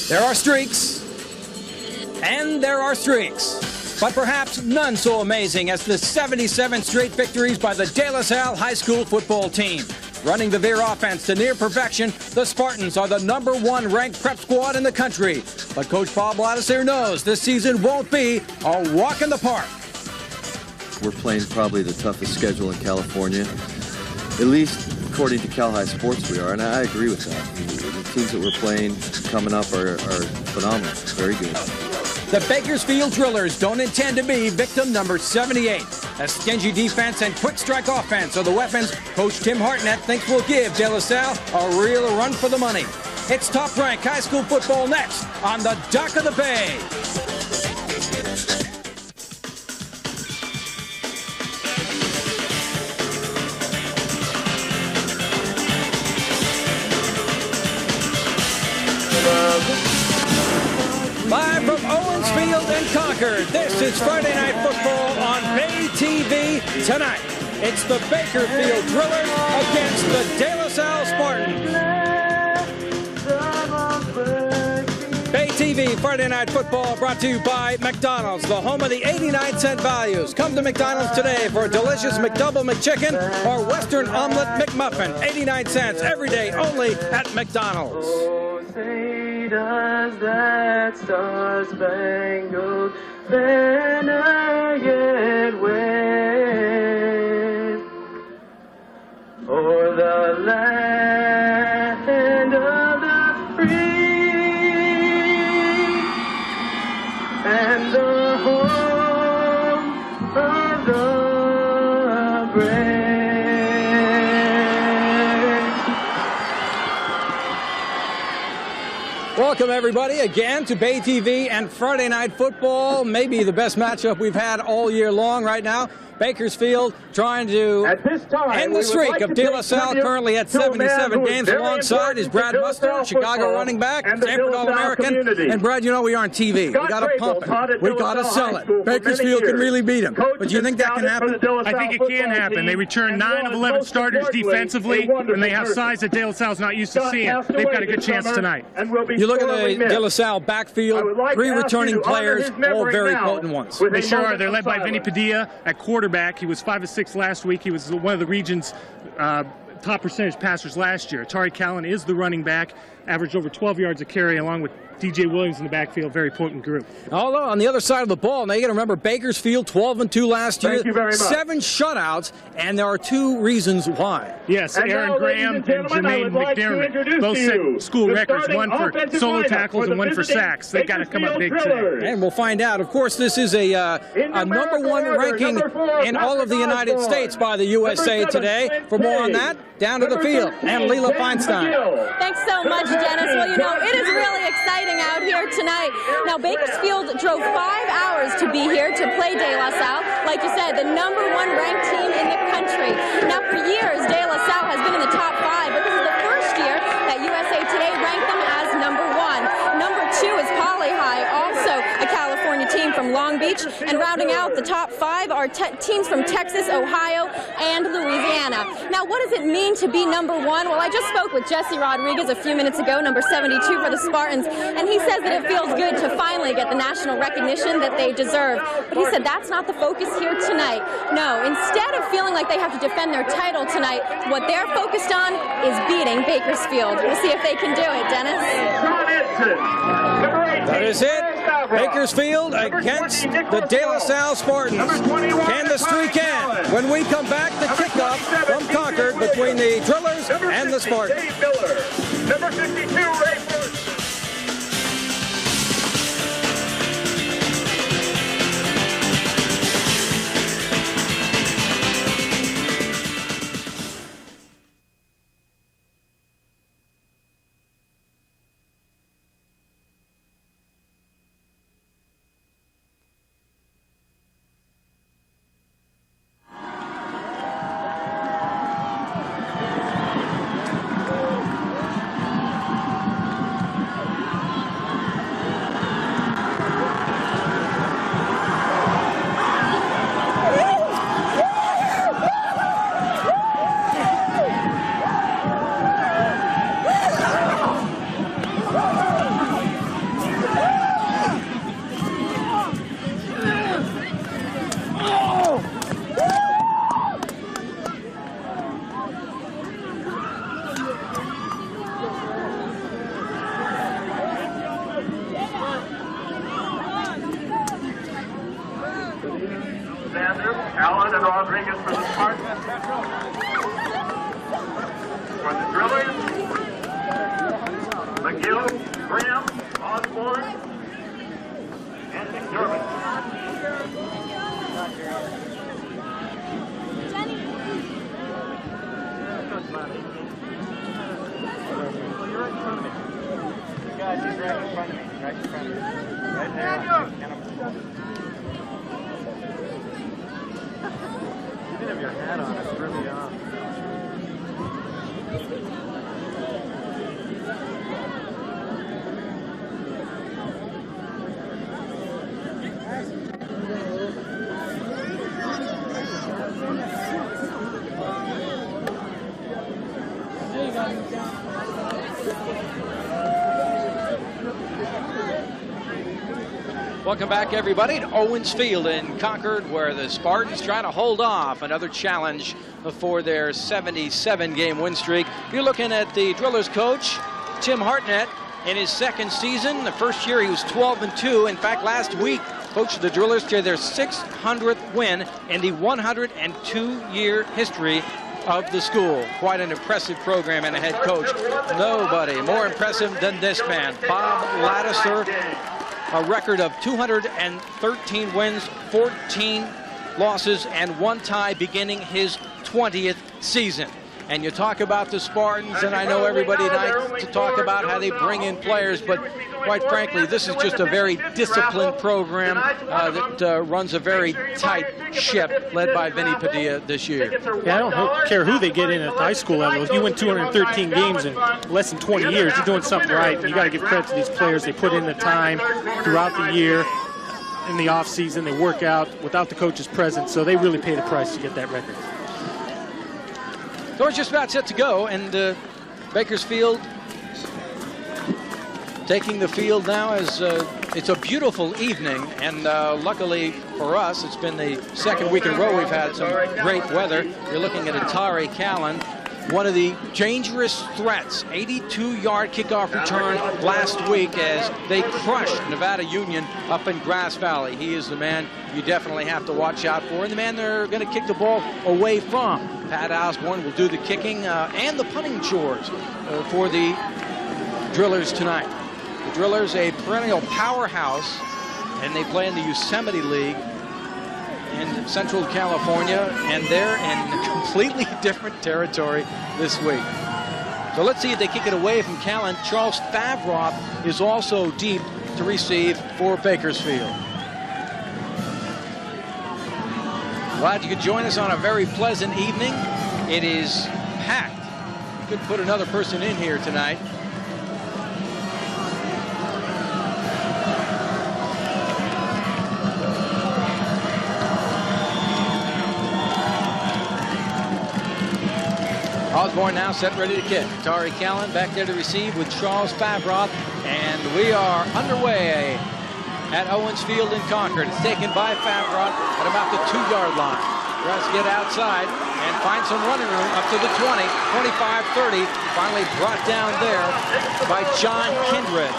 There are streaks, and there are streaks, but perhaps none so amazing as the 77 straight victories by the De La Salle High School football team. Running the Veer offense to near perfection, the Spartans are the #1 ranked prep squad in the country. But Coach Bob Ladisir knows this season won't be a walk in the park. We're playing probably the toughest schedule in California, at least according to Cal High Sports we are, and I agree with that. The teams that we're playing coming up are phenomenal, very good. The Bakersfield Drillers don't intend to be victim number 78. A stingy defense and quick strike offense are the weapons Coach Tim Hartnett thinks will give De La Salle a real run for the money. It's top-ranked high school football next on the Dock of the Bay. Live from Owensfield and Concord, this is Friday Night Football on Bay TV tonight. It's the Bakersfield Drillers against the De La Salle Spartans. Bay TV Friday Night Football brought to you by McDonald's, the home of the 89-cent values. Come to McDonald's today for a delicious McDouble McChicken or Western Omelet McMuffin. 89 cents every day only at McDonald's. Does that star-spangled banner yet wave o'er the land of the free and the home of the brave? Welcome, everybody, again to Bay TV and Friday Night Football. Maybe the best matchup we've had all year long right now. Bakersfield trying to end the streak of De La Salle, currently at 77 games. Alongside is Brad Mustard, Chicago running back, Stanford All-American. And Brad, you know we are on TV. We got to pump it. We got to sell it. Bakersfield can really beat them. But do you think that can happen? I think it can happen. They return 9 of 11 starters defensively, and they have size that De La Salle's not used to seeing. They've got a good chance tonight. You look at the De La Salle backfield, 3 returning players, all very potent ones. They sure are. They're led by Vinny Padilla at quarterback. He was 5 of 6 last week. He was one of the region's top percentage passers last year. Callan is the running back, averaged over 12 yards a carry, along with DJ Williams in the backfield. Very potent group. Although on the other side of the ball, now you got to remember Bakersfield 12-2 last year. Thank you very much. 7 shutouts, and there are 2 reasons why. Yes, Aaron Graham and Jermaine McDermott both set school records, one for solo tackles and one for sacks. They've got to come up big today. And we'll find out. Of course, this is a #1 ranking in all of the United States by the USA Today. For more on that, down to the field. And Leila Feinstein. Thanks so much, Dennis. Well, you know, it is really exciting out here tonight. Now, Bakersfield drove 5 hours to be here to play De La Salle. Like you said, the #1 ranked team in the country. Now, for years, De La Salle has been in the top 5, but this is the first year that USA Today ranked them as #1. #2 is Poly High, also a California team from Long Beach. And rounding out the top 5 are teams from Texas, Ohio, and Louisiana. Now, what does it mean to be #1? Well, I just spoke with Jesse Rodriguez a few minutes ago, number 72 for the Spartans, and he says that it feels good to finally get the national recognition that they deserve. But he said that's not the focus here tonight. No, instead of feeling like they have to defend their title tonight, what they're focused on is beating Bakersfield. We'll see if they can do it, Dennis. That is it. Bakersfield against the De La Salle Spartans. Can the streak end? When we come back to kickoff from Concord between the Drillers and the Spartans. Number 52, Ray Ford. Callan and Rodriguez for the Spartans. For the Drillers, McGill, Graham, Osborne, and McDermott. You're right in front of me. Guys, he's right in front of me. Right in front of me. Right there. You didn't have your hat on. It threw me off. Welcome back, everybody, to Owens Field in Concord, where the Spartans try to hold off another challenge before their 77-game win streak. You're looking at the Drillers coach, Tim Hartnett, in his second season. The first year he was 12-2. In fact, last week, coached the Drillers to their 600th win in the 102-year history of the school. Quite an impressive program and a head coach. Nobody more impressive than this man, Bob Ladouceur. A record of 213 wins, 14 losses, and 1 tie beginning his 20th season. And you talk about the Spartans, and I know everybody likes to talk about how they bring in players, but quite frankly, this is just a very disciplined program that runs a very tight ship led by Vinny Padilla this year. Yeah, I don't care who they get in at the high school level. If you win 213 games in less than 20 years, you're doing something right. You got to give credit to these players. They put in the time throughout the year. In the off season, they work out without the coach's presence, so they really pay the price to get that record. So we're just about set to go, and Bakersfield taking the field now as it's a beautiful evening, and luckily for us, it's been the second week in a row we've had some great weather. You're looking at Atari Callan, one of the dangerous threats, 82-yard kickoff return last week as they crushed Nevada Union up in Grass Valley. He is the man you definitely have to watch out for, and the man they're going to kick the ball away from. Pat Osborne will do the kicking and the punting chores for the Drillers tonight. The Drillers, a perennial powerhouse, and they play in the Yosemite League in Central California, and they're in completely different territory this week. So let's see if they kick it away from Callan. Charles Favroth is also deep to receive for Bakersfield. Glad you could join us on a very pleasant evening. It is packed. You could put another person in here tonight. Osborne now set ready to kick. Atari Callan back there to receive with Charles Favroth, and we are underway at Owens Field in Concord. It's taken by Favroth at about the 2-yard line. Let's get outside and find some running room up to the 20, 25, 30. Finally brought down there by John Kindred.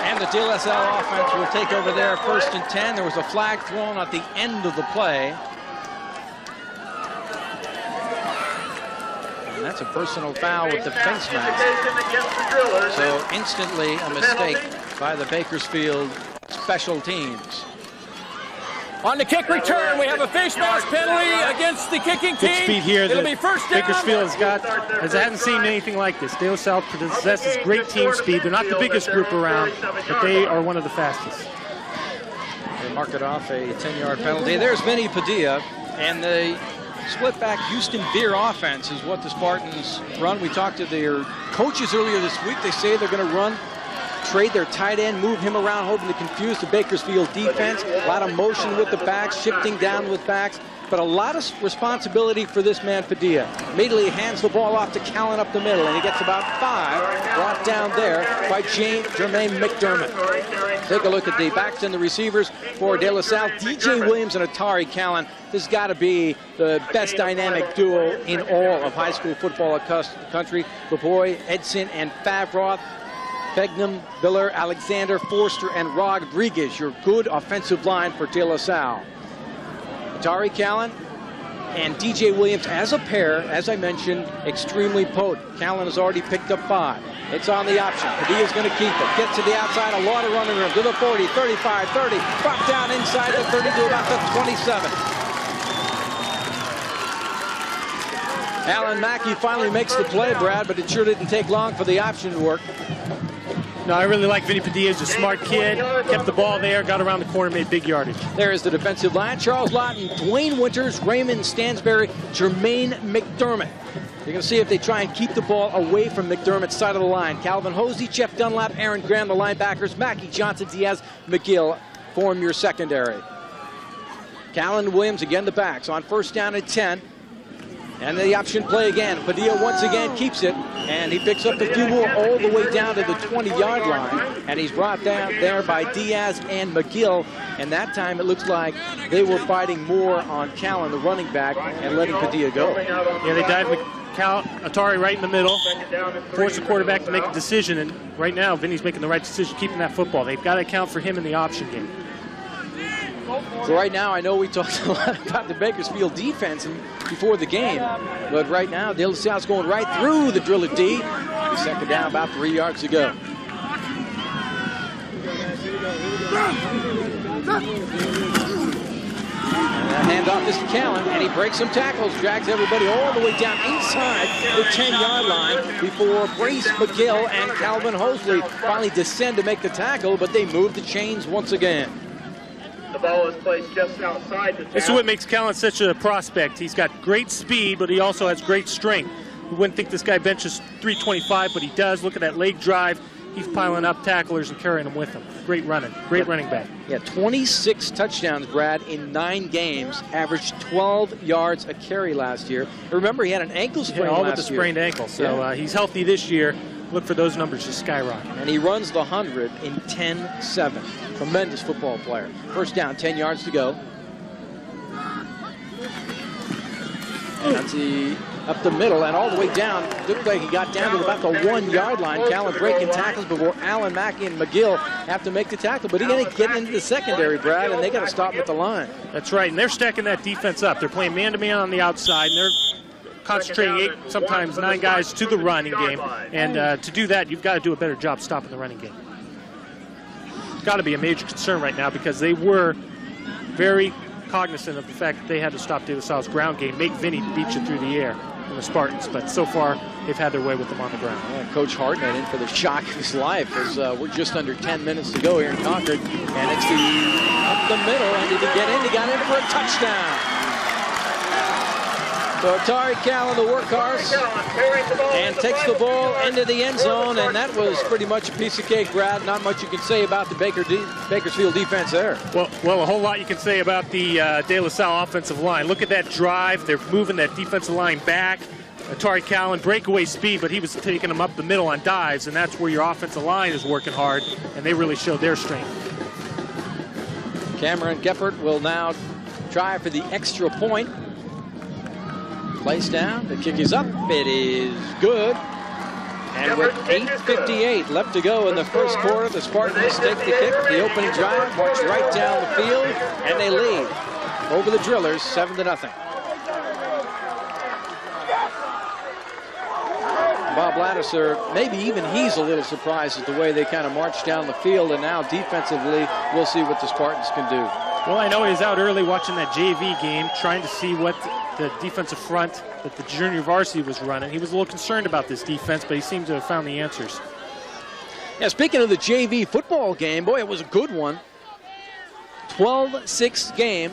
And the DLSL offense will take over there 1st and 10. There was a flag thrown at the end of the play. And that's a personal foul with the face mask. So instantly a mistake by the Bakersfield special teams. On the kick return, we have a face mask penalty against the kicking team. Good speed here. It'll be first down. Bakersfield hasn't seen anything like this. De La Salle possesses great team speed. They're not the biggest group around, but they are one of the fastest. They mark it off a 10-yard penalty. There's Vinny Padilla, and the split-back Houston Beer offense is what the Spartans run. We talked to their coaches earlier this week. They say they're going to run, trade their tight end, move him around, hoping to confuse the Bakersfield defense. A lot of motion with the backs, shifting down with backs, but a lot of responsibility for this man, Padilla. Immediately hands the ball off to Callan up the middle, and he gets about 5 brought down there by Jermaine McDermott. Take a look at the backs and the receivers for De La Salle. DJ Williams and Atari Callan. This has got to be the best dynamic duo in all of high school football across the country. Boy, Edson and Favroth. Pegnam, Biller, Alexander, Forster, and Rodriguez, your good offensive line for De La Salle. Atari Callan and DJ Williams as a pair, as I mentioned, extremely potent. Callan has already picked up 5. It's on the option. Padilla's going to keep it. Gets to the outside, a lot of running room. To the 40, 35, 30. Drop down inside the 30 to about the 27. Alan Mackey finally makes the play, Brad, but it sure didn't take long for the option to work. No, I really like Vinny Padilla. He's a smart kid. Kept the ball there, got around the corner, made big yardage. There is the defensive line. Charles Lawton, Dwayne Winters, Raymond Stansberry, Jermaine McDermott. You're going to see if they try and keep the ball away from McDermott's side of the line. Calvin Hosey, Jeff Dunlap, Aaron Graham, the linebackers. Mackey, Johnson, Diaz, McGill form your secondary. Callan, Williams, again the backs on first down at 10. And the option play again. Padilla once again keeps it, and he picks up a few more all the way down to the 20-yard line. And he's brought down there by Diaz and McGill. And that time it looks like they were fighting more on Callan, the running back, and letting Padilla go. Yeah, they dived Atari right in the middle, forced the quarterback to make a decision. And right now, Vinny's making the right decision, keeping that football. They've got to account for him in the option game. So right now, I know we talked a lot about the Bakersfield defense before the game, but right now, De La Salle's going right through the Driller D. Second down, about 3 yards to go. And that handoff is to Callan, and he breaks some tackles, drags everybody all the way down inside the 10-yard line before Brace McGill and Calvin Hosley finally descend to make the tackle, but they move the chains once again. The ball is placed just outside the This is what makes Callan such a prospect. He's got great speed, but he also has great strength. You wouldn't think this guy benches 325, but he does. Look at that leg drive. He's piling up tacklers and carrying them with him. Great running. Great running back. Yeah, 26 touchdowns, Brad, in 9 games. Averaged 12 yards a carry last year. Remember, he had an ankle sprain last year. All with the sprained ankle. So he's healthy this year. Look for those numbers to skyrocket. And he runs the 100 in 10-7. Tremendous football player. First down, 10 yards to go. And up the middle and all the way down. Looked like he got down to about the 1-yard line. Callan breaking tackles before Alan Mackey and McGill have to make the tackle. But he's going to get into the secondary, Brad, and they got to stop him at the line. That's right, and they're stacking that defense up. They're playing man-to-man on the outside, and they're concentrating 8, sometimes 9 guys to the running game. And to do that, you've got to do a better job stopping the running game. It's got to be a major concern right now because they were very cognizant of the fact that they had to stop De La Salle's ground game, make Vinny beat you through the air in the Spartans. But so far, they've had their way with them on the ground. Yeah, Coach Hartnett in for the shock of his life as we're just under 10 minutes to go here in Concord. And it's up the middle, and did he get in? He got in for a touchdown. So Atari Callan, the workhorse, and takes the ball into the end zone, and that was pretty much a piece of cake, Brad. Not much you can say about the Bakersfield defense there. Well, a whole lot you can say about the De La Salle offensive line. Look at that drive. They're moving that defensive line back. Atari Callan, breakaway speed, but he was taking them up the middle on dives, and that's where your offensive line is working hard, and they really showed their strength. Cameron Geppert will now try for the extra point. Place down, the kick is up, it is good. And with 8:58 left to go in the first quarter, the Spartans take the kick, the opening drive, march right down the field, and they lead over the Drillers 7-0. Bob Laddiser, maybe even he's a little surprised at the way they kind of marched down the field, and now defensively, we'll see what the Spartans can do. Well, I know he was out early watching that JV game, trying to see what the defensive front that the junior varsity was running. He was a little concerned about this defense, but he seemed to have found the answers. Yeah, speaking of the JV football game, boy, it was a good one. 12-6 game.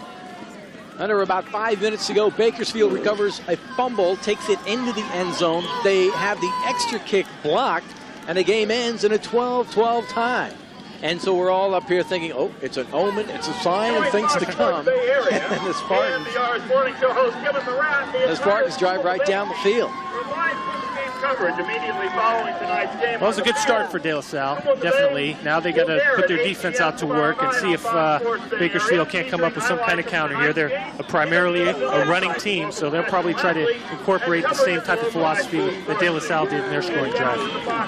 Under about 5 minutes to go, Bakersfield recovers a fumble, takes it into the end zone. They have the extra kick blocked, and the game ends in a 12-12 tie. And so we're all up here thinking, oh, it's an omen, it's a sign of things to come. And the Spartans drive right down the field. coverage immediately following tonight's game. Well, it was a good start for De La Salle, definitely. Now they got to put their defense out to work and see if Bakersfield can't come up with some kind of counter here. They're primarily a running team, so they'll probably try to incorporate the same type of philosophy that De La Salle did in their scoring drive.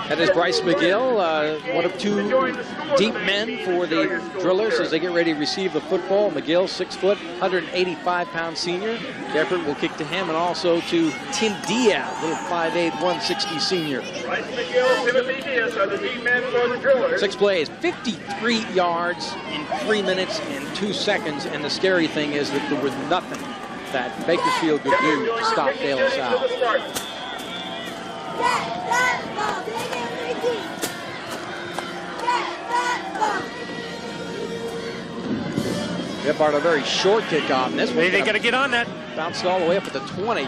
That is Bryce McGill, one of two deep men for the Drillers as they get ready to receive the football. McGill, 6 foot, 185-pound senior. Geffert will kick to him, and also to Tim Diaz, little 5'8", 160 senior. Bryce McGill, Timothy Diaz are the deep men for the Drillers. 6 plays, 53 yards in 3 minutes and 2 seconds, and the scary thing is that there was nothing that Bakersfield could do to stop De La Salle. Gephardt, a very short kickoff. This one They got to get on that. Bounced all the way up at the 20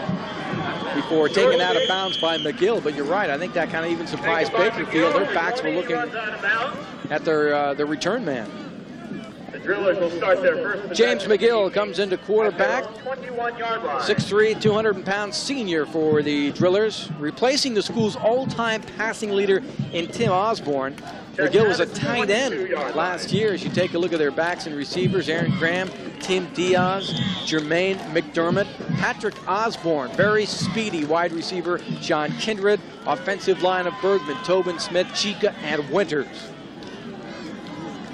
before taken out of bounds by McGill. But you're right, I think that kind of even surprised Bakersfield. Their backs were looking at their return man. The Drillers will start their first. James McGill comes into quarterback. 21-yard line. 6'3", 200-pound senior for the Drillers, replacing the school's all-time passing leader in Tim Osborne. McGill was a tight end last year. As you take a look at their backs and receivers, Aaron Graham, Tim Diaz, Jermaine McDermott, Patrick Osborne, very speedy wide receiver, John Kindred, offensive line of Bergman, Tobin Smith, Chica, and Winters.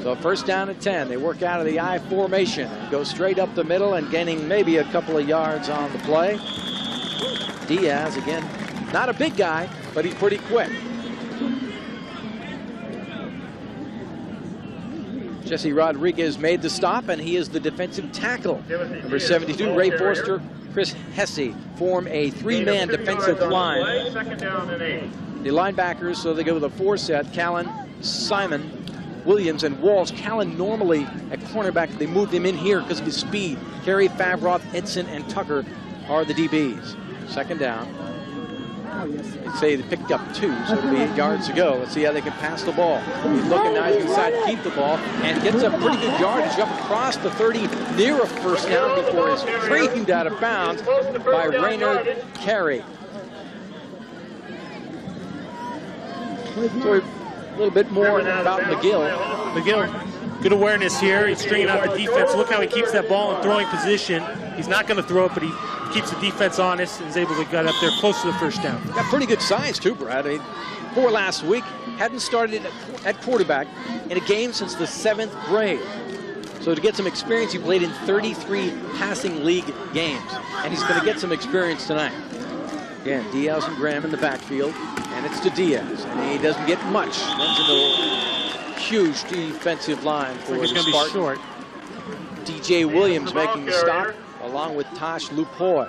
So first down at 10. They work out of the I formation, go straight up the middle and gaining maybe a couple of yards on the play. Diaz, again, not a big guy, but he's pretty quick. Jesse Rodriguez made the stop, and he is the defensive tackle. Number 72, Ray Forster, Chris Hesse form a 3-man defensive line. Second down and 8. The linebackers, so they go with a 4-set, Callan, Simon, Williams, and Walsh. Callan normally at cornerback, they moved him in here because of his speed. Carey, Favroth, Edson, and Tucker are the DBs. Second down. They say they picked up 2, so it'll be 8 yards to go. Let's see how they can pass the ball. He's looking now, he's inside to keep the ball, and gets a pretty good yardage up across the 30, near a first down before it's screamed out of bounds by Raynard Carey. So a little bit more about McGill. McGill, good awareness here. He's stringing out the defense. Look how he keeps that ball in throwing position. He's not going to throw it, but he keeps the defense honest and is able to get up there close to the first down. Got pretty good size too, Brad. I mean, 4 last week. Hadn't started at quarterback in a game since the 7th grade. So to get some experience, he played in 33 passing league games. And he's going to get some experience tonight. Again, Diaz and Graham in the backfield. And it's to Diaz. And he doesn't get much. Runs into a huge defensive line for the Spartans. Short. DJ Williams making the stop, along with Tosh Lupoy.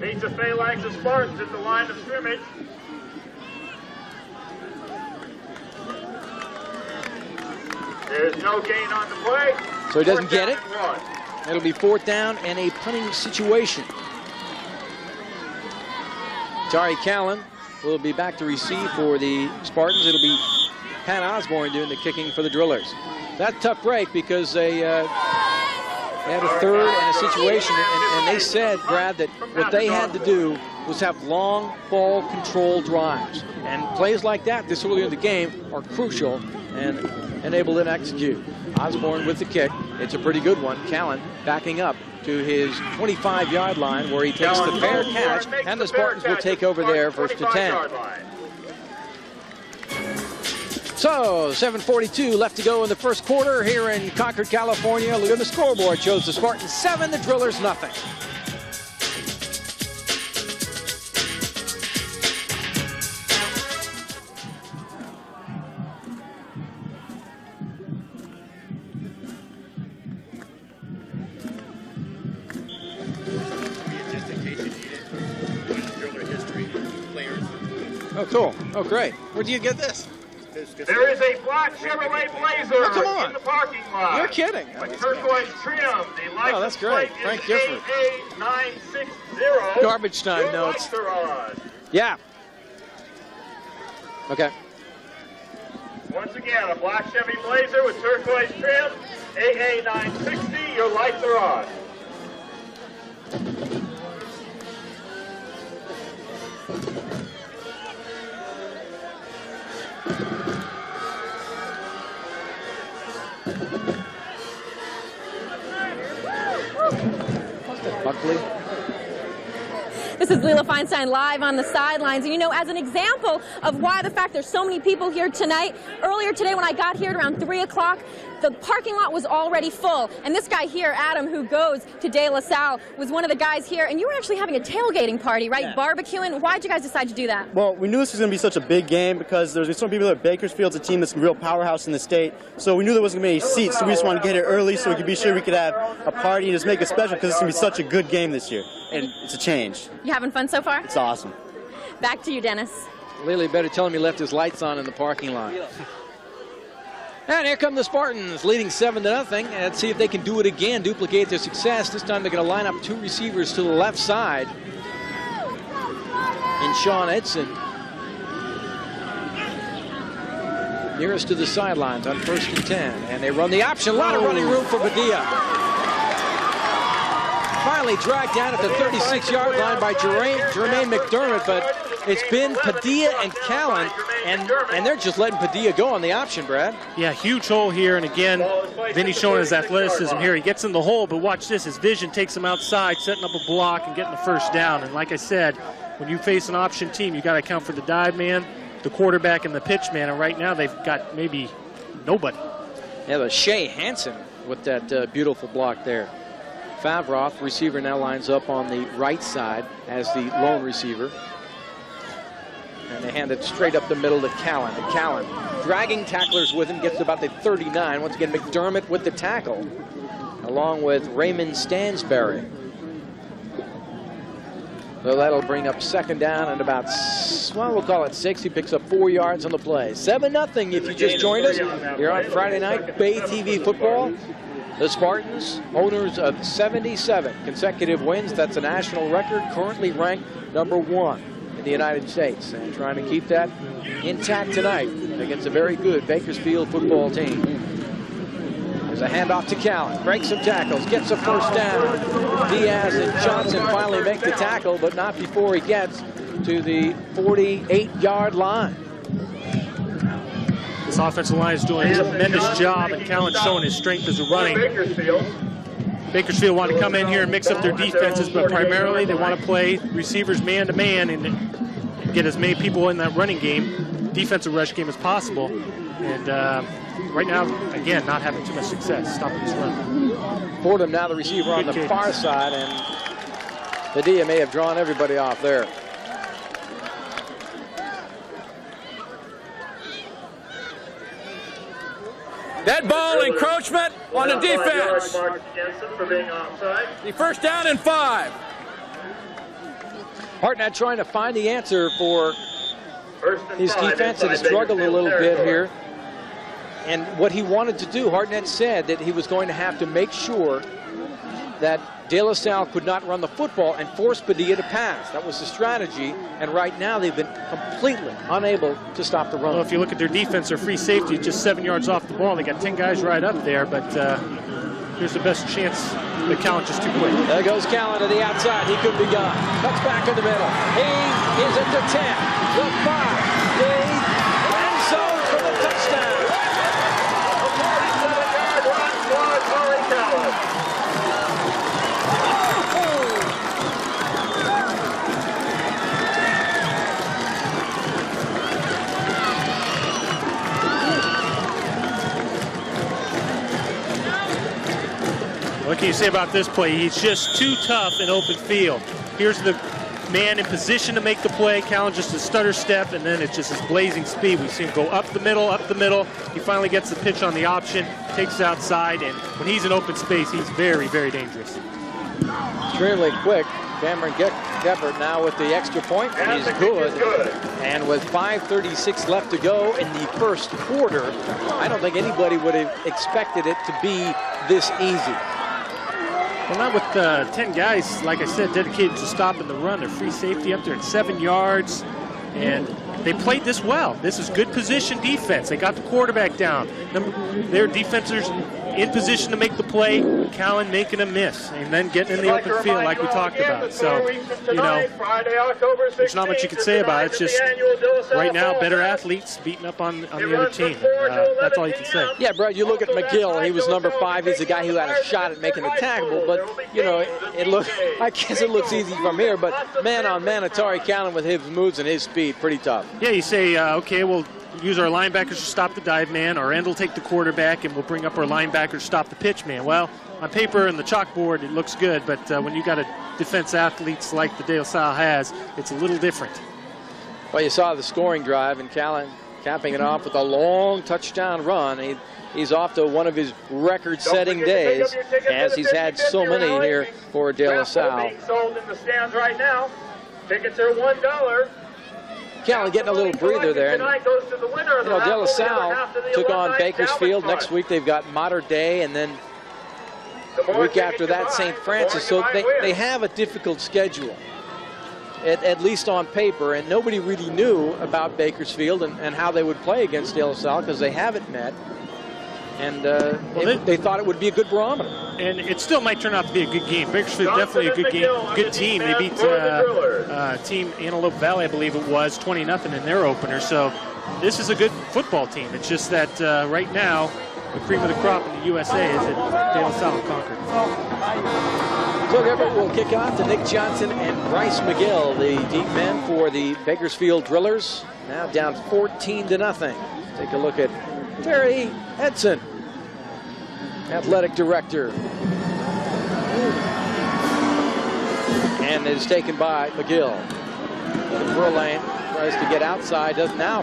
Meets a phalanx of Spartans at the line of scrimmage. There's no gain on the play. So he doesn't get it. It'll be 4th down and a punting situation. Tari Callan will be back to receive for the Spartans. It'll be Pat Osborne doing the kicking for the Drillers. That's a tough break because they had a 3rd and a situation, and they said, Brad, that what they had to do was have long ball control drives. And plays like that this early in the game are crucial and able to execute. Osborne with the kick. It's a pretty good one. Callan backing up to his 25-yard line where he takes the fair catch, and the Spartans will take over there 1st to 10. So, 7:42 left to go in the first quarter here in Concord, California. Look at the scoreboard. Shows the Spartans 7, the Drillers nothing. Oh, cool. Oh, great. Where'd you get this? There is a black Chevrolet Blazer in the parking lot. You're kidding. With turquoise trim. The license that's great. plate Frank is Gifford. AA960. Garbage time notes. Yeah. Okay. Once again, a black Chevy Blazer with turquoise trim. AA960. Your lights are on. Buckley. This is Leila Feinstein live on the sidelines. And, you know, as an example of why the fact there's so many people here tonight, earlier today when I got here at around 3 o'clock, the parking lot was already full. And this guy here, Adam, who goes to De La Salle, was one of the guys here. And you were actually having a tailgating party, right? Yeah. Barbecuing. Why did you guys decide to do that? Well, we knew this was going to be such a big game because there's so many people at Bakersfield's a team that's a real powerhouse in the state. So we knew there wasn't going to be any seats, so we just wanted to get here early so we could be sure we could have a party and just make it special because it's going to be such a good game this year. And it's a change. You having fun so far? It's awesome. Back to you, Dennis. Lily better tell him he left his lights on in the parking lot. And here come the Spartans, leading 7-0. Let's see if they can do it again, duplicate their success. This time they're going to line up 2 receivers to the left side. And Sean Edson, nearest to the sidelines on 1st and 10. And they run the option. A lot of running room for Padilla. Finally dragged down at the 36-yard line by Jermaine McDermott, but it's been Padilla and Callan, and they're just letting Padilla go on the option, Brad. Yeah, huge hole here, and again, Vinny's showing his athleticism here. He gets in the hole, but watch this. His vision takes him outside, setting up a block and getting the first down. And like I said, when you face an option team, you got to account for the dive man, the quarterback, and the pitch man, and right now they've got maybe nobody. Yeah, but Shea Hansen with that beautiful block there. Favroth, receiver, now lines up on the right side as the lone receiver. And they hand it straight up the middle to Callan. And Callan, dragging tacklers with him, gets to about the 39. Once again, McDermott with the tackle, along with Raymond Stansberry. So that'll bring up 2nd down and about, well, we'll call it 6. He picks up 4 yards on the play. 7-0 if you just joined us here on Friday night Bay TV football. The Spartans, owners of 77 consecutive wins. That's a national record, currently ranked #1 in the United States. And trying to keep that intact tonight against a very good Bakersfield football team. There's a handoff to Callan. Breaks some tackles, gets a first down. Diaz and Johnson finally make the tackle, but not before he gets to the 48-yard line. This offensive line is doing a tremendous job, and Callan's showing his strength as a running. Bakersfield want to come in here and mix up their defenses, but primarily they want to play receivers man-to-man and get as many people in that running game, defensive rush game as possible. And right now, again, not having too much success stopping this run. Fordham now the receiver on the far side, and Padilla may have drawn everybody off there. Dead ball encroachment on the defense. The first down and 5. Hartnett trying to find the answer for his defense that has struggled a little bit here. And what he wanted to do, Hartnett said that he was going to have to make sure that De La Salle could not run the football and force Padilla to pass. That was the strategy, and right now they've been completely unable to stop the run. Well, if you look at their defense, their free safety just 7 yards off the ball. They got 10 guys right up there, but here's the best chance. The Callan just too quick. There goes Callan to the outside. He could be gone. Cuts back in the middle. He is at the 10, the 5, the end zone for the touchdown. What can you say about this play? He's just too tough in open field. Here's the man in position to make the play. Callan just a stutter step, and then it's just his blazing speed. We see him go up the middle, up the middle. He finally gets the pitch on the option, takes it outside, and when he's in open space, he's very, very dangerous. Extremely quick. Cameron Geppert now with the extra point, and he's good. And with 5:36 left to go in the first quarter, I don't think anybody would have expected it to be this easy. Well, not with 10 guys, like I said, dedicated to stopping the run. Their free safety up there at 7 yards, and they played this well. This is good position defense. They got the quarterback down. Their defenders in position to make the play, Callan making a miss, and then getting in the open field like we talked about. So, you know, there's not much you can say about it. It's just right now, better athletes beating up on the other team. That's all you can say. Yeah, Brett, you look at McGill. He was number 5. He's a guy who had a shot at making the tackle, but, you know, I guess it looks easy from here, but man-on-man, Atari Callan with his moves and his speed, pretty tough. Yeah, you say, okay, we'll use our linebackers to stop the dive man. Our end will take the quarterback, and we'll bring up our linebackers to stop the pitch man. Well, on paper and the chalkboard, it looks good, but when you got a defense athletes like the De La Salle has, it's a little different. Well, you saw the scoring drive, and Callan capping it off with a long touchdown run. He's off to one of his record-setting days, as he's had so many here for De La Salle. Being sold in the stands right now. Tickets are $1. Callan getting a little breather there. And, you know, De La Salle took on Bakersfield. Next week they've got Mater Dei, and then the week after that, St. Francis. So they have a difficult schedule, at least on paper, and nobody really knew about Bakersfield and how they would play against De La Salle because they haven't met. And they thought it would be a good barometer. And it still might turn out to be a good game. Bakersfield definitely a good game, good team. They beat team Antelope Valley, I believe it was, 20-0 in their opener. So this is a good football team. It's just that right now, the cream of the crop in the USA is at De La Salle and Concord. Doug Everett will kick off to Nick Johnson and Bryce McGill, the deep men for the Bakersfield Drillers. Now down 14-0. Take a look at Terry Edson, athletic director. And it is taken by McGill. The throw lane tries to get outside,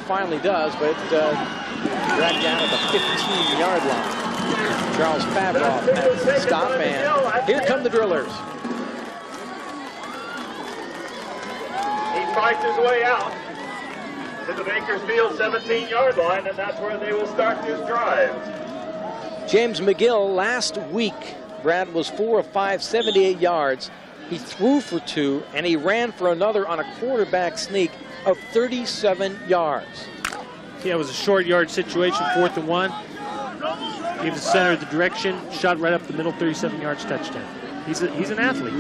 finally does, but dragged down at the 15-yard line. Charles Favroff has to stop, and here come the Drillers. He fights his way out to the Bakersfield 17-yard line, and that's where they will start this drive. James McGill last week, Brad, was 4 of 5, 78 yards. He threw for 2, and he ran for another on a quarterback sneak of 37 yards. Yeah, it was a short yard situation, 4th and 1. Gave the center the direction, shot right up the middle, 37 yards, touchdown. He's an athlete.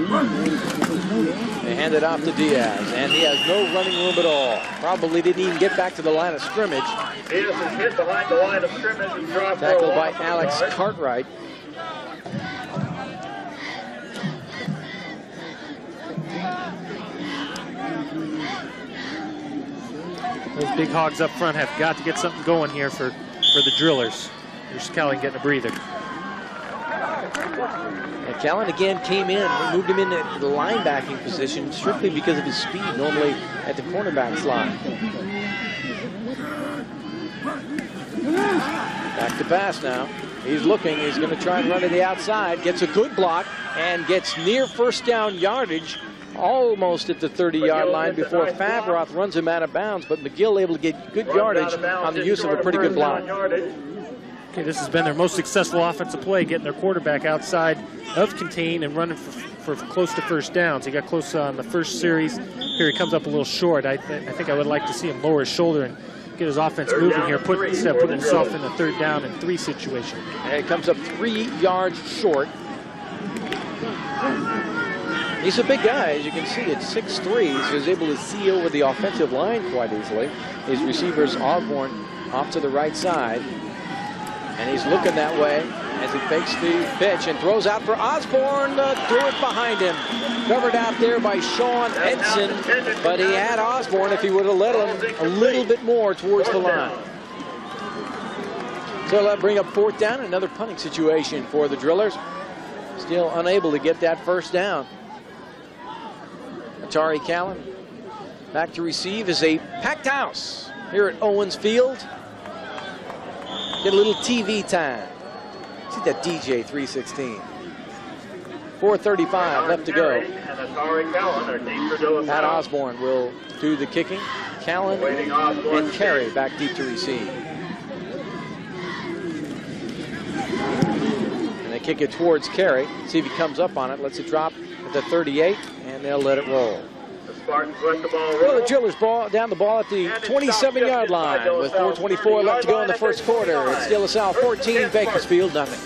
They hand it off to Diaz, and he has no running room at all. Probably didn't even get back to the line of scrimmage. Diaz is hit behind the line of scrimmage and dropped. Tackled by Alex Cartwright. Those big hogs up front have got to get something going here for the Drillers. Here's Callan getting a breather. And Callan again came in, moved him into the linebacking position strictly because of his speed, normally at the cornerback slot. Back to pass now. He's looking, he's going to try and run to the outside, gets a good block, and gets near first down yardage, almost at the 30-yard line before Favroth runs him out of bounds, but McGill able to get good yardage on the use of a pretty good block. Okay, this has been their most successful offensive play, getting their quarterback outside of contain and running for close to first downs. He got close on the first series. Here he comes up a little short. I think I would like to see him lower his shoulder and get his offense moving here, instead of putting himself in a 3rd down and 3 situation. And he comes up 3 yards short. He's a big guy, as you can see, at 6'3". He's able to see over the offensive line quite easily. His receivers, Osborne, off to the right side. And he's looking that way as he fakes the pitch and throws out for Osborne. Threw it behind him. Covered out there by Sean Edson, but he had Osborne if he would have let him a little bit more towards the line. So that'll bring up 4th down, another punting situation for the Drillers. Still unable to get that first down. Atari Callan back to receive is a packed house here at Owens Field. Get a little TV time. See that DJ 316. 4:35 left to go. Pat Osborne will do the kicking. Callan and Carey back deep to receive. And they kick it towards Carey. See if he comes up on it. Lets it drop at the 38, and they'll let it roll. Well, the Drillers down the ball at the 27-yard line with 4:24 left to go in the first quarter. It's De La Salle 14, Bakersfield nothing.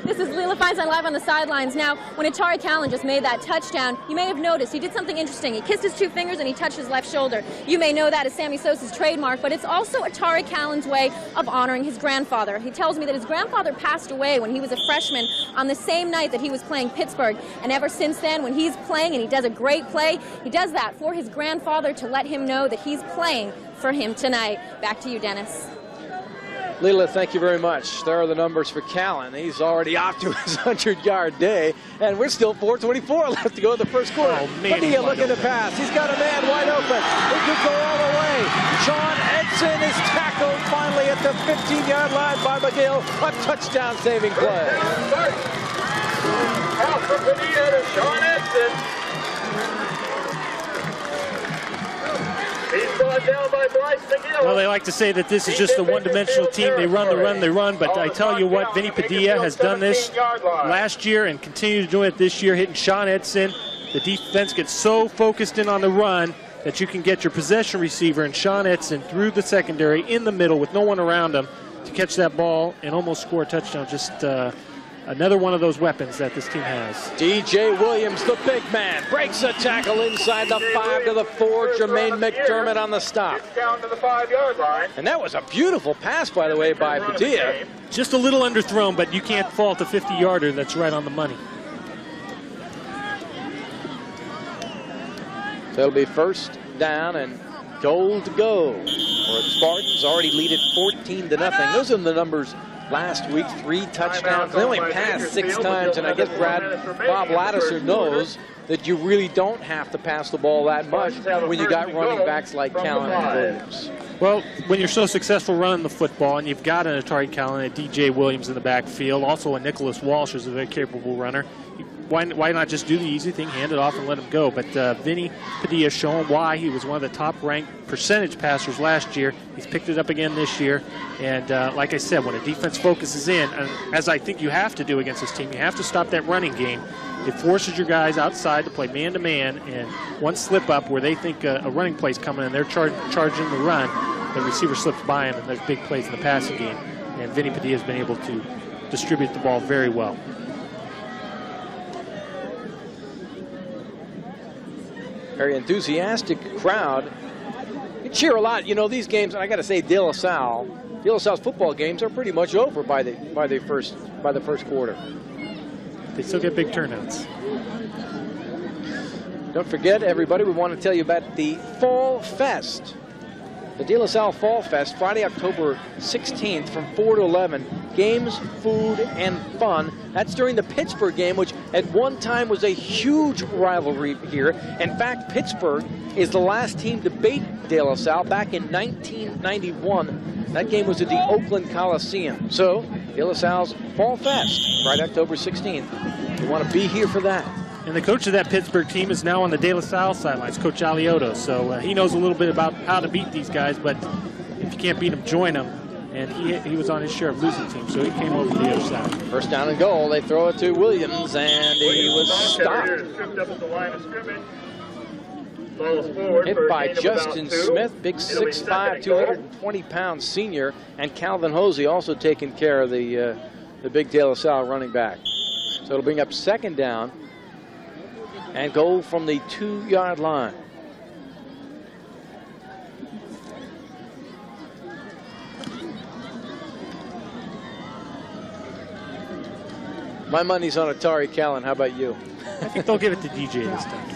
This is Leela Feinstein live on the sidelines. Now, when Atari Callan just made that touchdown, you may have noticed he did something interesting. He kissed his 2 fingers and he touched his left shoulder. You may know that as Sammy Sosa's trademark, but it's also Atari Callan's way of honoring his grandfather. He tells me that his grandfather passed away when he was a freshman on the same night that he was playing Pittsburgh. And ever since then, when he's playing and he does a great play, he does that for his grandfather to let him know that he's playing for him tonight. Back to you, Dennis. Leela, thank you very much. There are the numbers for Callan. He's already off to his 100-yard day, and we're still 4:24 left to go in the first quarter. Oh, man, Padilla looking to pass. He's got a man wide open. He could go all the way. Sean Edson is tackled finally at the 15-yard line by McGill. A touchdown-saving play. Out from Padilla to Sean Edson. He's brought down by Bryce McGill. Well, they like to say that this is just a one-dimensional team. They run, they run, but I tell you what, Vinny Padilla has done this last year and continues to do it this year, hitting Sean Edson. The defense gets so focused in on the run that you can get your possession receiver and Sean Edson through the secondary in the middle with no one around him to catch that ball and almost score a touchdown. Just another one of those weapons that this team has. DJ Williams, the big man, breaks a tackle inside the 5 to the 4. Jermaine McDermott on the stop. Down to the 5-yard line. And that was a beautiful pass, by the way, by Padilla. Just a little underthrown, but you can't fault a 50-yarder that's right on the money. So it'll be first down and goal to go. Where the Spartans already lead it 14-0. Those are the numbers last week, 3 touchdowns. They only passed 6 times, and I guess Bob Laddiser knows that you really don't have to pass the ball that much when you got running backs like Callan and Williams. Well, when you're so successful running the football and you've got an Atari Callan, a DJ Williams in the backfield, also a Nicholas Walsh is a very capable runner, why not just do the easy thing, hand it off and let him go? But Vinny Padilla showing why he was one of the top-ranked percentage passers last year. He's picked it up again this year. And like I said, when a defense focuses in, and as I think you have to do against this team, you have to stop that running game. It forces your guys outside to play man-to-man, and one slip-up where they think a running play's coming and they're charging the run, the receiver slips by him, and there's big plays in the passing game. And Vinny Padilla has been able to distribute the ball very well. Very enthusiastic crowd. You cheer a lot. You know, these games, and I got to say, De La Salle's football games are pretty much over by the first quarter. They still get big turnouts. Don't forget, everybody, we want to tell you about the Fall Fest. The De La Salle Fall Fest, Friday, October 16th from 4 to 11. Games, food, and fun. That's during the Pittsburgh game, which at one time was a huge rivalry here. In fact, Pittsburgh is the last team to beat De La Salle back in 1991. That game was at the Oakland Coliseum. So, De La Salle's Fall Fest, Friday, October 16th. You want to be here for that. And the coach of that Pittsburgh team is now on the De La Salle sidelines, Coach Alioto. So he knows a little bit about how to beat these guys, but if you can't beat them, join them. And he was on his share of losing teams, so he came over to the other side. First down and goal. They throw it to Williams, and he was stopped. Hit by Justin Smith, big 6'5", 220-pound senior, and Calvin Hosey also taking care of the big De La Salle running back. So it'll bring up second down and goal from the 2-yard line. My money's on Atari Callan. How about you? I think they'll give it to DJ this time.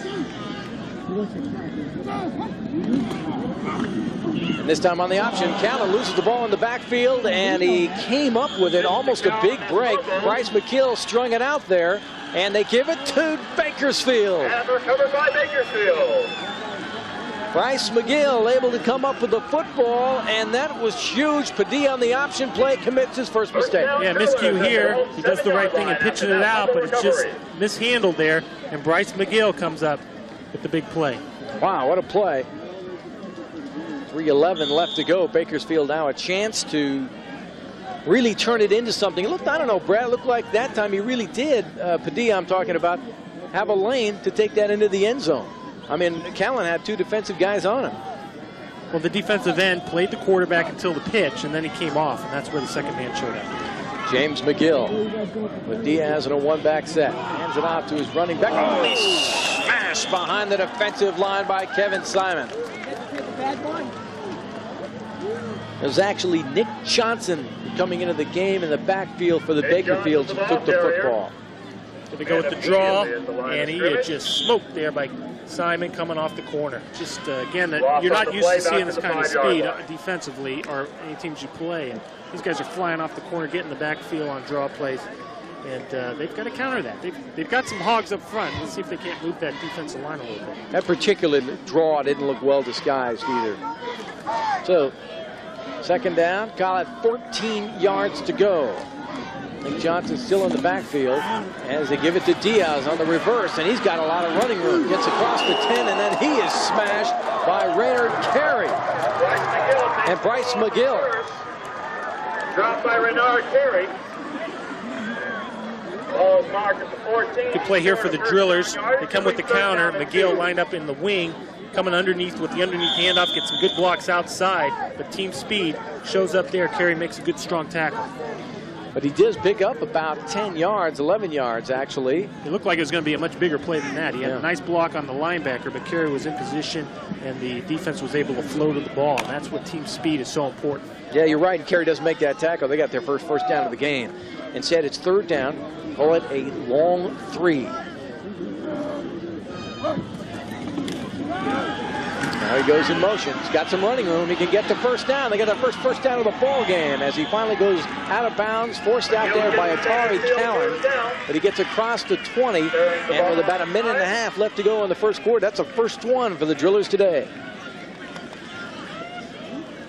And this time on the option, Callan loses the ball in the backfield, and he came up with it, almost a big break. Bryce McGill strung it out there, and they give it to Bakersfield. And recovered by Bakersfield. Bryce McGill able to come up with the football, and that was huge. Padilla on the option play commits his first mistake. Yeah, miscue here. He does the right thing in pitching it out, but it's just mishandled there, and Bryce McGill comes up with the big play. Wow, what a play. 3:11 left to go. Bakersfield now a chance to really turn it into something. It looked, I don't know, Brad, it looked like that time he really did, Padilla I'm talking about, have a lane to take that into the end zone. I mean, Callan had 2 defensive guys on him. Well, the defensive end played the quarterback until the pitch, and then he came off, and that's where the second man showed up. James McGill with Diaz in a one-back set. Hands it off to his running back. Oh, he's smashed behind the defensive line by Kevin Simon. It was actually Nick Johnson coming into the game in the backfield for the Bakersfields who took the football. Going to go with the draw, and he is just smoked there by Simon coming off the corner. Just, again, you're not used to seeing this kind of speed defensively or any teams you play. And these guys are flying off the corner, getting the backfield on draw plays. And they've got to counter that. They've got some hogs up front. Let's see if they can't move that defensive line a little bit. That particular draw didn't look well disguised either. So, second down, call it 14 yards to go. Nick Johnson still in the backfield as they give it to Diaz on the reverse, and he's got a lot of running room. Gets across the 10, and then he is smashed by Raynard Carey. And Bryce McGill. Dropped by Raynard Carey. Ball's marked at the 14. Good play here for the Drillers. They come with the counter. McGill lined up in the wing, coming underneath with the underneath handoff, gets some good blocks outside, but team speed shows up there. Carey makes a good, strong tackle. But he does pick up about 10 yards, 11 yards, actually. It looked like it was going to be a much bigger play than that. He had a nice block on the linebacker, but Carey was in position, and the defense was able to flow to the ball. And that's what team speed is so important. Yeah, you're right, and Carey doesn't make that tackle. They got their first down of the game. Instead, it's third down. Call it a long 3. Now he goes in motion. He's got some running room. He can get the first down. They got the first down of the ball game as he finally goes out of bounds, forced out there by Atari Callan. But he gets across the 20, and with about a minute and a half left to go in the first quarter, that's a first one for the Drillers today.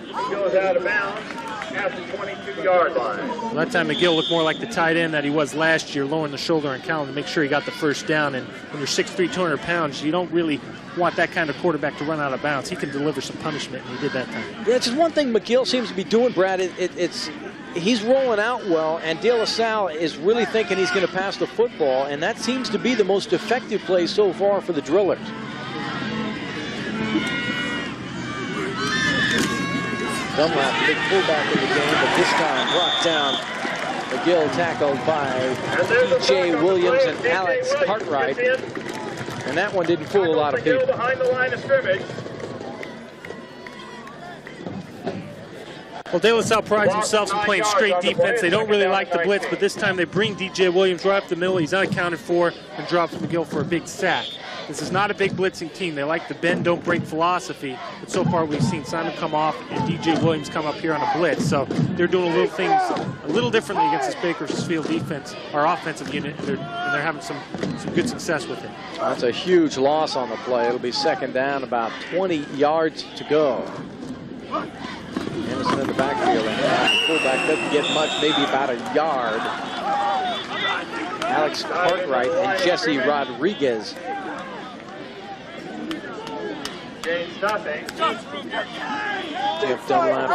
He goes out of bounds at the 22-yard line. Well, that time McGill looked more like the tight end that he was last year, lowering the shoulder on Callan to make sure he got the first down. And when you're 6'3", 200 pounds, you don't really want that kind of quarterback to run out of bounds. He can deliver some punishment, and he did that time. Yeah, it's just one thing McGill seems to be doing, Brad. He's rolling out well, and De La Salle is really thinking he's going to pass the football, and that seems to be the most effective play so far for the Drillers. Dunlap, the big fullback in the game, but this time brought down. McGill tackled by D.J. Williams and Alex Cartwright. And that one didn't fool a lot of people. Behind the line of scrimmage. Well, De La Salle prides themselves in playing straight defense. They don't really like the blitz, but this time they bring D.J. Williams right up the middle. He's unaccounted for and drops McGill for a big sack. This is not a big blitzing team. They like the bend, don't break philosophy. But so far we've seen Simon come off and D.J. Williams come up here on a blitz. So they're doing a little differently against this Bakersfield defense, our offensive unit, and they're having some good success with it. That's a huge loss on the play. It'll be second down, about 20 yards to go. Anderson in the backfield, and the fullback doesn't get much, maybe about a yard. Alex Cartwright and Jesse Rodriguez. Jeff Dunlap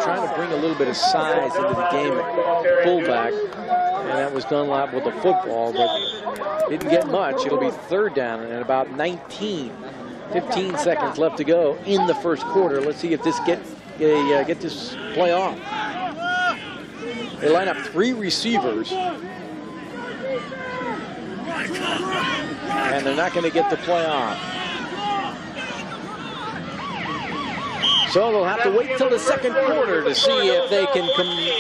trying to bring a little bit of size into the game at fullback, and that was Dunlap with the football, but didn't get much. It'll be third down and about 15 seconds left to go in the first quarter. Let's see if this get this play off. They line up 3 receivers, and they're not going to get the play off. So they'll have to wait till the second quarter to see if they can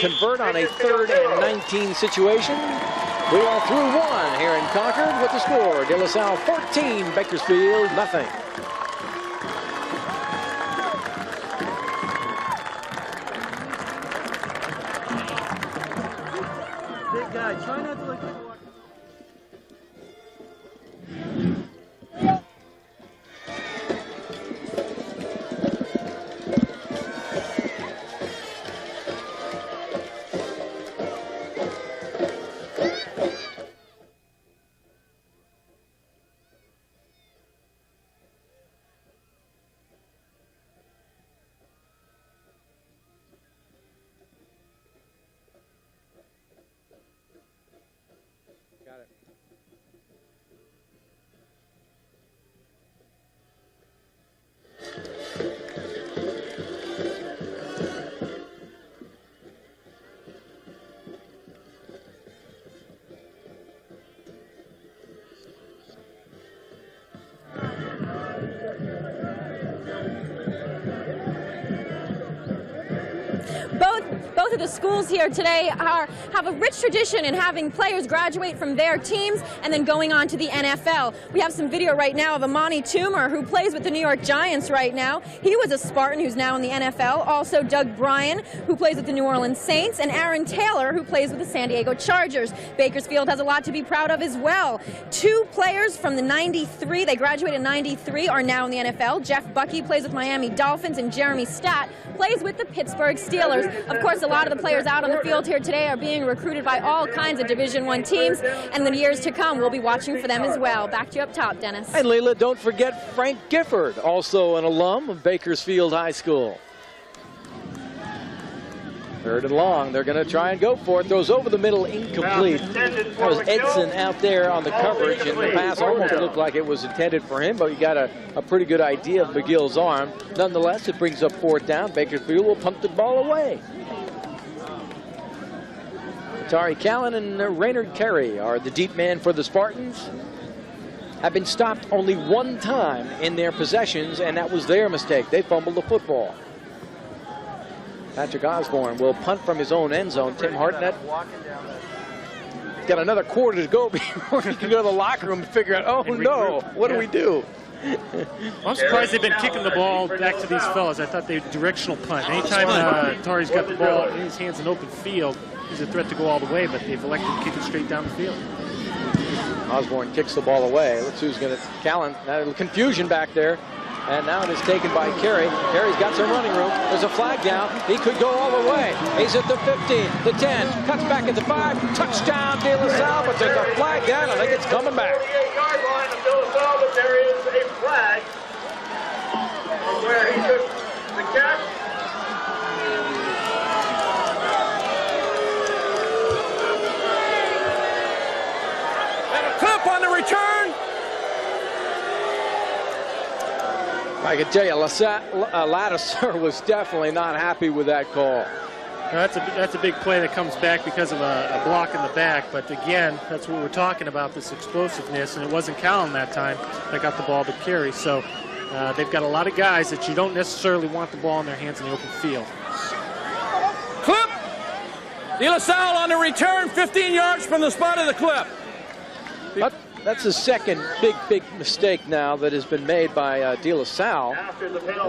convert on a 3rd and 19 situation. We are through 1 here in Concord with the score. De La Salle 14, Bakersfield nothing. Big guy, try not to look. both of the schools here today have a rich tradition in having players graduate from their teams and then going on to the NFL. We have some video right now of Amani Toomer, who plays with the New York Giants right now. He was a Spartan who's now in the NFL. Also Doug Bryan, who plays with the New Orleans Saints, and Aaron Taylor, who plays with the San Diego Chargers. Bakersfield has a lot to be proud of as well. 2 players from the 93, they graduated in 93, are now in the NFL. Jeff Bucky plays with Miami Dolphins, and Jeremy Statt plays with the Pittsburgh Steelers. Of course, a lot of the players out on the field here today are being recruited by all kinds of Division I teams, and in the years to come, we'll be watching for them as well. Back to you up top, Dennis. And Leila, don't forget Frank Gifford, also an alum of Bakersfield High School. 3rd and long. They're going to try and go for it. Throws over the middle, incomplete. That was Edson out there on the coverage, and the pass almost looked like it was intended for him, but you got a pretty good idea of McGill's arm. Nonetheless, it brings up 4th down. Bakersfield will punt the ball away. Tari Callan and Raynard Carey are the deep man for the Spartans. Have been stopped only 1 time in their possessions, and that was their mistake. They fumbled the football. Patrick Osborne will punt from his own end zone. Tim Hartnett got another quarter to go before he can go to the locker room and figure out, oh no, what do we do? I'm surprised they've been kicking the ball back to these fellas. I thought they directional punt. Anytime Tari's got the ball in his hands in open field, he's a threat to go all the way, but they've elected to kick it straight down the field. Osborne kicks the ball away. Let's see who's going to. Callan, confusion back there. And now it is taken by Carey. Carey's got some running room. There's a flag down. He could go all the way. He's at the 15, the 10, cuts back at the 5. Touchdown, De La Salle, but there's a flag down. I think it's coming back. 48-yard line of De La Salle, but there is a flag from where he took the catch. And a clip on the return. I can tell you, Lattiser was definitely not happy with that call. That's a big play that comes back because of a block in the back. But again, that's what we're talking about, this explosiveness. And it wasn't Callan that time that got the ball to Carey. So they've got a lot of guys that you don't necessarily want the ball in their hands in the open field. Clip. De La Salle on the return, 15 yards from the spot of the clip. That's the second big mistake now that has been made by De La Salle.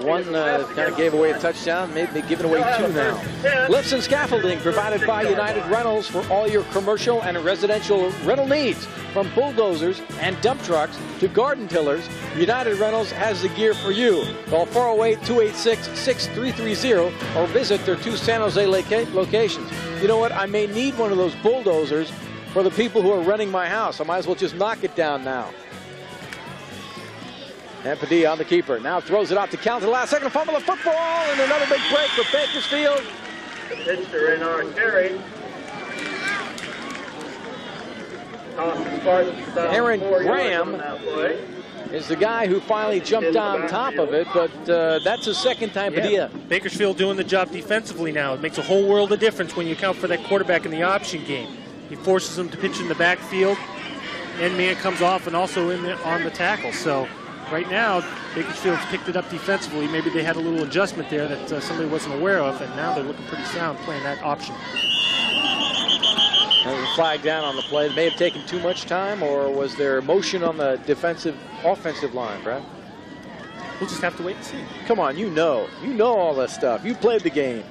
One kind of gave away a touchdown, maybe giving away 2 now. Lifts and scaffolding provided by United Rentals for all your commercial and residential rental needs. From bulldozers and dump trucks to garden tillers, United Rentals has the gear for you. Call 408-286-6330 or visit their 2 San Jose locations. You know what? I may need one of those bulldozers for the people who are renting my house. I might as well just knock it down now. And Padilla on the keeper. Now throws it out to Callan to the last second. Fumble the football and another big break for Bakersfield. The pitcher in our carry. Aaron Graham is the guy who finally jumped on top of it, but that's the second time Padilla. Bakersfield doing the job defensively now. It makes a whole world of difference when you account for that quarterback in the option game. He forces them to pitch in the backfield, and man comes off and also on the tackle. So right now, Bakersfield's picked it up defensively. Maybe they had a little adjustment there that somebody wasn't aware of, and now they're looking pretty sound playing that option. There's a flag down on the play. It may have taken too much time, or was there motion on the offensive line, Brad? We'll just have to wait and see. Come on, you know all this stuff. You played the game.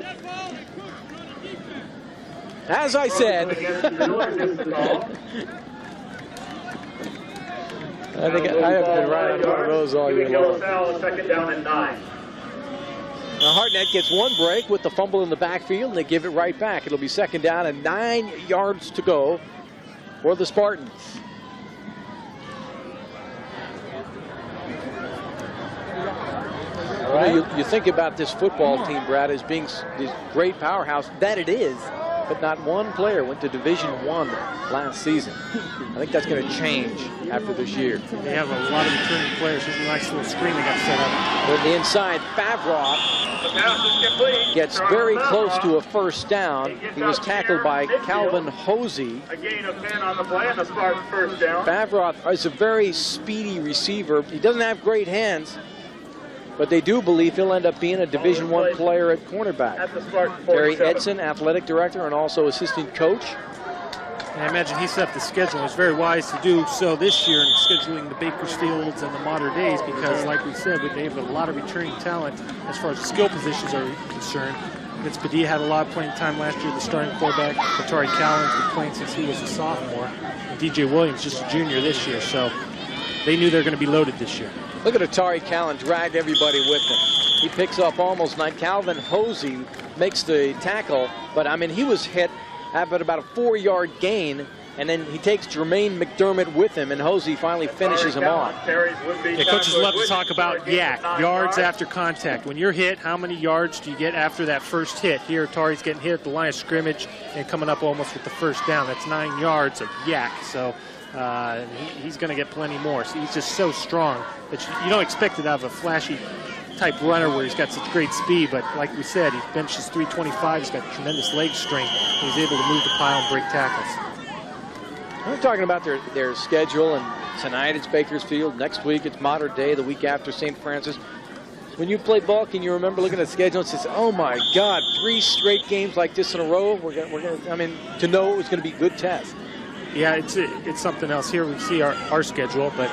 As I said, I think I have been right on the rows all year long. Second down and 9. Hartnett gets one break with the fumble in the backfield, and they give it right back. It'll be second down and 9 yards to go for the Spartans. Right. You think about this football team, Brad, as being this great powerhouse that it is, but not one player went to Division I last season. I think that's going to change after this year. They have a lot of returning players. There's a nice little screen they got set up. With the inside, Favroth gets very close to a first down. He was tackled by Calvin Hosey. A gain of 10 on the play and a Spartan first down. Favroth is a very speedy receiver. He doesn't have great hands, but they do believe he'll end up being a Division I player at cornerback. Terry Edson, athletic director and also assistant coach. And I imagine he set up the schedule. It was very wise to do so this year in scheduling the Bakersfields and the Mater Days because, like we said, they have a lot of returning talent as far as skill positions are concerned. Vince Padilla had a lot of playing time last year, the starting quarterback. Atari Callan's been playing since he was a sophomore. And DJ Williams just a junior this year, so they knew they were going to be loaded this year. Look at Atari Callan drag everybody with him. He picks up almost 9. Calvin Hosey makes the tackle, but I mean, he was hit at about a 4-yard gain, and then he takes Jermaine McDermott with him, and Hosey finally finishes him off. Yeah, coaches love to talk about YAC, yards after contact. When you're hit, how many yards do you get after that first hit? Here, Atari's getting hit at the line of scrimmage and coming up almost with the first down. That's 9 yards of YAC, so he's going to get plenty more. So he's just so strong that you don't expect it out of a flashy type runner where he's got such great speed, but like we said, he benches 325, he's got tremendous leg strength, he's able to move the pile and break tackles. We're talking about their schedule, and tonight it's Bakersfield, next week it's Mater Day, the week after St. Francis. When you play ball, can you remember looking at the schedule and say, oh my God, 3 straight games like this in a row? We're gonna, I mean, to know it was going to be a good test. Yeah, it's something else. Here we see our schedule, but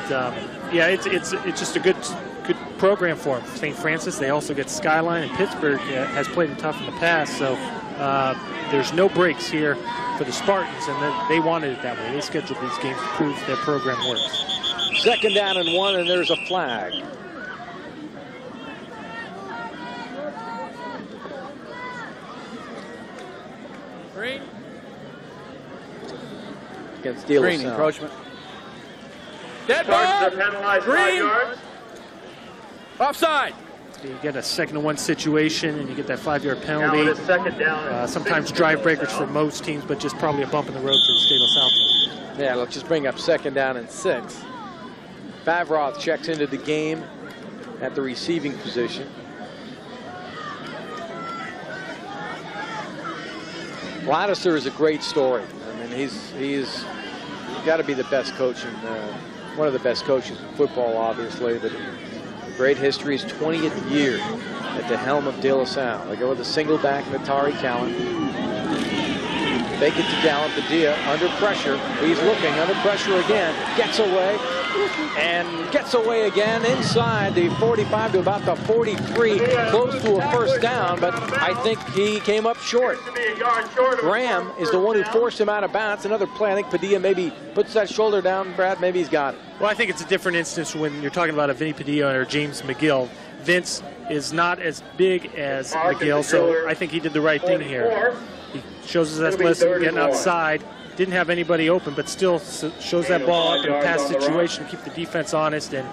yeah, it's just a good program for them. St. Francis, they also get Skyline, and Pittsburgh has played them tough in the past, so there's no breaks here for the Spartans, and they wanted it that way. They scheduled these games to prove their program works. 2nd down and 1, and there's a flag. Green. Against De La Green Salle. encroachment. Dead ball. Green. Offside. So you get a 2nd and 1 situation, and you get that 5-yard penalty. Sometimes drive breakers for most teams, but just probably a bump in the road for the State of South team. Yeah, let's just bring up 2nd down and 6. Favroth checks into the game at the receiving position. Ladouceur is a great story. I mean, he's got to be the best coach, one of the best coaches in football, obviously, but great history. His 20th year at the helm of De La Salle. They go with a single back and Atari Callan. Fake it to Callan. Padilla under pressure. He's looking under pressure again. Gets away and gets away again inside the 45 to about the 43. Close to a first down, but I think he came up short. Graham is the one who forced him out of bounds. Another play. I think Padilla maybe puts that shoulder down. Brad, maybe he's got it. Well, I think it's a different instance when you're talking about a Vinny Padilla or James McGill. Vince is not as big as McGill, so I think he did the right thing here. He shows his athleticism, getting outside. Didn't have anybody open, but still shows that ball up in a pass situation to keep the defense honest. And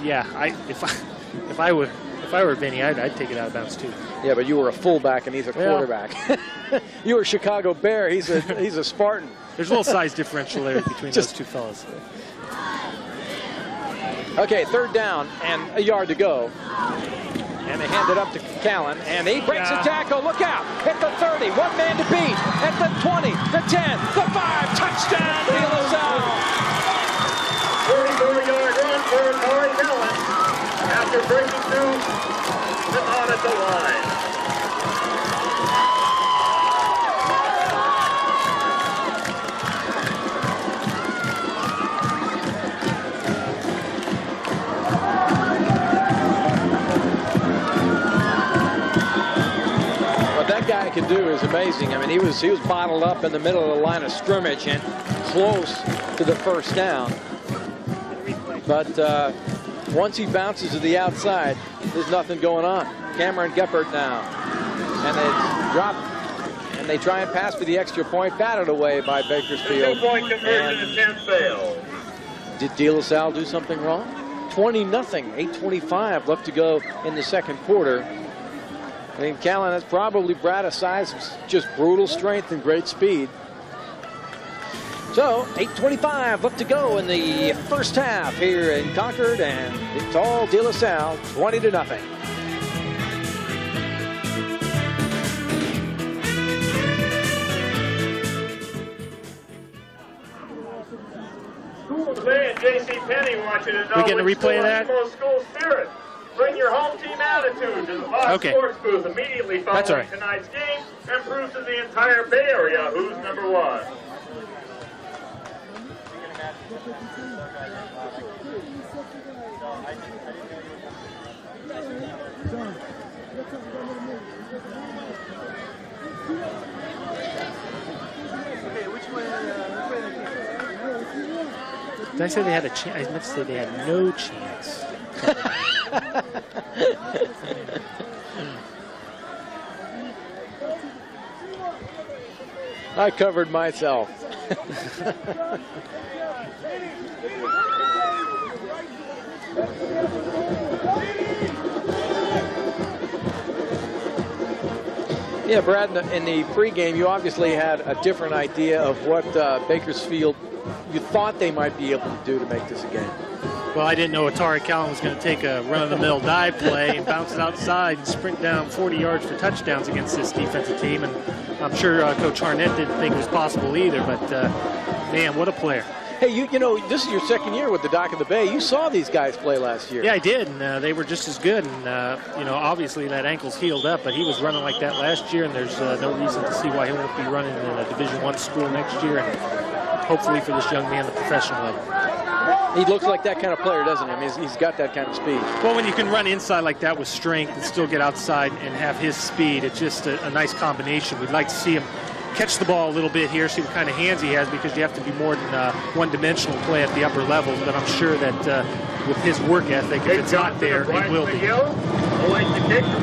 yeah, if I were Vinny, I'd take it out of bounds too. Yeah, but you were a fullback and he's a quarterback. You were a Chicago Bear. He's a Spartan. There's a little size differential there between those two fellas. Okay, 3rd down and a yard to go. And they hand it up to Callan, and he breaks a tackle. Look out! Hit the 30, 1 man to beat. At the 20, the 10, the 5, touchdown, De La Salle. 44-yard run for Atari Callan after breaking through the knot at the line. What that guy can do is amazing. I mean, he was bottled up in the middle of the line of scrimmage and close to the first down. But once he bounces to the outside, there's nothing going on. Cameron Geppert now. And they drop, and they try and pass for the extra point, batted away by Bakersfield. 2-point conversion attempt failed. Did De La Salle do something wrong? 20-0, 8:25 left to go in the 2nd quarter. I mean, Callan has probably Brad a size of just brutal strength and great speed. So, 8:25 left to go in the first half here in Concord, and it's all De La Salle, 20-0. School today and J.C. Penney want you to know we getting a replay of that? School spirit. Bring your home team attitude to the Fox Sports booth immediately following tonight's game and prove to the entire Bay Area who's number one. Did I say they had a chance? I meant to say they had no chance. I covered myself. Yeah, Brad, in the pregame, you obviously had a different idea of what Bakersfield you thought they might be able to do to make this a game. Well, I didn't know Atari Callan was going to take a run-of-the-mill dive play and bounce it outside and sprint down 40 yards for touchdowns against this defensive team. And I'm sure Coach Harnett didn't think it was possible either, but man, what a player. Hey, you know, this is your second year with the Dock of the Bay. You saw these guys play last year. Yeah, I did, and they were just as good. And, you know, obviously that ankle's healed up, but he was running like that last year, and there's no reason to see why he won't be running in a Division I school next year, and hopefully for this young man, the professional level. He looks like that kind of player, doesn't he? I mean, he's got that kind of speed. Well, when you can run inside like that with strength and still get outside and have his speed, it's just a nice combination. We'd like to see him catch the ball a little bit here, see what kind of hands he has, because you have to be more than one-dimensional play at the upper levels. But I'm sure that with his work ethic, if it's not there, it will be.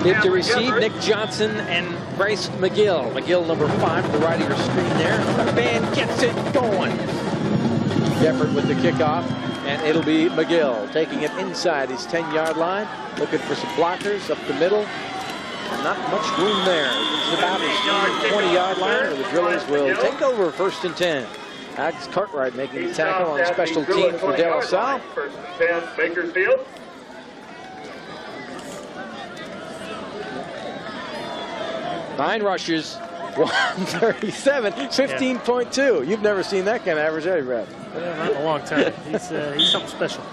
Did to receive Nick Johnson and Bryce McGill. McGill, number 5, to the right of your screen there. The band gets it going. Shepard with the kickoff, and it'll be McGill taking it inside his 10-yard line, looking for some blockers up the middle. Not much room there. It's about his 20-yard line, and the Drillers will take over 1st and 10. Alex Cartwright making the tackle on special teams for De La Salle. 1st and 10, Bakersfield. Nine rushes, 137, 15.2. You've never seen that kind of average, have you, Brad? Not in a long time. He's something special.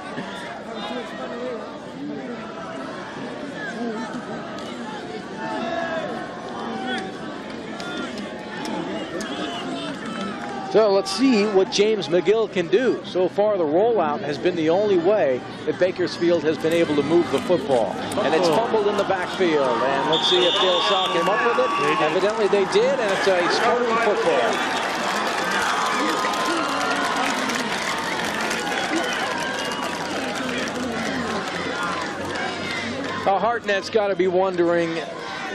So let's see what James McGill can do. So far, the rollout has been the only way that Bakersfield has been able to move the football. And it's fumbled in the backfield. And let's see if De La Salle came up with it. Evidently they did, and it's a scoring football. Hartnett's got to be wondering,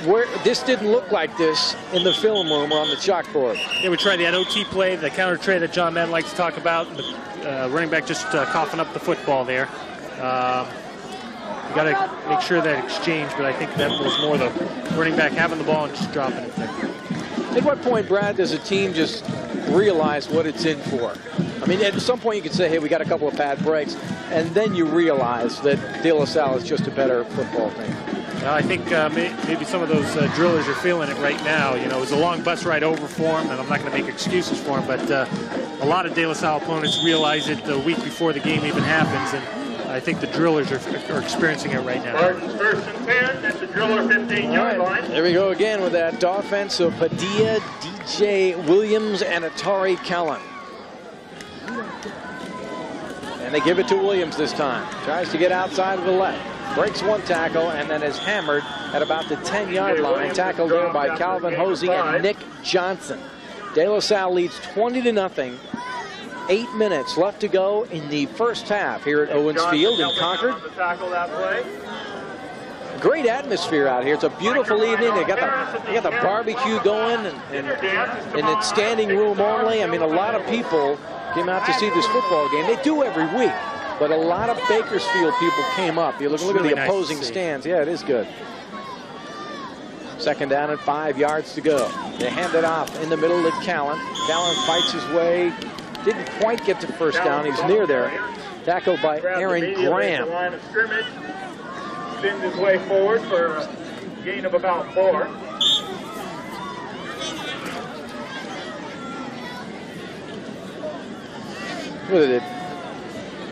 where this didn't look like this in the film room or on the chalkboard. Yeah, we tried that OT play, the counter tray that John Madden likes to talk about. The running back just coughing up the football there. You got to make sure that exchange, but I think that was more the running back having the ball and just dropping it there. At what point, Brad, does a team just realize what it's in for? I mean, at some point you could say, hey, we got a couple of bad breaks, and then you realize that De La Salle is just a better football team. I think maybe some of those drillers are feeling it right now. You know, it was a long bus ride over for them, and I'm not going to make excuses for them, but a lot of De La Salle opponents realize it the week before the game even happens, and I think the drillers are experiencing it right now. Spartans 1st and 10 at the driller 15-yard line. There we go again with that offense of Padilla, DJ Williams, and Atari Callan. And they give it to Williams this time. Tries to get outside of the left. Breaks one tackle and then is hammered at about the 10-yard line. Tackled there by Calvin Hosey and Nick Johnson. De La Salle leads 20-0. 8 minutes left to go in the first half here at Owens Field in Concord. Great atmosphere out here. It's a beautiful evening. They got the barbecue going and it's standing room only. I mean, a lot of people came out to see this football game. They do every week. But a lot of Bakersfield people came up. You look at the opposing stands. Yeah, it is good. 2nd down and 5 yards to go. They hand it off in the middle to Callan. Callan fights his way. Didn't quite get to 1st down. He's near there. Tackled by Aaron Graham. Line of scrimmage. Spins his way forward for a gain of about 4. What is it?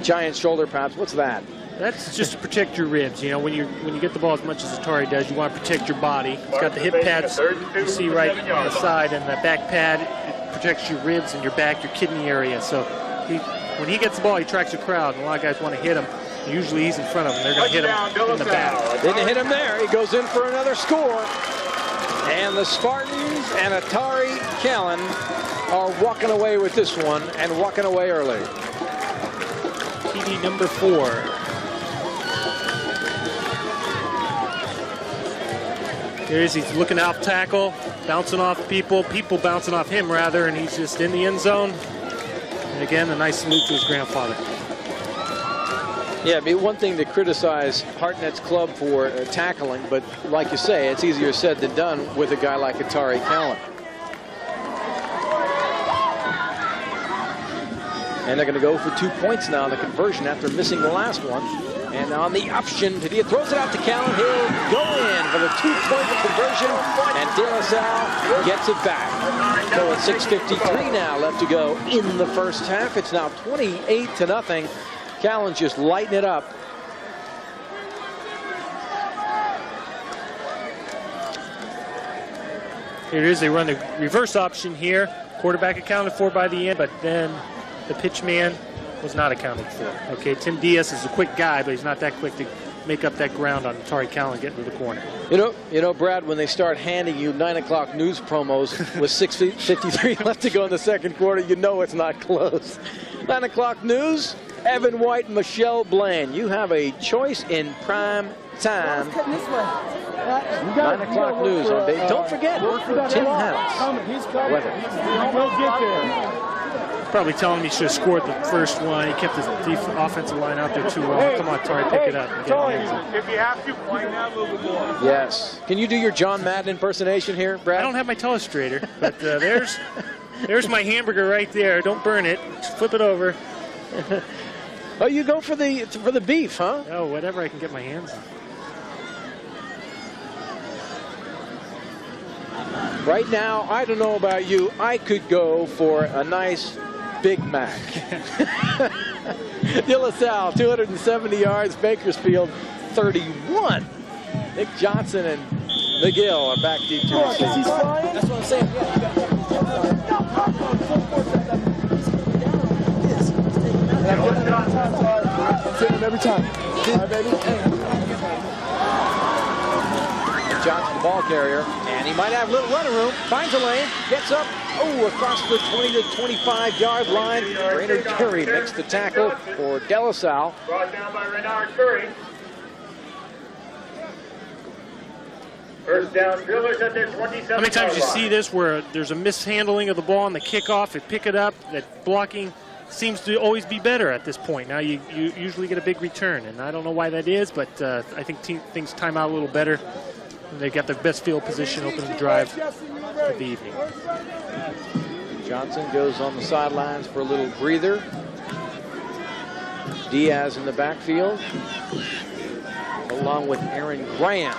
Giant shoulder pads. What's that? That's just to protect your ribs. You know, when you get the ball as much as Atari does, you want to protect your body. It's got the hip pads you see right on the side, and the back pad. It protects your ribs and your back, your kidney area. So when he gets the ball, he tracks the crowd, and a lot of guys want to hit him. Usually he's in front of him. They're going to hit him in the back. Didn't hit him there. He goes in for another score. And the Spartans and Atari Callan are walking away with this one, and walking away early. TD number 4. There he is. He's looking off tackle, bouncing off people bouncing off him rather, and he's just in the end zone. And again, a nice salute to his grandfather. Yeah, it'd be one thing to criticize Hartnett's club for tackling, but like you say, it's easier said than done with a guy like Atari Callan. And they're going to go for 2 points now in the conversion after missing the last one. And on the option, Padilla throws it out to Callan. He'll go in for the 2-point conversion, and De La Salle gets it back. So it's 6:53 now left to go in the first half. It's now 28-0. Callan's just lighting it up. Here it is. They run the reverse option here. Quarterback accounted for by the end, but then the pitch man was not accounted for. Okay, Tim Diaz is a quick guy, but he's not that quick to make up that ground on Atari Callan getting to the corner. You know, Brad, when they start handing you 9 o'clock news promos with 6:53 left to go in the second quarter, you know it's not close. 9 o'clock news, Evan White and Michelle Blaine. You have a choice in prime time. 9 o'clock news on Bay. Don't forget, Tim House. Weather. We'll get there. Probably telling him he should have scored the first one. He kept his offensive line out there too long. Come on, Atari, pick it up. If you have to, wind out a little bit more. Yes. Can you do your John Madden impersonation here, Brad? I don't have my telestrator, but there's my hamburger right there. Don't burn it. Just flip it over. Oh, you go for the beef, huh? Oh, whatever I can get my hands on. Right now, I don't know about you, I could go for a nice Big Mac. De La Salle, 270 yards. Bakersfield, 31. Nick Johnson and McGill are back deep to receive. That's what I'm saying. Every time. Johnson, the ball carrier, and he might have a little running room. Finds a lane, gets up, across the 20 to 25-yard line. Raynard Curry makes the tackle for De La Salle. Brought down by Raynard Curry. First down, drillers at their 27. How many times you see this where there's a mishandling of the ball on the kickoff, they pick it up, that blocking seems to always be better at this point. Now you usually get a big return, and I don't know why that is, but I think things time out a little better. They got the best field position opening drive of the evening. Johnson goes on the sidelines for a little breather. Diaz in the backfield, along with Aaron Graham.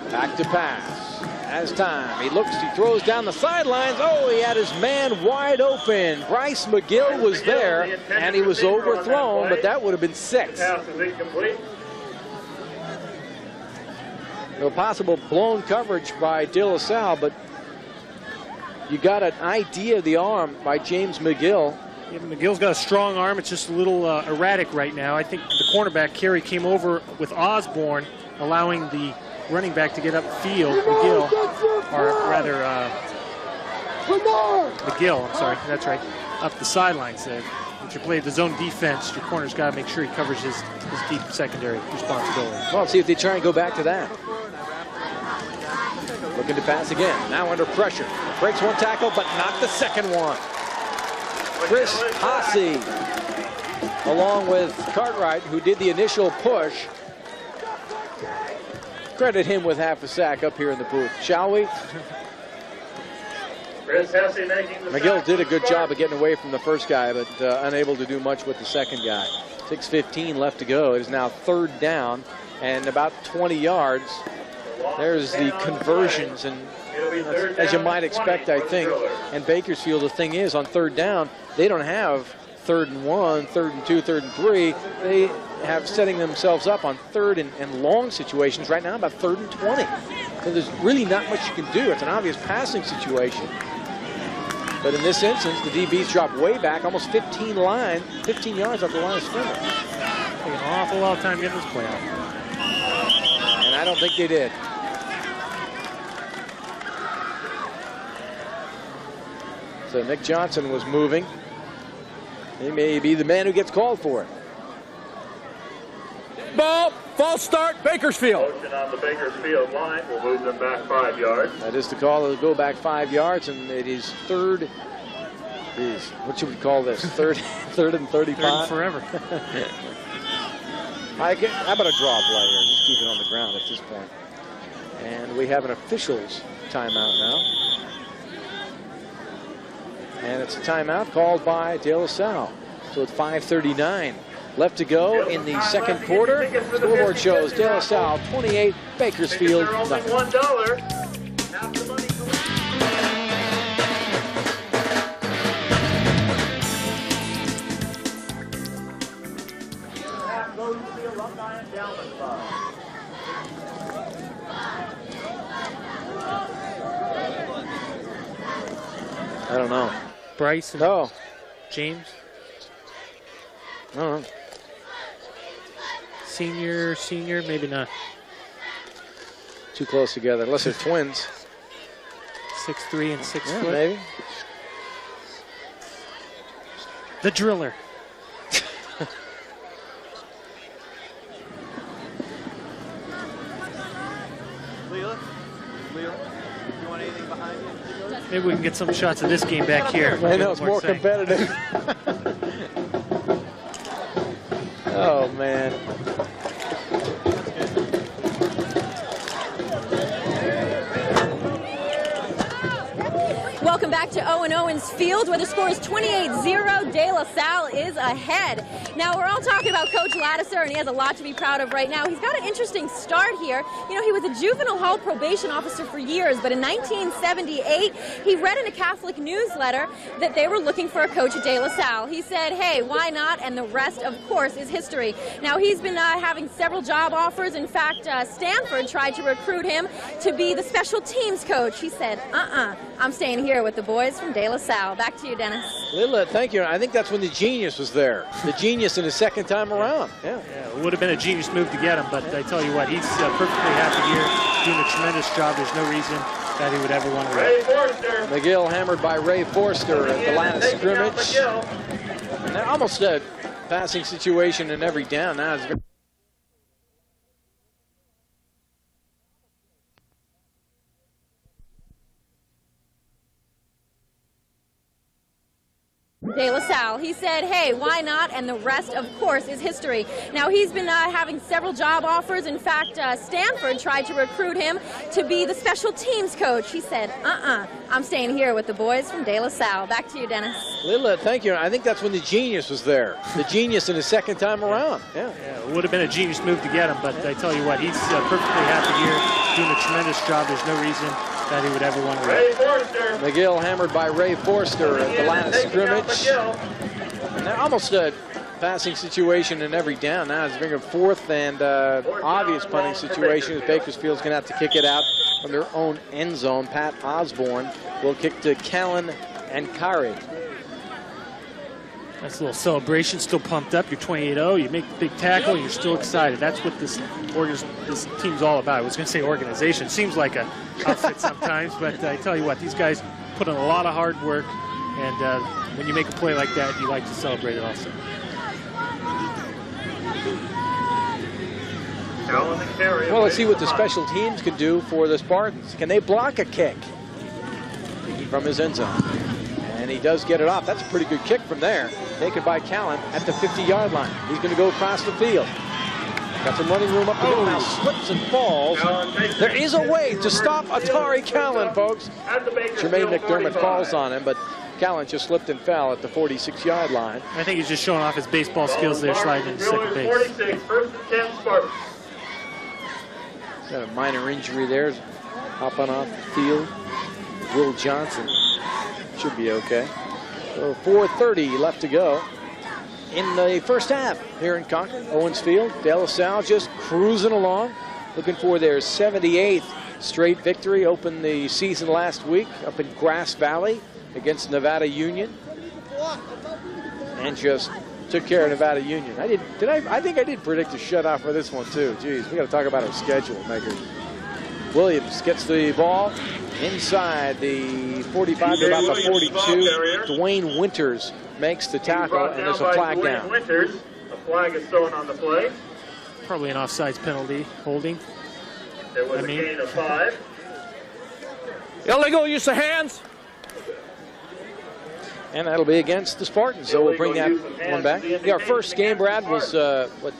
Back to pass. Has time. He looks, he throws down the sidelines. Oh, he had his man wide open. Bryce McGill was there, and he was overthrown, but that would have been 6. Pass is incomplete. No possible blown coverage by De La Salle, but you got an idea of the arm by James McGill. Yeah, McGill's got a strong arm. It's just a little erratic right now. I think the cornerback carry came over with Osborne, allowing the running back to get upfield. McGill, I'm sorry, that's right, up the sidelines there. If you play the zone defense, your corner's got to make sure he covers his deep secondary responsibility. Well, let's see if they try and go back to that. Looking to pass again, now under pressure. Breaks one tackle, but not the second one. Chris Haase, along with Cartwright, who did the initial push. Credit him with half a sack up here in the booth, shall we? McGill did a good job of getting away from the first guy, but unable to do much with the second guy. 6:15 left to go. It is now 3rd down and about 20 yards. There's the conversions, and as you might expect, I think. And Bakersfield, the thing is, on 3rd down, they don't have 3rd and 1, 3rd and 2, 3rd and 3. have setting themselves up on 3rd and long situations right now, about 3rd and 20. So there's really not much you can do. It's an obvious passing situation. But in this instance, the DBs drop way back, almost 15 yards off the line of scrimmage. Taking an awful lot of time getting this play out. And I don't think they did. So Nick Johnson was moving. He may be the man who gets called for it. Ball, false start, Bakersfield. Motion on the Bakersfield line will move them back 5 yards. That is the call. It'll go back 5 yards, and it is 3rd. What should we call this? 3rd and 35? 3rd forever. How about a draw play here? Just keep it on the ground at this point. And we have an officials timeout now. And it's a timeout called by De La Salle. So it's 5:39 left to go in the second quarter. Scoreboard shows De La Salle 28, Bakersfield nothing. $1. Half the money half goes to the alumni endowment fund. I don't know. Bryce and No. James. I don't know. Senior, maybe not. Too close together, unless they're twins. 6'3" and 6 Yeah, foot. maybe. The driller. Leela, you want anything behind you? Maybe we can get some shots of this game back here. I know, it's more competitive. Oh, man. Welcome back to Owen Owens Field, where the score is 28-0. De La Salle is ahead. Now, we're all talking about Coach Ladouceur, and he has a lot to be proud of right now. He's got an interesting start here. You know, he was a juvenile hall probation officer for years, but in 1978, he read in a Catholic newsletter that they were looking for a coach at De La Salle. He said, hey, why not? And the rest, of course, is history. Now, he's been having several job offers. In fact, Stanford tried to recruit him to be the special teams coach. He said, I'm staying here with the boys from De La Salle. Back to you, Dennis. Lila, thank you. I think that's when the genius was there. The genius in his second time around. Yeah. It would have been a genius move to get him, but I tell you what, he's perfectly happy here, doing a tremendous job. There's no reason that he would ever want to Ray Forster. McGill hammered by Ray Forster at the line of scrimmage. And almost a passing situation in every down. Now it's De La Salle. He said, hey, why not? And the rest, of course, is history. Now, he's been having several job offers. In fact, Stanford tried to recruit him to be the special teams coach. He said, I'm staying here with the boys from De La Salle. Back to you, Dennis. Lila, thank you. I think that's when the genius was there. The genius in his second time around. Yeah. It would have been a genius move to get him, but I tell you what, he's perfectly happy here, doing a tremendous job. There's no reason that he would ever want to Ray Forster. McGill hammered by Ray Forster at the line of scrimmage. And almost a passing situation in every down. Now it's bringing a fourth and obvious punting situation as Bakersfield's going to have to kick it out from their own end zone. Pat Osborne will kick to Callan and Kari. Nice little celebration, still pumped up. You're 28-0, you make the big tackle, and you're still excited. That's what this team's all about. I was going to say organization. Seems like a outfit sometimes, but I tell you what, these guys put in a lot of hard work, and when you make a play like that, you like to celebrate it also. Well, let's see what the special teams can do for the Spartans. Can they block a kick from his end zone? And he does get it off. That's a pretty good kick from there. Taken by Callan at the 50-yard line. He's going to go across the field. Got some running room up the middle. Now slips and falls. There is a way to stop Atari Callan, folks. Jermaine McDermott falls on him, but Callan just slipped and fell at the 46-yard line. I think he's just showing off his baseball skills there, sliding into second base. 46, first and 10 Spartans. Got a minor injury there. Hopping off the field. Will Johnson should be okay. So 4:30 left to go. in the first half here in Concord. Owens Field, De La Salle just cruising along, looking for their 78th straight victory. Opened the season last week up in Grass Valley against Nevada Union, and just took care of Nevada Union. I think I did predict a shutout for this one too. Geez, we got to talk about our schedule makers. Williams gets the ball inside the 45 to about the 42. Dwayne Winters makes the tackle, and there's a flag down. Winters. A flag is thrown on the play. Probably an offsides penalty, holding. There was a gain of 5. Illegal use of hands. And that'll be against the Spartans, so we'll bring that one back. Yeah, our first game, Brad, was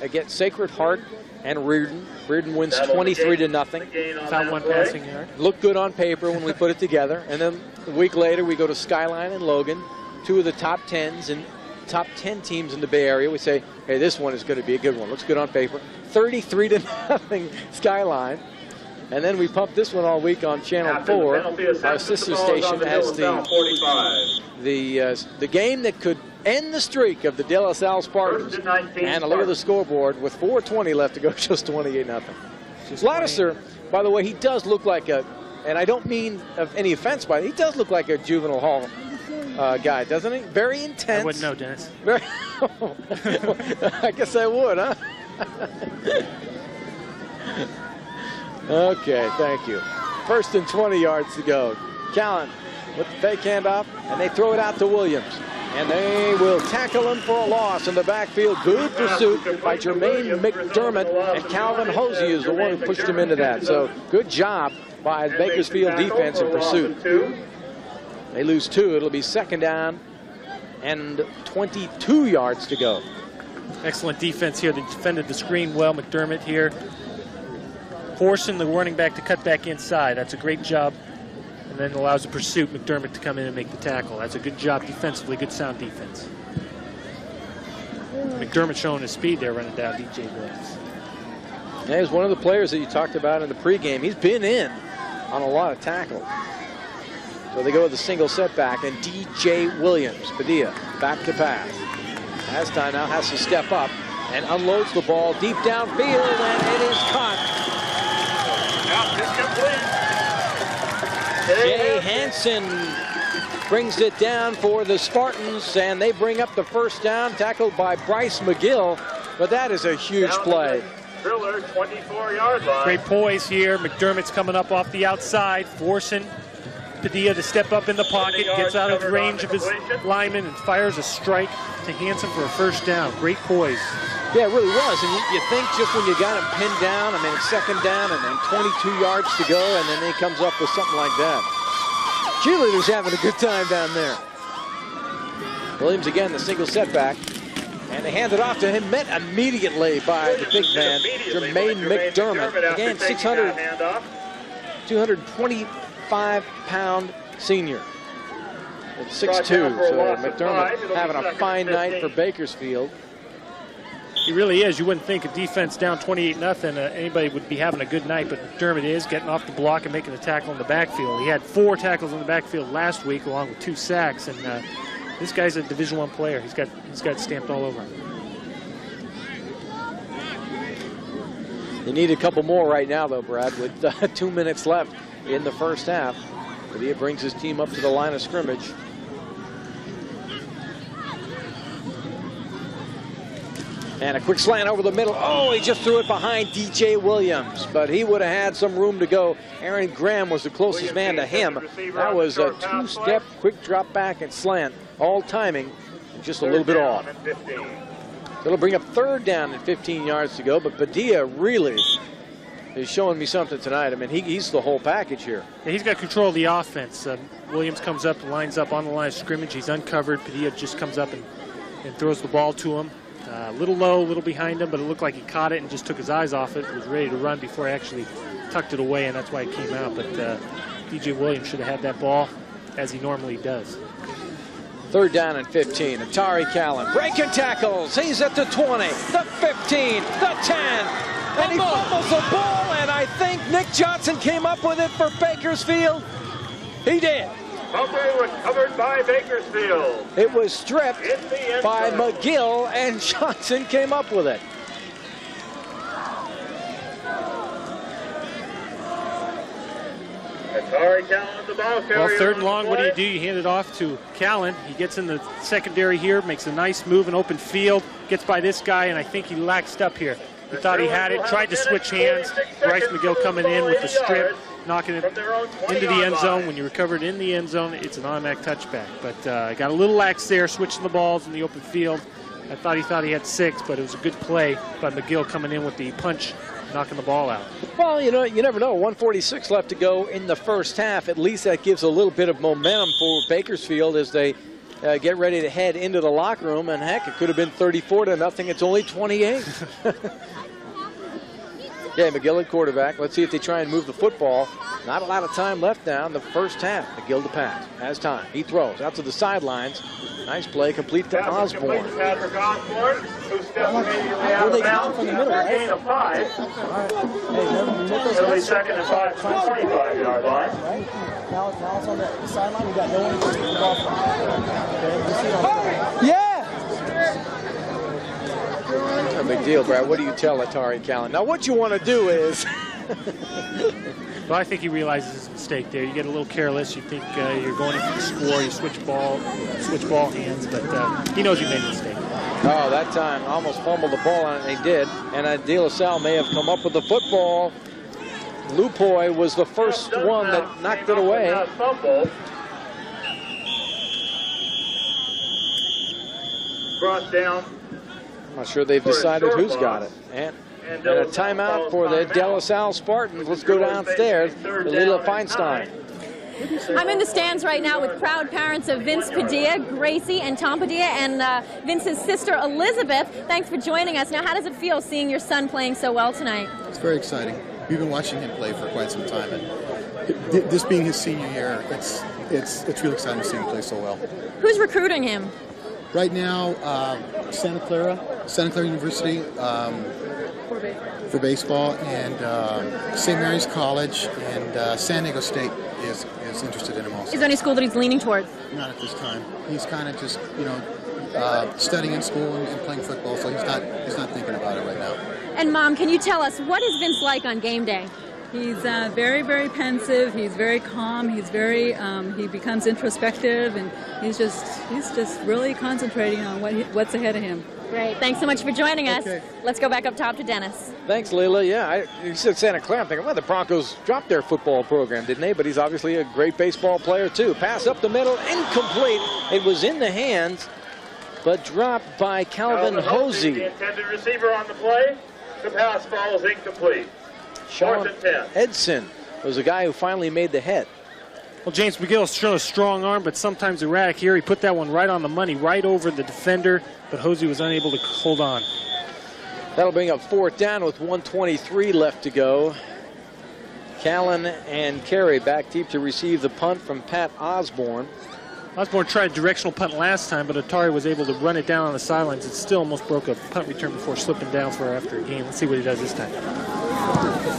against Sacred Heart and Reardon. Reardon wins 23-0. Found one passing yard. Looked good on paper when we put it together. And then a week later, we go to Skyline and Logan, 2 of the top 10s and top 10 teams in the Bay Area. We say, hey, this one is going to be a good one. Looks good on paper. 33-0 Skyline. And then we pumped this one all week on Channel 4. Our sister station has the game that could end the streak of the De La Salle Spartans. And a look at the scoreboard with 4:20 left to go, just 28-0. Ladisser, by the way, he does look like a, and I don't mean of any offense by it, he does look like a juvenile hall guy, doesn't he? Very intense. I wouldn't know, Dennis. Very, I guess I would, huh? Okay, thank you. 1st and 20 yards to go. Callan with the fake handoff, and they throw it out to Williams. And they will tackle him for a loss in the backfield. Good pursuit by Jermaine McDermott, and Calvin Hosey is the one who pushed him into that. So good job by the Bakersfield defense in pursuit. They lose 2. It'll be 2nd down and 22 yards to go. Excellent defense here. They defended the screen well. McDermott here, forcing the running back to cut back inside. That's a great job. And then allows the pursuit, McDermott, to come in and make the tackle. That's a good job defensively, good sound defense. McDermott showing his speed there running down DJ Williams. Yeah, he's one of the players that you talked about in the pregame. He's been in on a lot of tackles. So they go with a single setback, and DJ Williams, Padilla, back to pass. Hashtime now has to step up and unloads the ball deep downfield, and it is caught. Jay Hansen brings it down for the Spartans, and they bring up the 1st down, tackled by Bryce McGill, but that is a huge play. Thriller, 24-yard line. Great poise here. McDermott's coming up off the outside, forcing Padilla to step up in the pocket, gets out of range of his lineman, and fires a strike to Hansen for a 1st down. Great poise. Yeah, it really was. And you think just when you got him pinned down, I mean, it's 2nd down and then 22 yards to go, and then he comes up with something like that. Cheerleaders having a good time down there. Williams again, the single setback. And they hand it off to him, met immediately by the big man, Jermaine McDermott. Again, 225-pound senior at 6'2". So McDermott having a fine night for Bakersfield. He really is. You wouldn't think a defense down 28-0, anybody would be having a good night, but McDermott is getting off the block and making a tackle in the backfield. He had 4 tackles in the backfield last week, along with 2 sacks, and this guy's a Division I player. He's got stamped all over him. They need a couple more right now, though, Brad, with 2 minutes left in the first half. Padilla brings his team up to the line of scrimmage. And a quick slant over the middle. Oh, he just threw it behind DJ Williams, but he would have had some room to go. Aaron Graham was the closest man to him. That was a 2-step quick drop back and slant, all timing, just a little bit off. It'll bring up 3rd down and 15 yards to go, but Padilla really is showing me something tonight. I mean, he's the whole package here. Yeah, he's got control of the offense. Williams comes up, lines up on the line of scrimmage. He's uncovered. Padilla just comes up and throws the ball to him. A little low, a little behind him, but it looked like he caught it and just took his eyes off it. Was ready to run before he actually tucked it away, and that's why it came out. But DJ Williams should have had that ball as he normally does. 3rd down and 15. Atari Callan breaking tackles. He's at the 20, the 15, the 10, and he fumbles the ball, and I think Nick Johnson came up with it for Bakersfield. He did. Fumble recovered by Bakersfield. It was stripped by McGill, and Johnson came up with it. Callan, the ball carrier. Well, third and long, what do? You hand it off to Callan. He gets in the secondary here, makes a nice move in open field, gets by this guy, and I think he laxed up here. He thought he had it, tried to switch hands. Bryce McGill coming in with the strip, knocking it into the end zone. When you recover it in the end zone, it's an automatic touchback. But got a little lax there, switching the balls in the open field. I thought he had 6, but it was a good play by McGill coming in with the punch, knocking the ball out. Well, you know, you never know. 1:46 left to go in the first half. At least that gives a little bit of momentum for Bakersfield as they get ready to head into the locker room. And heck, it could have been 34-0. It's only 28. Yeah, McGill at quarterback. Let's see if they try and move the football. Not a lot of time left now in the first half. McGill to pass. Has time. He throws out to the sidelines. Nice play, complete to Osborne. Patrick Osborne, who steps immediately out of bounds. From the middle, right? Gain of 5. Hey, second and 5 from the 25-yard line. Right? Now it's on the sideline. We got no one to take the ball from. Yeah! No big deal, Brad. What do you tell Atari Callan? Now, what you want to do is... Well, I think he realizes his mistake there. You get a little careless. You think you're going in for the score. You switch ball hands, but he knows he made a mistake. Oh, that time almost fumbled the ball on it, and they did. And De La Salle may have come up with the football. Lupoy was the first one that knocked it away. Brought down. I'm not sure they've decided who's got it. And a timeout for the De La Salle Spartans. Let's go downstairs to Lila Feinstein. I'm in the stands right now with proud parents of Vince Padilla, Gracie, and Tom Padilla, and Vince's sister Elizabeth. Thanks for joining us. Now, how does it feel seeing your son playing so well tonight? It's very exciting. We've been watching him play for quite some time, and this being his senior year, it's really exciting to see him play so well. Who's recruiting him? Right now, Santa Clara University for baseball, and St. Mary's College, and San Diego State is interested in him also. Is there any school that he's leaning towards? Not at this time. He's kind of just, studying in school and playing football, so he's not thinking about it right now. And Mom, can you tell us, what is Vince like on game day? He's very, very pensive. He's very calm. He's very. He becomes introspective, and he's just really concentrating on what's ahead of him. Great. Thanks so much for joining us. Okay. Let's go back up top to Dennis. Thanks, Leila. Yeah, you said Santa Clara. I'm thinking, well, the Broncos dropped their football program, didn't they? But he's obviously a great baseball player, too. Pass up the middle, incomplete. It was in the hands, but dropped by Calvin Hosey. The intended receiver on the play. The pass falls incomplete. Sean Edson was the guy who finally made the head. Well, James McGill's shown a strong arm, but sometimes erratic here. He put that one right on the money, right over the defender, but Hosey was unable to hold on. That'll bring up fourth down with 1:23 left to go. Callan and Carey back deep to receive the punt from Pat Osborne. Osborne tried a directional punt last time, but Atari was able to run it down on the sidelines. It still almost broke a punt return before slipping down for after a game. Let's see what he does this time.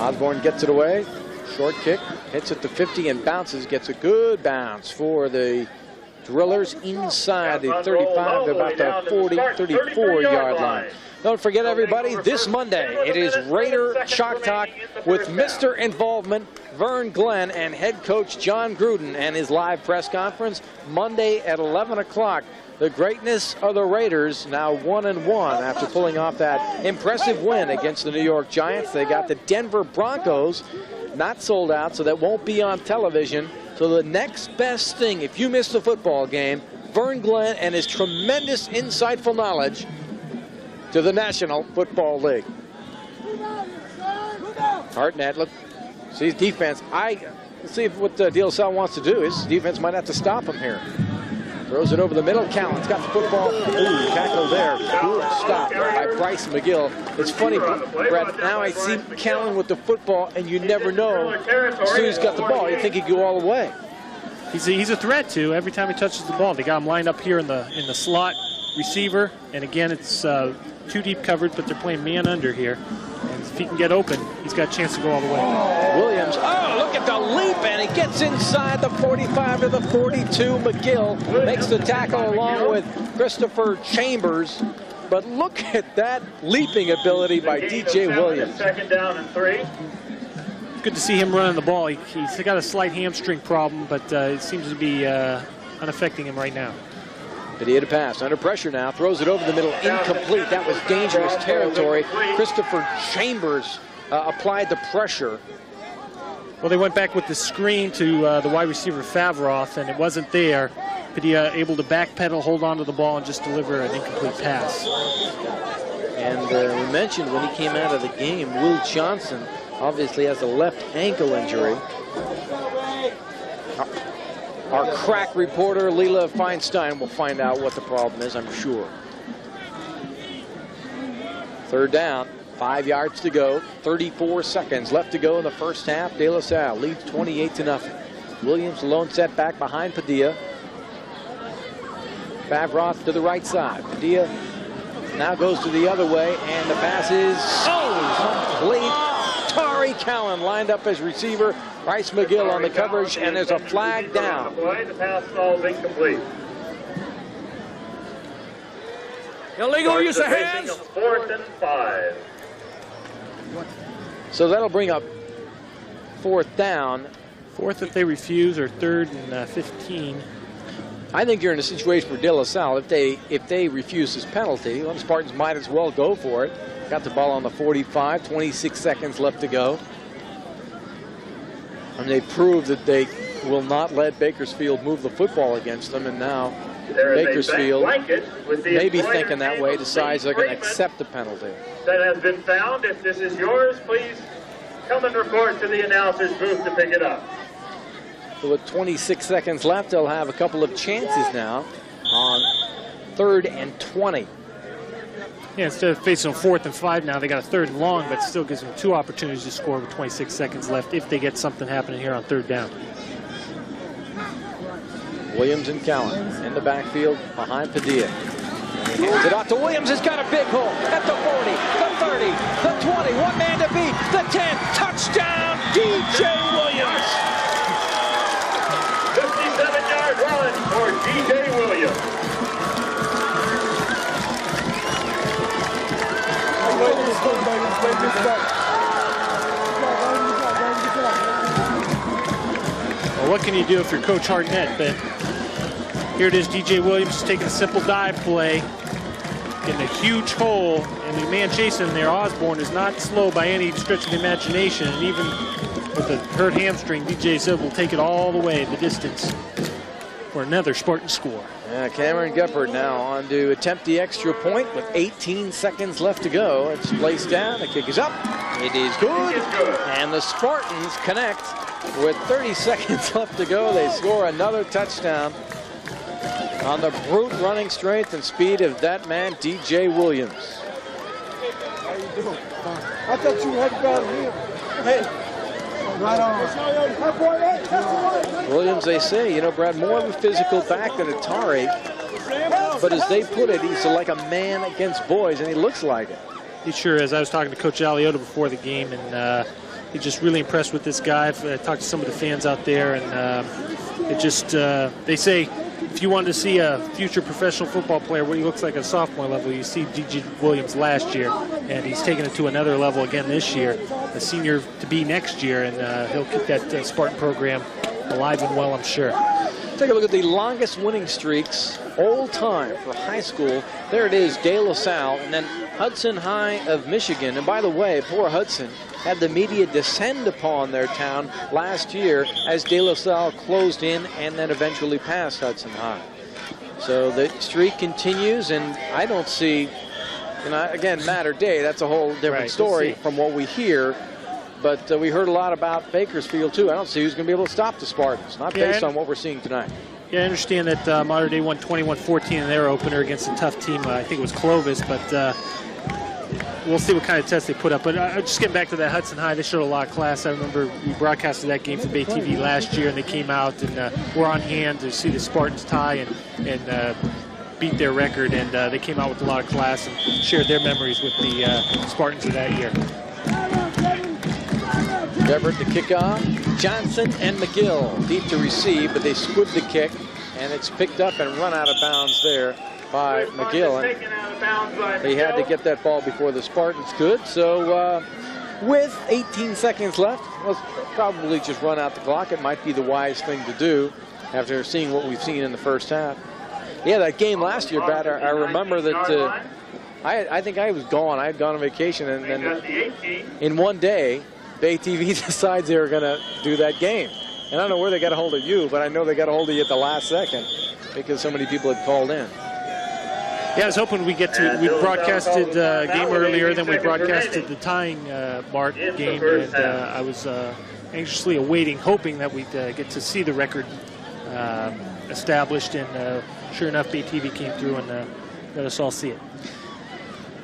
Osborne gets it away. Short kick, hits at the 50 and bounces, gets a good bounce for the Drillers inside the 35 to about the 40, 34-yard line. Don't forget, everybody, this Monday, it is Raider Chalk Talk with Mr. Involvement, Vern Glenn, and head coach John Gruden, and his live press conference Monday at 11 o'clock. The greatness of the Raiders, now 1-1 after pulling off that impressive win against the New York Giants. They got the Denver Broncos not sold out, so that won't be on television. So the next best thing, if you missed the football game, Vern Glenn and his tremendous insightful knowledge to the National Football League. Hartnett, look, see his defense. Let's see what De La Salle wants to do. His defense might have to stop him here. Throws it over the middle. Callan's got the football. Ooh, tackle there. Good stop by Bryce McGill. It's funny, Brett, now I see Callan with the football, and you never know. As soon as he's got the ball, you think he'd go all the way. He's a threat, too, every time he touches the ball. They got him lined up here in the slot receiver, and again, it's too deep covered, but they're playing man under here. And if he can get open, he's got a chance to go all the way. Williams, oh, look at the leap, and he gets inside the 45 to the 42. McGill makes the tackle along with Christopher Chambers. But look at that leaping ability by DJ Williams. 2nd down and 3. Good to see him running the ball. He's got a slight hamstring problem, but it seems to be unaffecting him right now. Padilla to pass, under pressure now, throws it over the middle, incomplete. That was dangerous territory. Christopher Chambers applied the pressure. Well, they went back with the screen to the wide receiver Favroth, and it wasn't there. Padilla able to backpedal, hold on to the ball, and just deliver an incomplete pass. And we mentioned when he came out of the game, Will Johnson obviously has a left ankle injury. Our crack reporter, Leela Feinstein, will find out what the problem is, I'm sure. 3rd down, 5 yards to go, 34 seconds left to go in the first half. De La Salle leads 28-0. Williams lone set back behind Padilla. Favroth to the right side. Padilla now goes to the other way, and the pass is complete. Tari Callan lined up as receiver. Bryce McGill on the coverage, and there's a flag down. The pass falls incomplete. Illegal use of hands. 4th and 5. So that'll bring up 4th down. 4th if they refuse, or 3rd and 15. I think you're in a situation for De La Salle. If they refuse this penalty, well, the Spartans might as well go for it. Got the ball on the 45, 26 seconds left to go. And they proved that they will not let Bakersfield move the football against them. And now Bakersfield may be thinking that way, decides they're going to accept the penalty. That has been found. If this is yours, please come and report to the announcer's booth to pick it up. So with 26 seconds left, they'll have a couple of chances now on 3rd and 20. Yeah, instead of facing a 4th and 5 now, they got a 3rd and long, but still gives them 2 opportunities to score with 26 seconds left if they get something happening here on 3rd down. Williams and Callan in the backfield behind Padilla. And he hands it off to Williams. Has got a big hole at the 40, the 30, the 20. One man to beat. The 10. Touchdown, DJ Williams. 57-yard run for DJ Williams. Well, what can you do if you're Coach Hartnett? But here it is, DJ Williams taking a simple dive play, getting a huge hole, and the man chasing there, Osborne, is not slow by any stretch of the imagination, and even with the hurt hamstring, DJ said will take it all the way the distance for another Spartan score. Yeah, Cameron Guppert now on to attempt the extra point with 18 seconds left to go. It's placed down, the kick is up, it is good, and the Spartans connect with 30 seconds left to go. They score another touchdown on the brute running strength and speed of that man, DJ Williams. How you doing? I thought you had about here. Hey. Right on. Williams, they say, you know, Brad, more of a physical back than Atari. But as they put it, he's like a man against boys, and he looks like it. He sure is. I was talking to Coach Aliota before the game, and he's just really impressed with this guy. I talked to some of the fans out there, and it just, they say, if you wanted to see a future professional football player, what he looks like at sophomore level, you see DJ Williams last year, and he's taken it to another level again this year, a senior to be next year, and he'll keep that Spartan program alive and well, I'm sure. Take a look at the longest winning streaks all time for high school. There it is, De La Salle, and then Hudson High of Michigan. And by the way, poor Hudson had the media descend upon their town last year as De La Salle closed in and then eventually passed Hudson High. So the streak continues, and I don't see, you know, again, Matter Day, that's a whole different story from what we hear. But we heard a lot about Bakersfield, too. I don't see who's going to be able to stop the Spartans, not based on what we're seeing tonight. Yeah, I understand that Mater Dei won 21-14 in their opener against a tough team. I think it was Clovis, but we'll see what kind of test they put up. But just getting back to that Hudson High, they showed a lot of class. I remember we broadcasted that game for Bay TV last year, and they came out and were on hand to see the Spartans tie and beat their record. And they came out with a lot of class and shared their memories with the Spartans of that year. Everett to kick off. Johnson and McGill deep to receive, but they squib the kick, and it's picked up and run out of bounds there by McGill. And they had to get that ball before the Spartans could. So with 18 seconds left, let's probably just run out the clock. It might be the wise thing to do after seeing what we've seen in the first half. Yeah, that game last year, Brad, I remember that I think I was gone. I had gone on vacation, and then in one day, Bay TV decides they were going to do that game. And I don't know where they got a hold of you, but I know they got a hold of you at the last second because so many people had called in. Yeah, I was hoping we broadcasted the game earlier, then we broadcasted the tying mark game, and I was anxiously awaiting, hoping that we'd get to see the record established, and sure enough, BTV came through and let us all see it.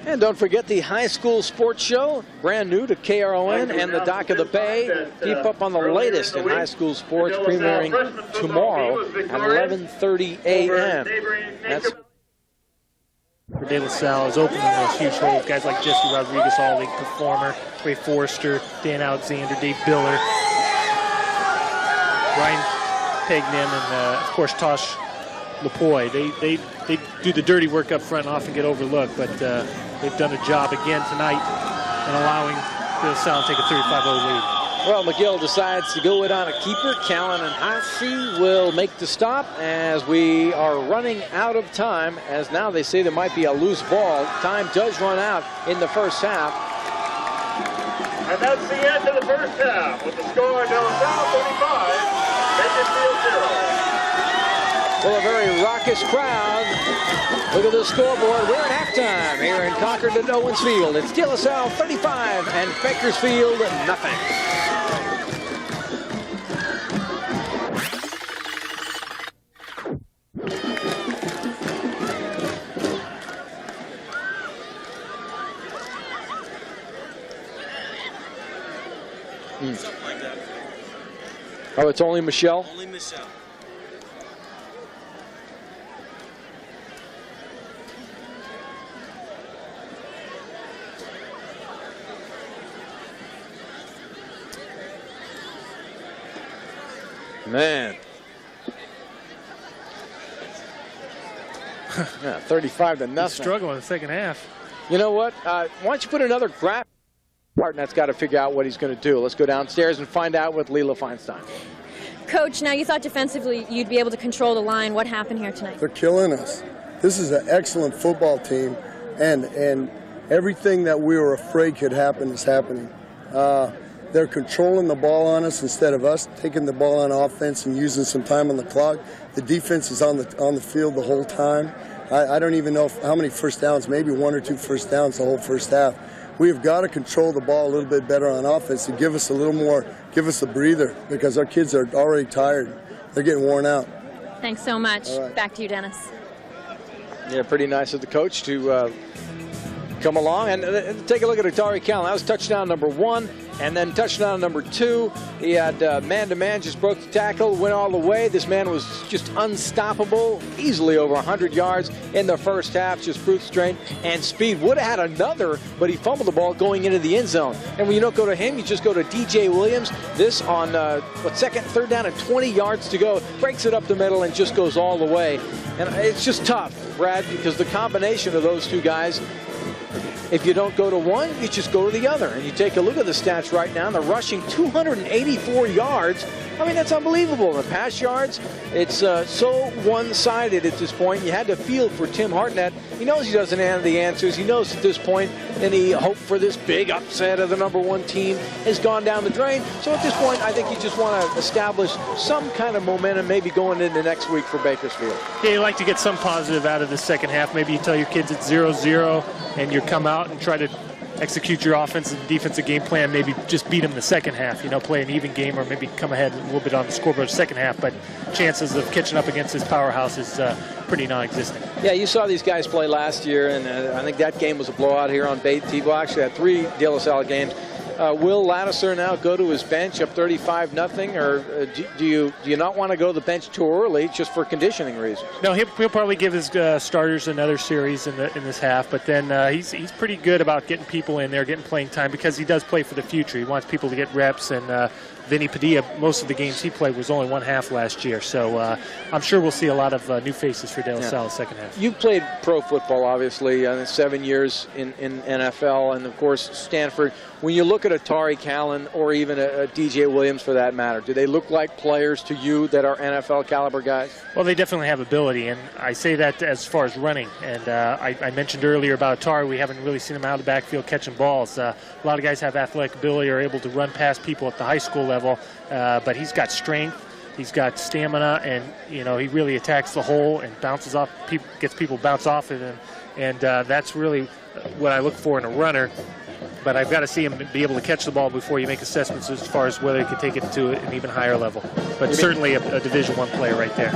And don't forget the high school sports show, brand new to KRON and the Dock of the Bay. Keep up on the latest in high school sports, premiering tomorrow at 11:30 a.m. That's for De La Salle is opening those huge holes. Guys like Jesse Rodriguez, all-league performer, Ray Forrester, Dan Alexander, Dave Biller, Ryan Pegnan, and of course Tosh Lepoy. They do the dirty work up front and often get overlooked, but they've done a job again tonight in allowing De La Salle to take a 35-0 lead. Well, McGill decides to go it on a keeper. Callan and Hasse will make the stop as we are running out of time, as now they say there might be a loose ball. Time does run out in the first half. And that's the end of the first half with the score De La Salle 35, Bakersfield 0. Well, a very raucous crowd. Look at the scoreboard. We're at halftime here in Concord at Owens Field. It's De La Salle 35 and Bakersfield nothing. Something like that. Oh, it's only Michelle? Only Michelle. Man. Yeah, 35 to nothing. Struggle in the second half. You know what? Why don't you put another graphic? Partner's got to figure out what he's going to do. Let's go downstairs and find out with Leela Feinstein. Coach, now you thought defensively you'd be able to control the line. What happened here tonight? They're killing us. This is an excellent football team, and everything that we were afraid could happen is happening. They're controlling the ball on us instead of us taking the ball on offense and using some time on the clock. The defense is on the field the whole time. I don't even know how many first downs, maybe 1 or 2 first downs the whole first half. We have got to control the ball a little bit better on offense and give us a little more, give us a breather, because our kids are already tired. They're getting worn out. Thanks so much. All right. Back to you, Dennis. Yeah, pretty nice of the coach to come along and take a look at Atari Callan. That was touchdown number 1, and then touchdown number 2. He had man-to-man, just broke the tackle, went all the way. This man was just unstoppable, easily over 100 yards in the first half, just brute strength and speed. Would have had another, but he fumbled the ball going into the end zone. And when you don't go to him, you just go to DJ Williams. This on, second, third down and 20 yards to go. Breaks it up the middle and just goes all the way. And it's just tough, Brad, because the combination of those two guys, if you don't go to one, you just go to the other. And you take a look at the stats right now. They're rushing 284 yards. I mean, that's unbelievable. The pass yards, it's so one-sided at this point. You had to feel for Tim Hartnett. He knows he doesn't have the answers. He knows at this point any hope for this big upset of the #1 team has gone down the drain. So at this point, I think you just want to establish some kind of momentum maybe going into next week for Bakersfield. Yeah, you like to get some positive out of the second half. Maybe you tell your kids it's 0-0 and you come out and try to execute your offensive and defensive game plan, maybe just beat them the second half, play an even game or maybe come ahead a little bit on the scoreboard second half, but chances of catching up against this powerhouse is pretty non-existent. Yeah, you saw these guys play last year, and I think that game was a blowout here on Bay TV. Well, actually had 3 De La Salle games. Will Lattiser now go to his bench up 35-0, or do you not want to go to the bench too early just for conditioning reasons? No, he'll probably give his starters another series in this half, but then he's pretty good about getting people in there, getting playing time, because he does play for the future. He wants people to get reps, and Vinny Padilla, most of the games he played was only one half last year, so I'm sure we'll see a lot of new faces for De La Salle second half. You played pro football, obviously, 7 years in NFL, and of course Stanford. When you look at Atari Callan or even a DJ Williams for that matter, do they look like players to you that are NFL caliber guys? Well, they definitely have ability, and I say that as far as running. And I mentioned earlier about Atari, we haven't really seen him out of the backfield catching balls. A lot of guys have athletic ability, are able to run past people at the high school level, but he's got strength. He's got stamina, and he really attacks the hole and bounces off, gets people bounce off of him, and that's really what I look for in a runner. But I've got to see him be able to catch the ball before you make assessments as far as whether he can take it to an even higher level. But certainly a Division I player right there.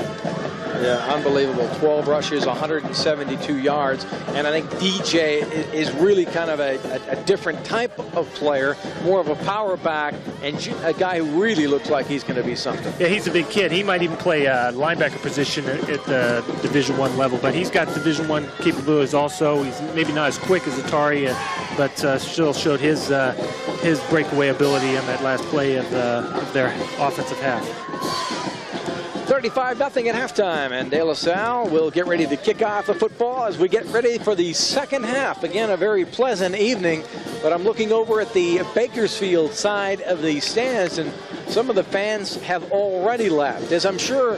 Yeah, unbelievable. 12 rushes, 172 yards. And I think DJ is really kind of a different type of player, more of a power back, and a guy who really looks like he's going to be something. Yeah, he's a big kid. He might even play a linebacker position at the Division I level, but he's got Division I capabilities also. He's maybe not as quick as Atari, but still showed his breakaway ability in that last play of their offensive half. 35-0 at halftime, and De La Salle will get ready to kick off the football as we get ready for the second half. Again, a very pleasant evening, but I'm looking over at the Bakersfield side of the stands, and some of the fans have already left, as I'm sure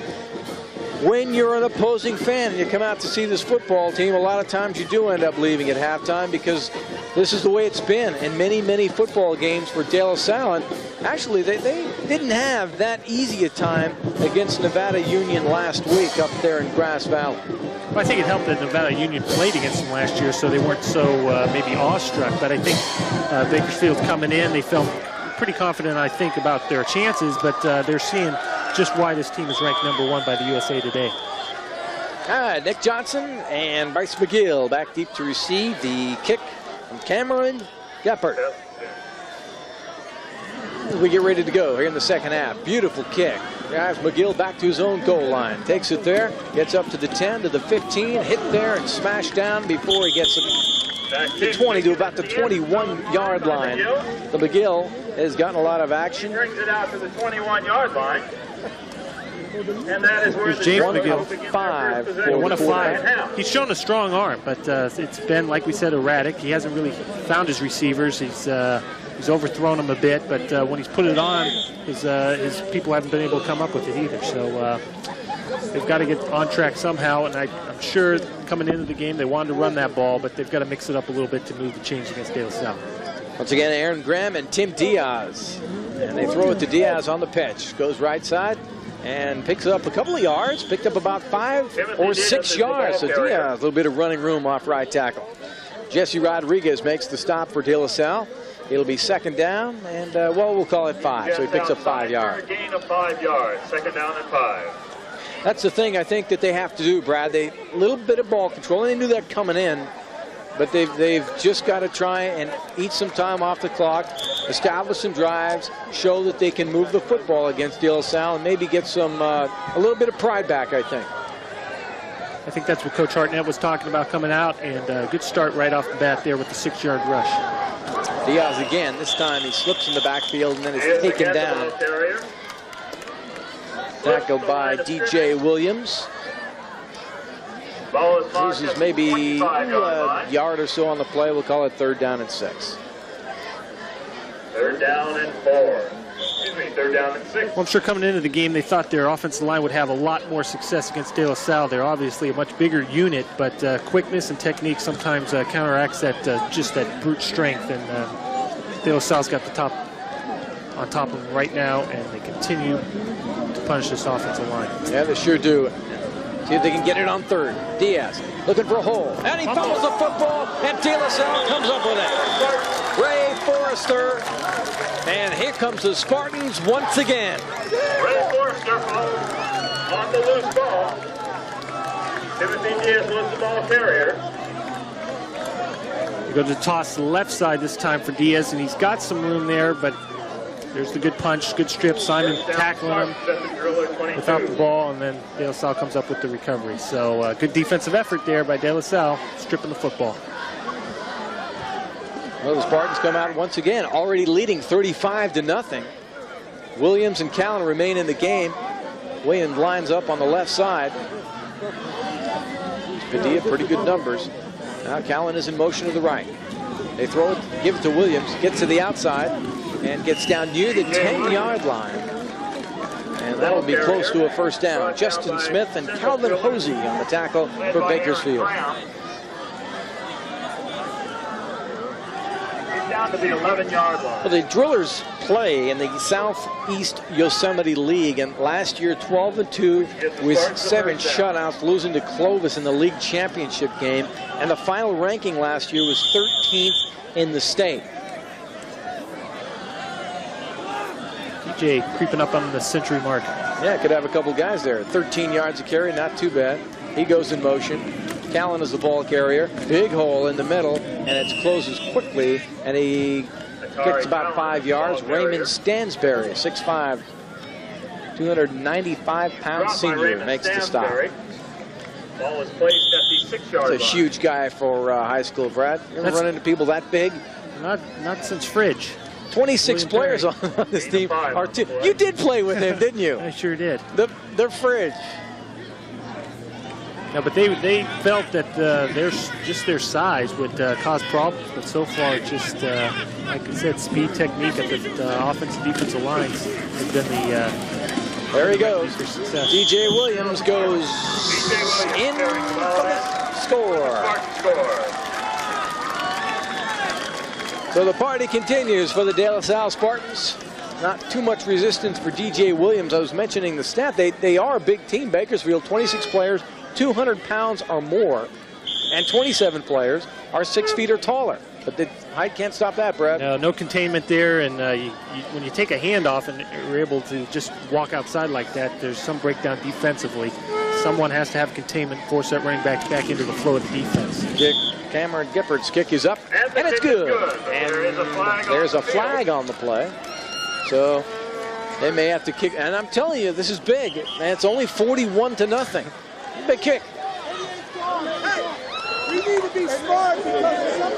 when you're an opposing fan and you come out to see this football team, a lot of times you do end up leaving at halftime, because this is the way it's been in many, many football games for De La Salle. And actually, they didn't have that easy a time against Nevada Union last week up there in Grass Valley. Well, I think it helped that Nevada Union played against them last year, so they weren't so maybe awestruck. But I think Bakersfield's coming in. They felt pretty confident, I think, about their chances, but they're seeing just why this team is ranked #1 by the USA Today. Nick Johnson and Bryce McGill back deep to receive the kick from Cameron Geppert. As we get ready to go here in the second half. Beautiful kick. Drives McGill back to his own goal line. Takes it there, gets up to the 10, to the 15, hit there and smashed down before he gets the 20 to about the 21-yard line. The McGill has gotten a lot of action. He brings it out to the 21-yard line. And that is where James McGill. 1 of 5. He's shown a strong arm, but it's been, like we said, erratic. He hasn't really found his receivers. He's overthrown them a bit, but when he's put it on, his people haven't been able to come up with it either. So they've got to get on track somehow, and I'm sure coming into the game they wanted to run that ball, but they've got to mix it up a little bit to move the chains against De La Salle. Once again, Aaron Graham and Tim Diaz. And they throw it to Diaz on the pitch. Goes right side and picks up a couple of yards. Picked up about 5 or 6 yards. So Diaz, a little bit of running room off right tackle. Jesse Rodriguez makes the stop for De La Salle. It'll be second down, and, well, we'll call it 5. So he picks up 5 yards. Gain of 5 yards. Second down and 5. That's the thing I think that they have to do, Brad. A little bit of ball control, and they knew that coming in. But they've just got to try and eat some time off the clock, establish some drives, show that they can move the football against De La Salle, and maybe get some a little bit of pride back, I think. I think that's what Coach Hartnett was talking about coming out, and a good start right off the bat there with the 6-yard rush. Diaz again. This time he slips in the backfield and then is taken down. Tackled by DJ Williams. Loses maybe a yard or so on the play. We'll call it 3rd down and 6. 3rd down and 4. Excuse me, 3rd down and 6. Well, I'm sure coming into the game they thought their offensive line would have a lot more success against De La Salle. They're obviously a much bigger unit, but quickness and technique sometimes counteracts that just that brute strength. And De La Salle's got the top on top of them right now, and they continue to punish this offensive line. Yeah, they sure do. See if they can get it on 3rd. Diaz looking for a hole. And he fumbles the football, and De La Salle comes up with it. Ray Forrester. And here comes the Spartans once again. Ray Forrester on the loose ball. Timothy Diaz was the ball carrier. Go to toss to the left side this time for Diaz, and he's got some room there, but there's the good punch, good strip. Simon tackling him without the ball, and then De La Salle comes up with the recovery. So good defensive effort there by De La Salle, stripping the football. Well, the Spartans come out once again, already leading 35-0. Williams and Callan remain in the game. Williams lines up on the left side. Padilla, pretty good numbers. Now Callan is in motion to the right. They throw it, give it to Williams, gets to the outside, and gets down near the 10-yard line. And that'll be close to a first down. Justin Smith and Calvin Hosey on the tackle for Bakersfield. Down to the 11-yard line. Well, the Drillers play in the Southeast Yosemite League, and last year 12-2 with 7 shutouts, losing to Clovis in the league championship game, and the final ranking last year was 13th in the state. DJ creeping up on the century mark. Yeah, could have a couple guys there. 13 yards of carry, not too bad. He goes in motion. Callan is the ball carrier. Big hole in the middle, and it closes quickly, and he gets about 5 yards. Raymond Stansberry, 6'5", 295-pound senior, makes the stop. Ball is placed at the 6-yard line. That's a huge guy for high school, Brad. You ever run into people that big? Not since Fridge. 26 players on this team. You did play with him, didn't you? I sure did. The Fridge. No, but they felt that their size would cause problems, but so far it's just, like I said, speed, technique at the offensive defensive lines has been the there he goes. DJ Williams goes in for the score. So the party continues for the De La Salle Spartans. Not too much resistance for DJ Williams. I was mentioning the stat. They are a big team, Bakersfield, 26 players, 200 pounds or more, and 27 players are 6 feet or taller. But the height can't stop that, Brad. No containment there, and when you take a handoff and you're able to just walk outside like that, there's some breakdown defensively. Someone has to have containment, force that running back into the flow of the defense. Cameron Gifford's kick is up, and it's good. And there's a flag on the play. So they may have to kick, and I'm telling you, this is big. And it's only 41-0. Big kick. Hey, we need to be smart because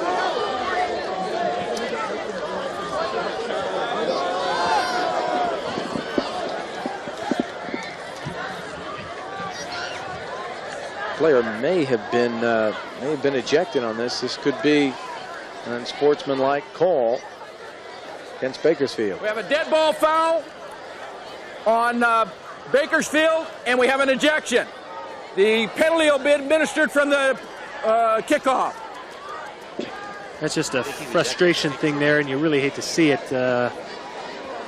player may have been ejected on this. This could be an unsportsmanlike call against Bakersfield. We have a dead ball foul on Bakersfield, and we have an ejection. The penalty will be administered from the kickoff. That's just a frustration thing there, and you really hate to see it.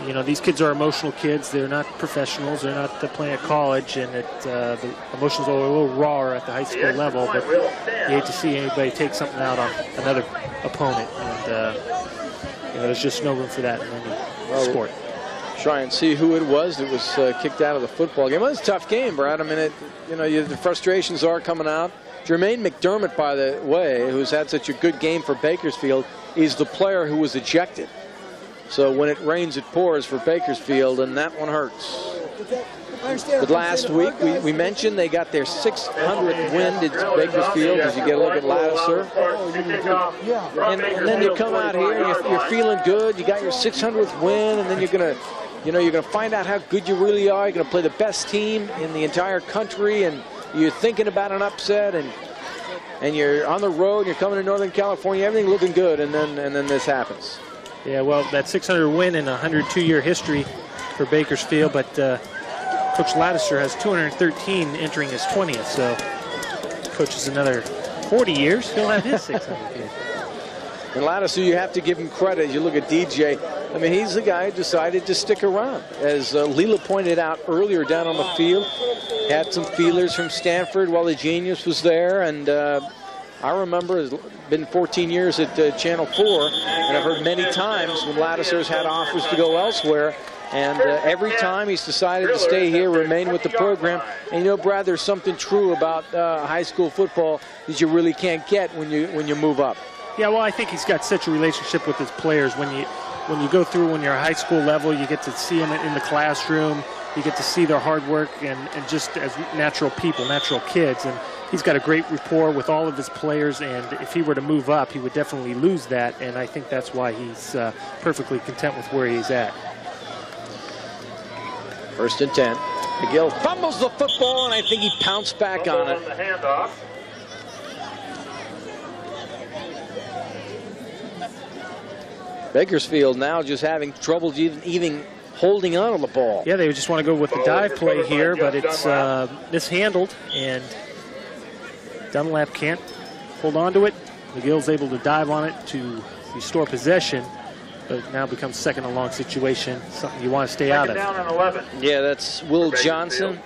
You know, these kids are emotional kids. They're not professionals. They're not playing at college, and the emotions are a little rawer at the high school level. But you hate to see anybody take something out on another opponent, and you know, there's just no room for that in any sport. Try and see who it was that was kicked out of the football game. Well, it's a tough game, Brad. I mean, the frustrations are coming out. Jermaine McDermott, by the way, who's had such a good game for Bakersfield, is the player who was ejected. So when it rains, it pours for Bakersfield, and that one hurts. But last week, we mentioned they got their 600th win at Bakersfield, as you get a look at Lattiser. And then you come out here, and you're feeling good. You got your 600th win, and then you're going to find out how good you really are. You're going to play the best team in the entire country, and you're thinking about an upset, and you're on the road, you're coming to Northern California, everything looking good, and then this happens. Yeah, well, that 600 win in a 102-year history for Bakersfield, but Coach Lattiser has 213 entering his 20th, so coaches another 40 years, he'll have his 600. And Lattiser, you have to give him credit. You look at DJ, I mean, he's the guy who decided to stick around. As Leela pointed out earlier down on the field, had some feelers from Stanford while the Genius was there, and I remember it's been 14 years at Channel 4, and I've heard many times when Lattiser's had offers to go elsewhere, and every time he's decided to stay here, remain with the program. And you know, Brad, there's something true about high school football that you really can't get when you move up. Yeah, well, I think he's got such a relationship with his players. When you go through, when you're a high school level, you get to see them in the classroom. You get to see their hard work and just as natural people, natural kids. And he's got a great rapport with all of his players. And if he were to move up, he would definitely lose that. And I think that's why he's perfectly content with where he's at. 1st and 10. McGill fumbles the football, and I think he pounced back on it. The handoff. Bakersfield now just having trouble even holding on to the ball. Yeah, they just want to go with the dive play here, but it's mishandled, and Dunlap can't hold on to it. McGill's able to dive on it to restore possession, but it now becomes 2nd and long situation, something you want to stay out of. Down and 11. Yeah, that's Will Johnson,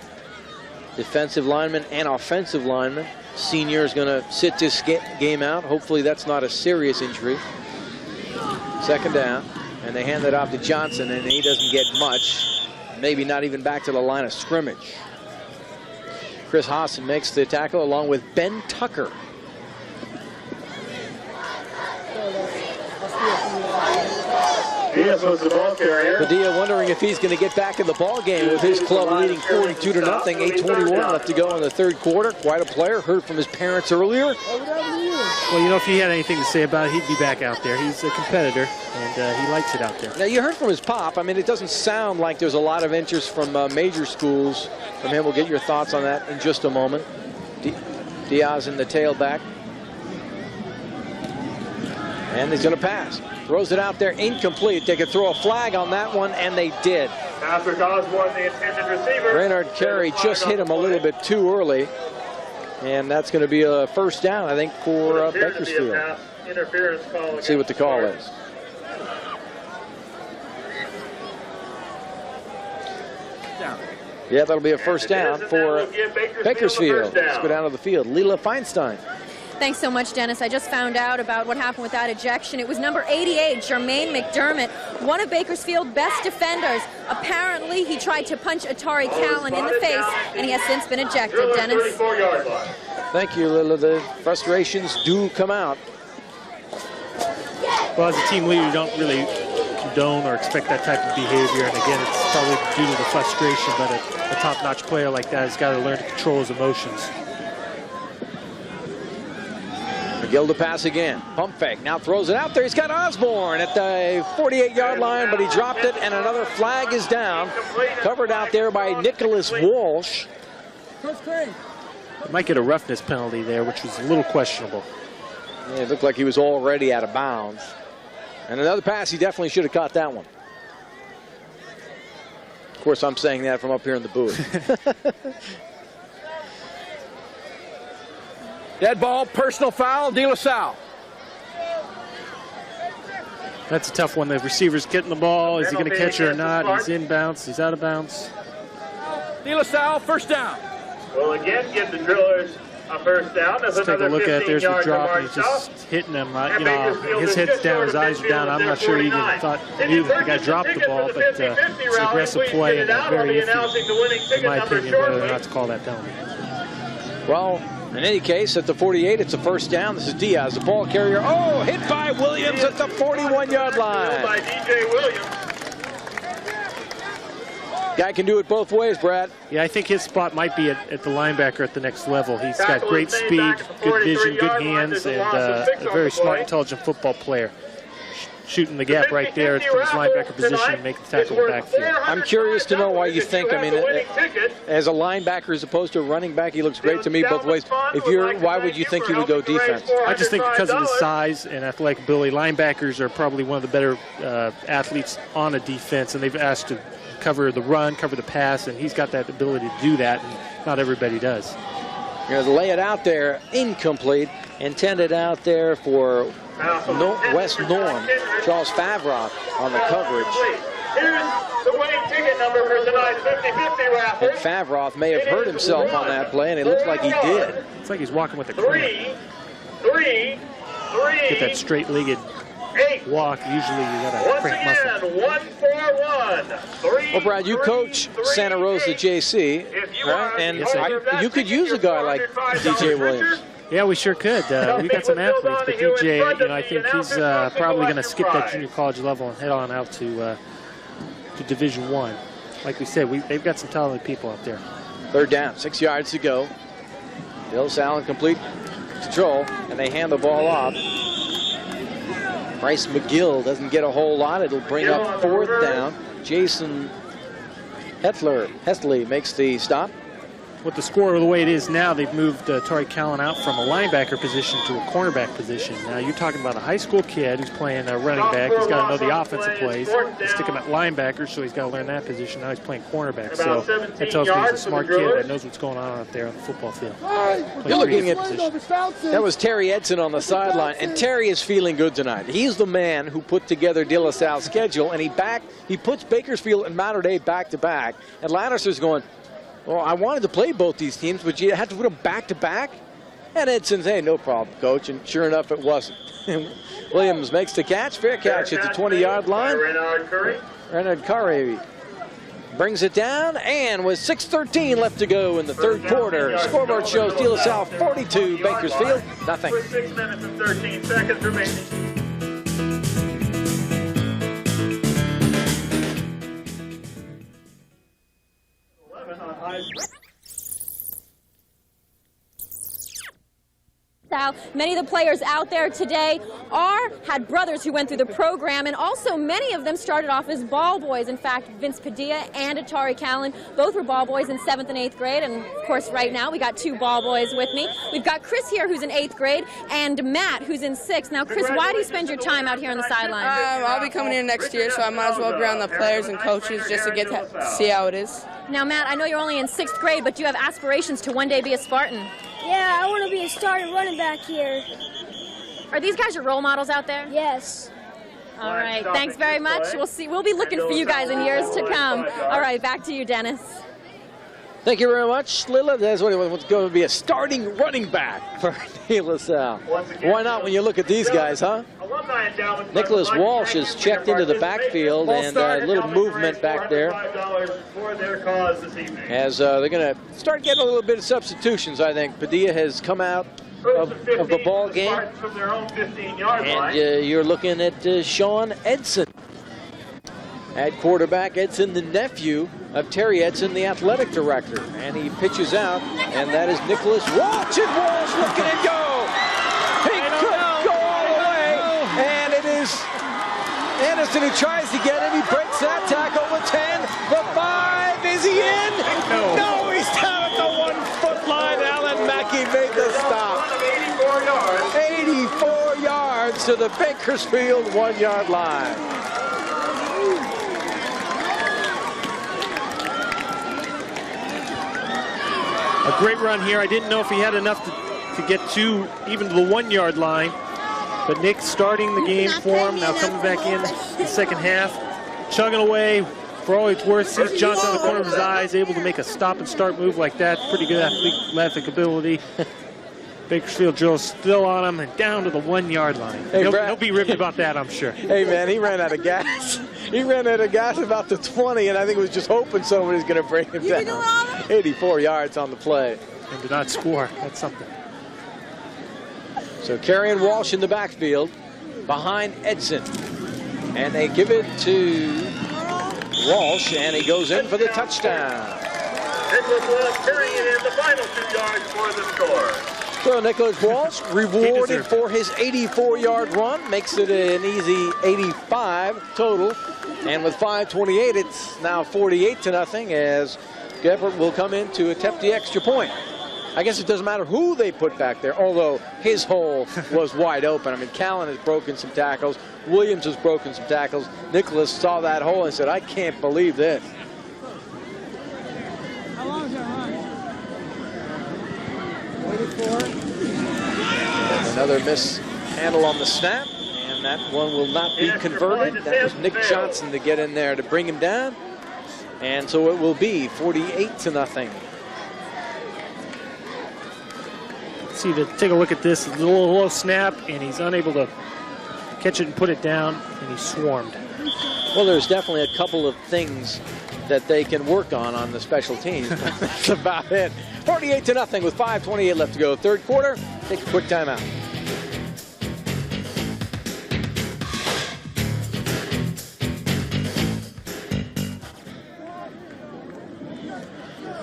defensive lineman and offensive lineman. Senior is going to sit this game out. Hopefully that's not a serious injury. 2nd down, and they hand it off to Johnson, and he doesn't get much, maybe not even back to the line of scrimmage. Chris Hosson makes the tackle along with Ben Tucker. Diaz was the ball carrier. Padilla wondering if he's going to get back in the ball game with his club leading 42-0. 8:21 left to go in the 3rd quarter. Quite a player. Heard from his parents earlier. Well, you know, if he had anything to say about it, he'd be back out there. He's a competitor, and he likes it out there. Now, you heard from his pop. I mean, it doesn't sound like there's a lot of interest from major schools from him. We'll get your thoughts on that in just a moment. Diaz in the tailback. And he's going to pass. Throws it out there, incomplete. They could throw a flag on that one, and they did. Patrick Osborne, the intended receiver. Raynard Carey just hit him a little bit too early. And that's going to be a 1st down, I think, for Bakersfield. Let's see what the call is. Yeah, that'll be a 1st down for Bakersfield. Let's go down to the field. Leila Feinstein. Thanks so much, Dennis. I just found out about what happened with that ejection. It was number 88, Jermaine McDermott, one of Bakersfield's best defenders. Apparently, he tried to punch Atari Callan in the face, and he has since been ejected. Dennis. Thank you, Lila. The frustrations do come out. Well, as a team leader, you don't really condone or expect that type of behavior. And again, it's probably due to the frustration, but a top-notch player like that has got to learn to control his emotions. McGill to pass again. Pump fake. Now throws it out there. He's got Osborne at the 48-yard line, but he dropped it, and another flag is down. Covered out there by Nicholas Walsh. Might get a roughness penalty there, which was a little questionable. Yeah, it looked like he was already out of bounds. And another pass, he definitely should have caught that one. Of course, I'm saying that from up here in the booth. Dead ball, personal foul, De La Salle. That's a tough one. The receiver's getting the ball. Is he going to catch it or not? He's in bounds. He's out of bounds. De La Salle, 1st down. Well, again, give the Drillers a 1st down. Let's take a look at it. There's the drop, and he's just hitting him. You know, his head's down, his eyes are down. I'm not sure he even knew that the guy dropped the ball, but it's an aggressive play and very iffy, in my opinion, whether or not to call that penalty. Well, in any case, at the 48, it's a 1st down. This is Diaz, the ball carrier. Oh, hit by Williams at the 41-yard line. By DJ Williams. Guy can do it both ways, Brad. Yeah, I think his spot might be at the linebacker at the next level. He's got great speed, good vision, good hands, and a very smart, intelligent football player. Shooting the gap right there from his linebacker position and making the tackle in the backfield. I'm curious to know why you think, I mean, as a linebacker as opposed to a running back, he looks great to me both ways. Why would you think he would go defense? I just think because of his size and athletic ability, linebackers are probably one of the better athletes on a defense, and they've asked to cover the run, cover the pass, and he's got that ability to do that, and not everybody does. You're going to lay it out there, incomplete, intended out there for West Norm. Charles Favroth on the coverage. Here's the winning ticket number for tonight's 50-50 raffle. And Favroth may have hurt himself on that play, and it looks like he did. It's like he's walking with a cramp. Get that straight-legged walk. Usually you got a cramp muscle. 1-4-1. Well, Brad, you coach Santa Rosa JC, right? And you could use a guy like DJ Williams. Yeah, we sure could. We got some athletes, but DJ, you know, I think he's probably going to skip that junior college level and head on out to Division I. Like we said, they've got some talented people out there. Third down, 6 yards to go. Bill Salle in complete control, and they hand the ball off. Bryce McGill doesn't get a whole lot. It'll bring up fourth down. Jason Hestley makes the stop. With the score the way it is now, they've moved Tari Callan out from a linebacker position to a cornerback position. Now you're talking about a high school kid who's playing running back. He's got to know the offensive plays. They stick him at linebacker, so he's got to learn that position. Now he's playing cornerback. So that tells me he's a smart kid that knows what's going on out there on the football field. You're looking at that was Terry Edson on the sideline, and Terry is feeling good tonight. He's the man who put together De La Salle's schedule, and he puts Bakersfield and Mater Dei back to back. And Lannister's going, well, I wanted to play both these teams, but you had to put them back to back. And Edson's, hey, no problem, coach. And sure enough, it wasn't. Williams makes the catch, fair catch at the 20-yard line. Renard Curry brings it down, and with 6:13 left to go in the third quarter, scoreboard shows De La Salle 42, Bakersfield nothing. 6 minutes and 13 seconds remaining. Many of the players out there today had brothers who went through the program, and also many of them started off as ball boys. In fact, Vince Padilla and Atari Callan both were ball boys in 7th and 8th grade, and of course right now we got 2 ball boys with me. We've got Chris here who's in 8th grade, and Matt who's in 6th. Now Chris, why do you spend your time out here on the sideline? I'll be coming in next year, so I might as well be around the players and coaches just to get to see how it is. Now Matt, I know you're only in 6th grade, but do you have aspirations to one day be a Spartan? Yeah, I want to be a starting running back here. Are these guys your role models out there? Yes. All right, thanks very much. We'll be looking for you guys in years to come. All right, back to you, Dennis. Thank you very much, Lila. That's what's going to be a starting running back for De La Salle. Why not when you look at these guys, huh? Nicholas Walsh has checked into the backfield, and a little movement back there as they're going to start getting a little bit of substitutions, I think. Padilla has come out of the ball game, and you're looking at Sean Edson at quarterback. Edson, the nephew of Terry Edson, the athletic director, and he pitches out, and that is Nicholas Walsh, and Walsh looking and go. He could go all the way, and it is Anderson who tries to get him. He breaks that tackle with 10, the 5, is he in? No, he's down at the 1-foot line. Alan Mackey made the stop. 84 yards to the Bakersfield 1-yard line. A great run here. I didn't know if he had enough to get even to the 1-yard line. But Nick starting the game for him, now coming back in the second half, chugging away. For all it's worth, sees Johnson in the corner of his eyes, able to make a stop and start move like that. Pretty good athletic ability. Bakersfield drill still on him and down to the 1-yard line. Hey, he'll be ripped about that, I'm sure. Hey, man, he ran out of gas. He ran out of gas about the 20, and I think he was just hoping somebody's going to bring him down. 84 yards on the play. And did not score. That's something. So Carrion Walsh in the backfield behind Edson. And they give it to Walsh, and he goes in for the touchdown. Nicholas Walsh carrying it in the final 2 yards for the score. So Nicholas Walsh rewarded for his 84-yard run, makes it an easy 85 total. And with 5:28, it's now 48-0 as Gebert will come in to attempt the extra point. I guess it doesn't matter who they put back there, although his hole was wide open. I mean, Callan has broken some tackles. Williams has broken some tackles. Nicholas saw that hole and said, I can't believe this. How long is that run? Another mishandle on the snap, and that one will not be converted. That was Nick Johnson to get in there to bring him down. And so it will be 48-0. See, take a look at this little snap, and he's unable to catch it and put it down, and he's swarmed. Well, there's definitely a couple of things that they can work on the special teams. That's about it. 48-0 with 5:28 left to go. Third quarter. take a quick timeout.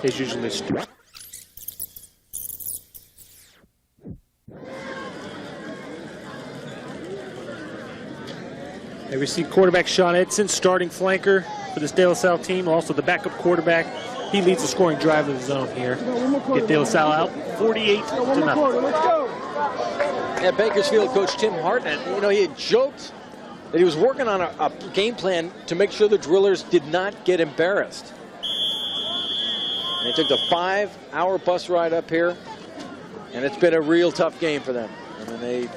He's usually strong. They receive quarterback Sean Edson, starting flanker for this De La Salle team. Also the backup quarterback. He leads the scoring drive of his own here. Get De La Salle out 48-0. Yeah, Bakersfield coach Tim Hartnett, you know, he had joked that he was working on a game plan to make sure the drillers did not get embarrassed. And they took the 5-hour bus ride up here, and it's been a real tough game for them. I mean, they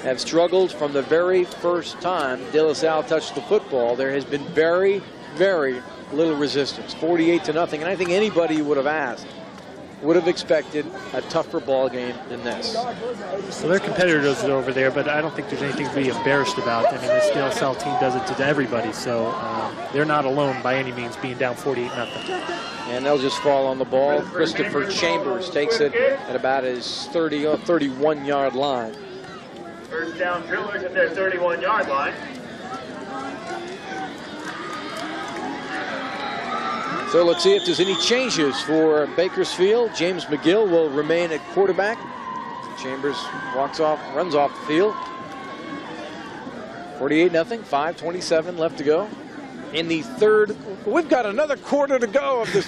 have struggled from the very first time De La Salle touched the football. There has been very, very little resistance, 48-0. And I think anybody would have asked would have expected a tougher ball game than this. So their competitors are over there, but I don't think there's anything to be embarrassed about. I mean, this De La Salle team does it to everybody, so they're not alone by any means being down 48-0. And they'll just fall on the ball. Christopher Chambers takes it at about his 31-yard line. First down drillers at their 31-yard line. So let's see if there's any changes for Bakersfield. James McGill will remain at quarterback. Chambers runs off the field. 48-0, 5:27 left to go. In the third, we've got another quarter to go of this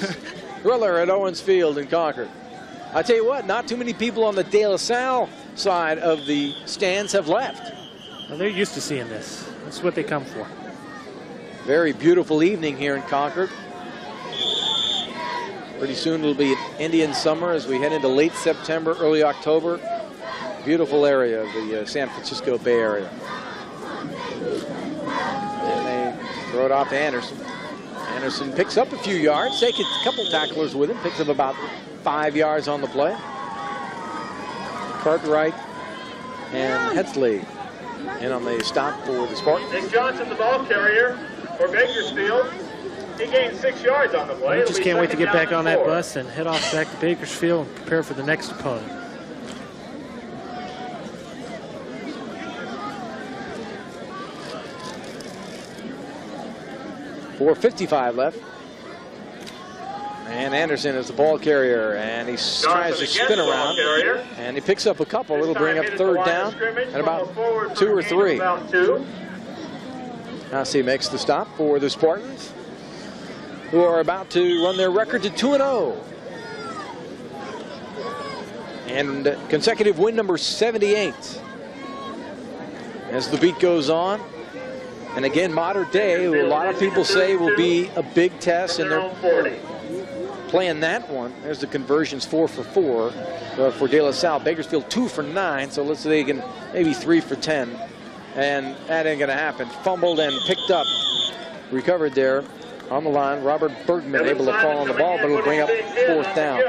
thriller at Owens Field in Concord. I tell you what, not too many people on the De La Salle side of the stands have left. Well, they're used to seeing this. That's what they come for. Very beautiful evening here in Concord. Pretty soon it'll be an Indian summer as we head into late September, early October. Beautiful area of the San Francisco Bay Area. And they throw it off to Anderson. Anderson picks up a few yards, takes a couple tacklers with him, picks up about 5 yards on the play. Cartwright and Hetzley in on the stop for the Spartans. Nick Johnson, the ball carrier for Bakersfield. He gained 6 yards on the play. I just can't wait to get back on that bus and head off back to Bakersfield and prepare for the next opponent. .4:55 left. And Anderson is the ball carrier, and he tries to spin around, and he picks up a couple. It'll bring up third down at about 2 or 3. Now see, makes the stop for the Spartans, who are about to run their record to 2-0. And consecutive win number 78. As the beat goes on, and again, modern day, a lot of people say will be a big test, and they're playing that one. There's the conversions, 4 for 4 for De La Salle. Bakersfield 2 for 9, so let's say they can maybe 3 for 10. And that ain't gonna happen. Fumbled and picked up. Recovered there on the line. Robert Bergman able to fall on the ball, but it'll bring up fourth down.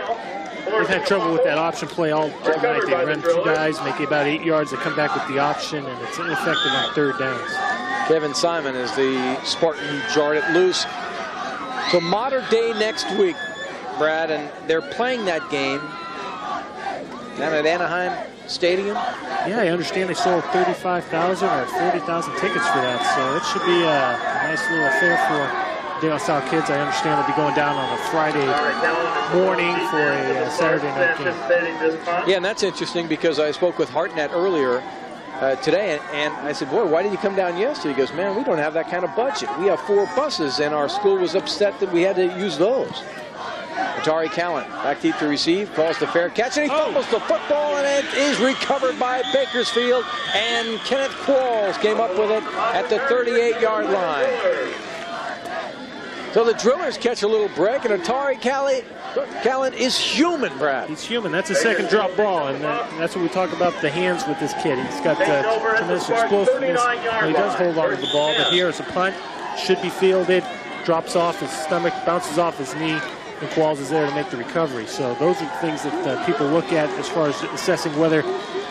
They've had trouble with that option play all night. They run 2 guys, make it about 8 yards. They come back with the option, and it's ineffective on third downs. Kevin Simon is the Spartan who jarred it loose. So modern day next week, Brad, and they're playing that game down at Anaheim Stadium. Yeah, I understand they sold 35,000 or 40,000 tickets for that, so it should be a nice little affair for De La Salle kids. I understand they'll be going down on a Friday morning for a Saturday night game. Yeah, and that's interesting because I spoke with Hartnett earlier today, and I said, boy, why did you come down yesterday? He goes, man, we don't have that kind of budget. We have 4 buses, and our school was upset that we had to use those. Atari Callan, back deep to receive, calls the fair catch, and he fumbles the football, and it is recovered by Bakersfield, and Kenneth Qualls came up with it at the 38-yard line. So the Drillers catch a little break, and Atari Callan is human, Brad. He's human. That's a second drop ball, and that's what we talk about the hands with this kid. He's got tremendous explosiveness. He does hold on to the ball, but here is a punt. Should be fielded, drops off his stomach, bounces off his knee, and Qualls is there to make the recovery. So those are the things that people look at as far as assessing whether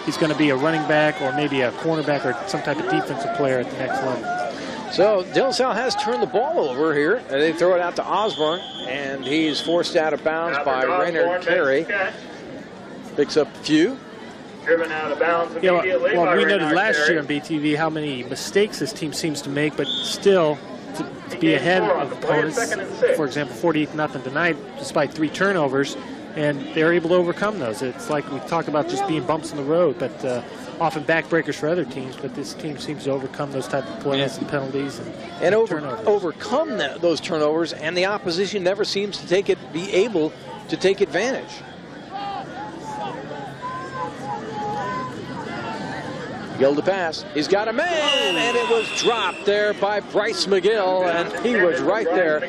he's going to be a running back or maybe a cornerback or some type of defensive player at the next level. So De La Salle has turned the ball over here, and they throw it out to Osborne, and he's forced out of bounds by Raynard Carey. Picks up a few. Driven out of bounds Yeah, immediately. well, by we noted Renard last Terry. year on BTV how many mistakes this team seems to make, but still to be ahead of opponents. For example, 48-0 tonight, despite 3 turnovers, and they're able to overcome those. It's like we talk about just being bumps in the road, but often backbreakers for other teams. But this team seems to overcome those type of plays and penalties and turnovers. Overcome those turnovers, and the opposition never seems to be able to take advantage. McGill to pass. He's got a man, and it was dropped there by Bryce McGill, and he was right there.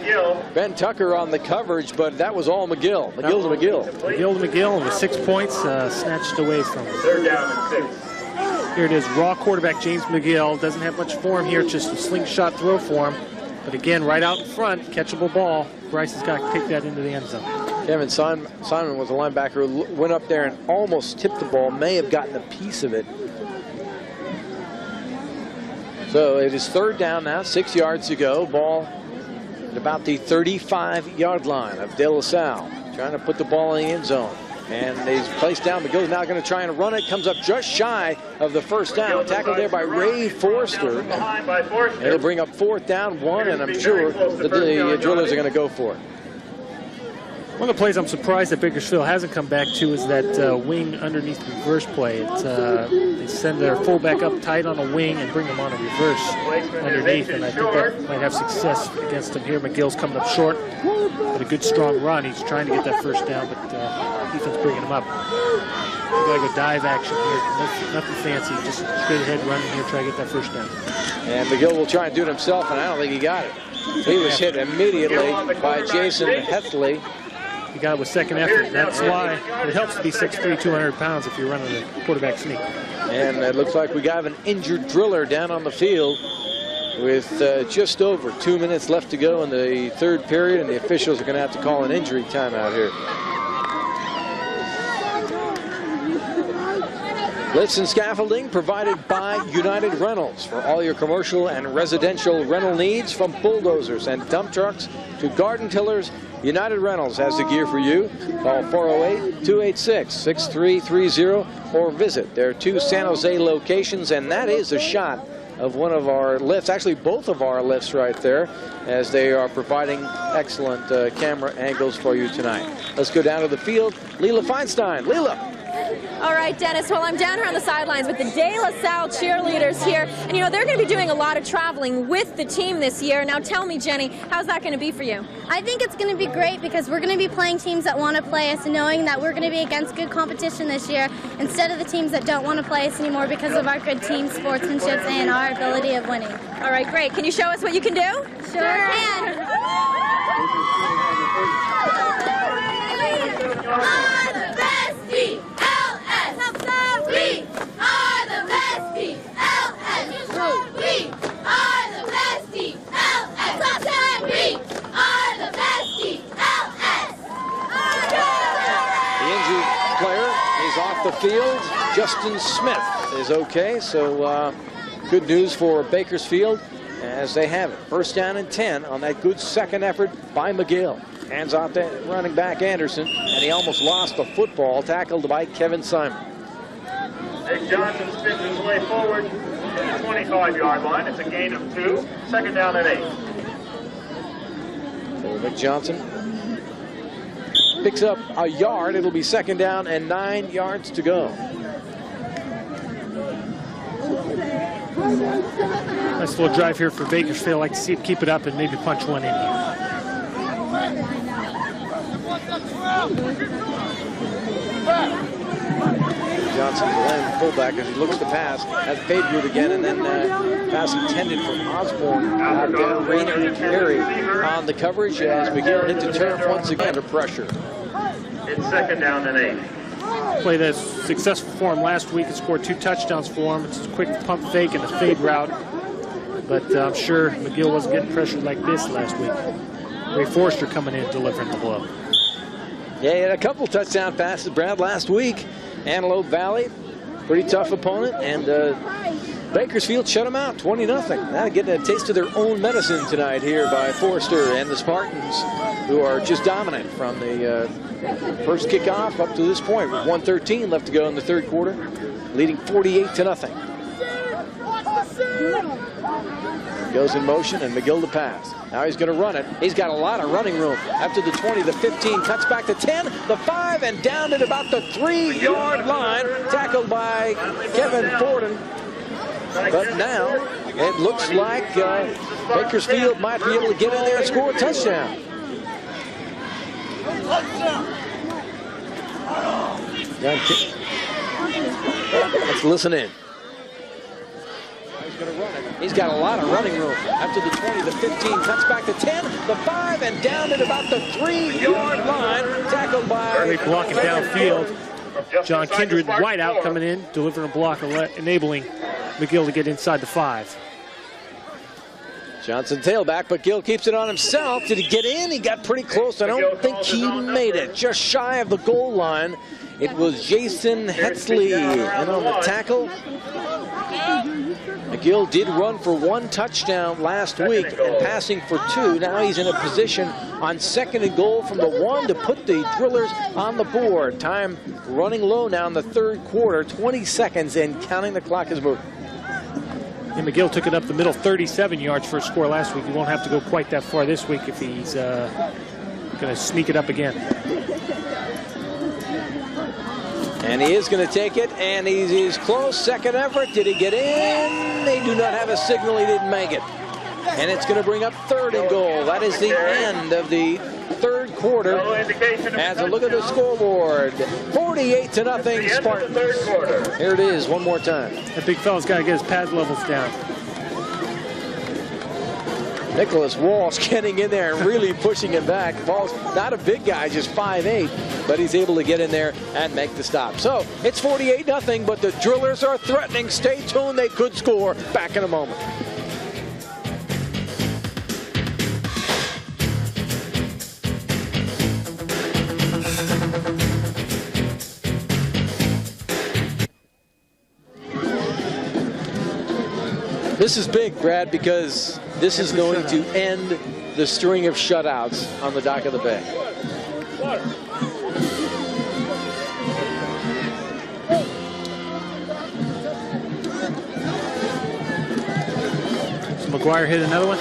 Ben Tucker on the coverage, but that was all McGill. McGill to McGill. McGill to McGill with 6 points snatched away from him. Third down and 6. Here it is, raw quarterback James McGill. Doesn't have much for him here, just a slingshot throw for him. But again, right out in front, catchable ball. Bryce has got to take that into the end zone. Kevin Simon was a linebacker, went up there and almost tipped the ball, may have gotten a piece of it. So it is third down now, 6 yards to go. Ball at about the 35-yard line of De La Salle. Trying to put the ball in the end zone. And he's placed down. McGill's now going to try and run it. Comes up just shy of the first down. Tackled there by Ray Forster. It'll bring up 4th down, 1, and I'm sure that the drillers are going to go for it. One of the plays I'm surprised that Bakersfield hasn't come back to is that wing underneath the reverse play. They send their fullback up tight on a wing and bring them on a reverse underneath, and I think that might have success against them here. McGill's coming up short, but a good strong run. He's trying to get that first down, but defense bringing him up. You got to go dive action here. Nothing fancy, just straight ahead running here, try to get that first down. And McGill will try and do it himself, and I don't think he got it. He was hit immediately by Jason Hethley. He got it with second effort. That's why it helps to be 6'3", 200 pounds if you're running a quarterback sneak. And it looks like we got an injured driller down on the field with just over 2 minutes left to go in the third period, and the officials are going to have to call an injury timeout here. Blitz and scaffolding provided by United Rentals for all your commercial and residential rental needs, from bulldozers and dump trucks to garden tillers. United Rentals has the gear for you. Call 408-286-6330 or visit their 2 San Jose locations, and that is a shot of one of our lifts, actually both of our lifts right there, as they are providing excellent camera angles for you tonight. Let's go down to the field. Leila Feinstein. Leila. All right, Dennis, well, I'm down here on the sidelines with the De La Salle cheerleaders here. And, you know, they're going to be doing a lot of traveling with the team this year. Now, tell me, Jenny, how's that going to be for you? I think it's going to be great because we're going to be playing teams that want to play us and knowing that we're going to be against good competition this year instead of the teams that don't want to play us anymore because of our good team sportsmanship and our ability of winning. All right, great. Can you show us what you can do? Sure can. Are the best team, LS. We are the best team, LS. We are the best team, LS. We are the best team, LS. The injured player is off the field. Justin Smith is okay, so good news for Bakersfield as they have it. First down and 10 on that good second effort by McGill. Hands off to running back Anderson, and he almost lost the football, tackled by Kevin Simon. Nick Johnson spins his way forward to the 25-yard line. It's a gain of 2. Second down and 8. So Nick Johnson picks up a yard. It'll be second down and 9 yards to go. Nice little drive here for Bakersfield. I'd like to see him keep it up and maybe punch one in here. Johnson, the lane fullback, as he looks to pass, has paid route again, and then pass intended from Osborne out there. Rainer Carey on the coverage as McGill hit the turf once again under pressure. It's second down and 8. Play that's successful for him last week and scored 2 touchdowns for him. It's a quick pump fake and a fade route. But I'm sure McGill wasn't getting pressured like this last week. Ray Forster coming in delivering the blow. Yeah, he had a couple touchdown passes, Brad, last week. Antelope Valley, pretty tough opponent, and Bakersfield shut them out, 20-0. Now getting a taste of their own medicine tonight here by Forster and the Spartans. who are just dominant from the first kickoff up to this point, with 1:13 left to go in the third quarter, leading 48-0. Goes in motion, and McGill to pass. Now he's going to run it. He's got a lot of running room. After the 20, the 15, cuts back to 10, the 5, and down at about the 3-yard line. Tackled by Kevin Forden. But now it looks like Bakersfield might be able to get in there and score a touchdown. Let's listen in. He's going to run it. He's got a lot of running room. After the 20, the 15, cuts back to 10, the 5, and down at about the 3-yard line. Tackled by... Early blocking downfield. John Kindred, wide out, coming in, delivering a block, enabling McGill to get inside the 5. Johnson tailback, but Gill keeps it on himself. Did he get in? He got pretty close. I don't think he made it. Just shy of the goal line. It was Jason Hetzley. And on the tackle, McGill did run for 1 touchdown last week and passing for 2. Now he's in a position on 2nd and goal from the 1 to put the Drillers on the board. Time running low now in the third quarter. 20 seconds and counting. The clock is moving. And McGill took it up the middle, 37 yards for a score last week. He won't have to go quite that far this week if he's going to sneak it up again. And he is going to take it, and he's close. Second effort. Did he get in? They do not have a signal. He didn't make it. And it's going to bring up 3rd and goal. That is the end of the third quarter. As a look at the scoreboard, 48-0 Spartans. Here it is one more time. That big fella's got to get his pad levels down. Nicholas Walsh getting in there and really pushing it back. Ball's not a big guy, just 5'8", but he's able to get in there and make the stop. So it's 48-0, but the Drillers are threatening. Stay tuned, they could score. Back in a moment. This is big, Brad, because this is going to end the string of shutouts on the dock of the bay. So McGuire hit another one?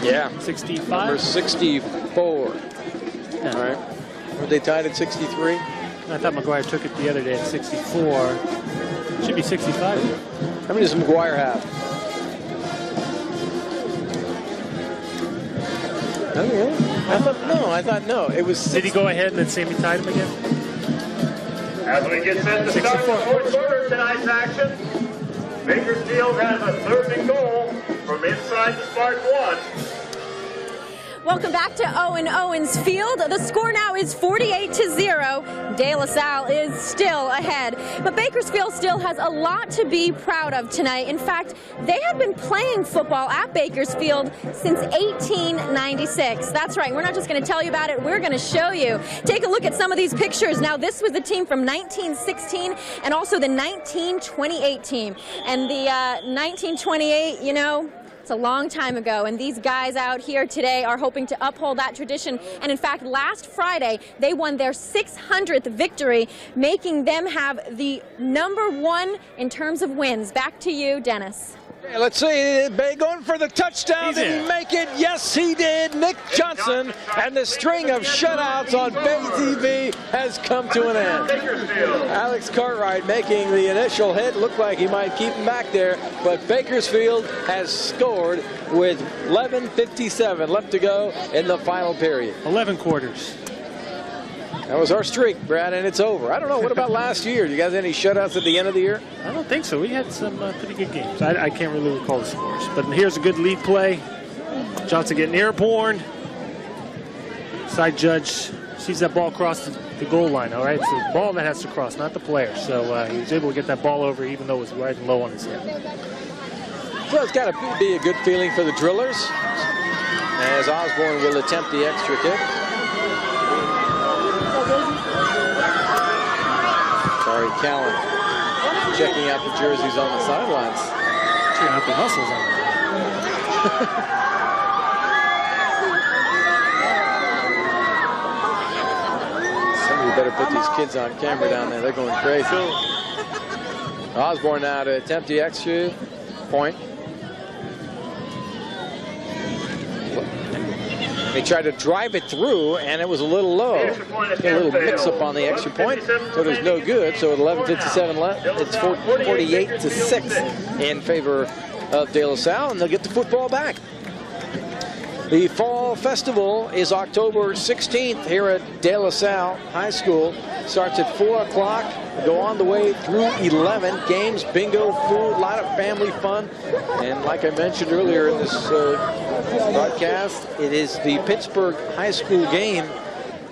Yeah. 65? Number 64. Yeah. All right. Were they tied at 63? I thought McGuire took it the other day at 64. Should be 65. How many does McGuire have? Oh, really? I thought no. It was. Did he go ahead and then Sammy tied him again? As we get set to start the fourth quarter of tonight's action, Bakersfield has a 3rd and goal from inside the Spartan 1. Welcome back to Owen Owens Field. The score now is 48-0. De La Salle is still ahead. But Bakersfield still has a lot to be proud of tonight. In fact, they have been playing football at Bakersfield since 1896. That's right. We're not just going to tell you about it. We're going to show you. Take a look at some of these pictures. Now, this was the team from 1916 and also the 1928 team. And the 1928, you know, it's a long time ago, and these guys out here today are hoping to uphold that tradition. And in fact, last Friday, they won their 600th victory, making them have the #1 in terms of wins. Back to you, Dennis. Okay, let's see, Bay going for the touchdown. Did he make it? Yes, he did. Nick Johnson, and the string of shutouts on Bay TV has come to an end. Alex Cartwright making the initial hit. Looked like he might keep him back there, but Bakersfield has scored with 11:57 left to go in the final period. 11 quarters. That was our streak, Brad, and it's over. I don't know, what about last year? You guys any shutouts at the end of the year? I don't think so. We had some pretty good games. I can't really recall the scores. But here's a good lead play. Johnson getting airborne. Side judge sees that ball cross the goal line, all right? It's the ball that has to cross, not the player. So he was able to get that ball over even though it was riding low on his head. So it's got to be a good feeling for the Drillers as Osborne will attempt the extra kick. Sorry, Callan checking out the jerseys on the sidelines. Checking out the hustles on We better put these kids on camera down there. They're going crazy. Osborne now to attempt the extra point. They tried to drive it through, and it was a little low. A little mix-up on the extra point, so it was no good. So at 11:57 left, it's 48-6 in favor of De La Salle, and they'll get the football back. The Fall Festival is October 16th here at De La Salle High School. Starts at 4 o'clock, go on the way through 11. Games, bingo, food, a lot of family fun. And like I mentioned earlier in this broadcast, it is the Pittsburgh High School game,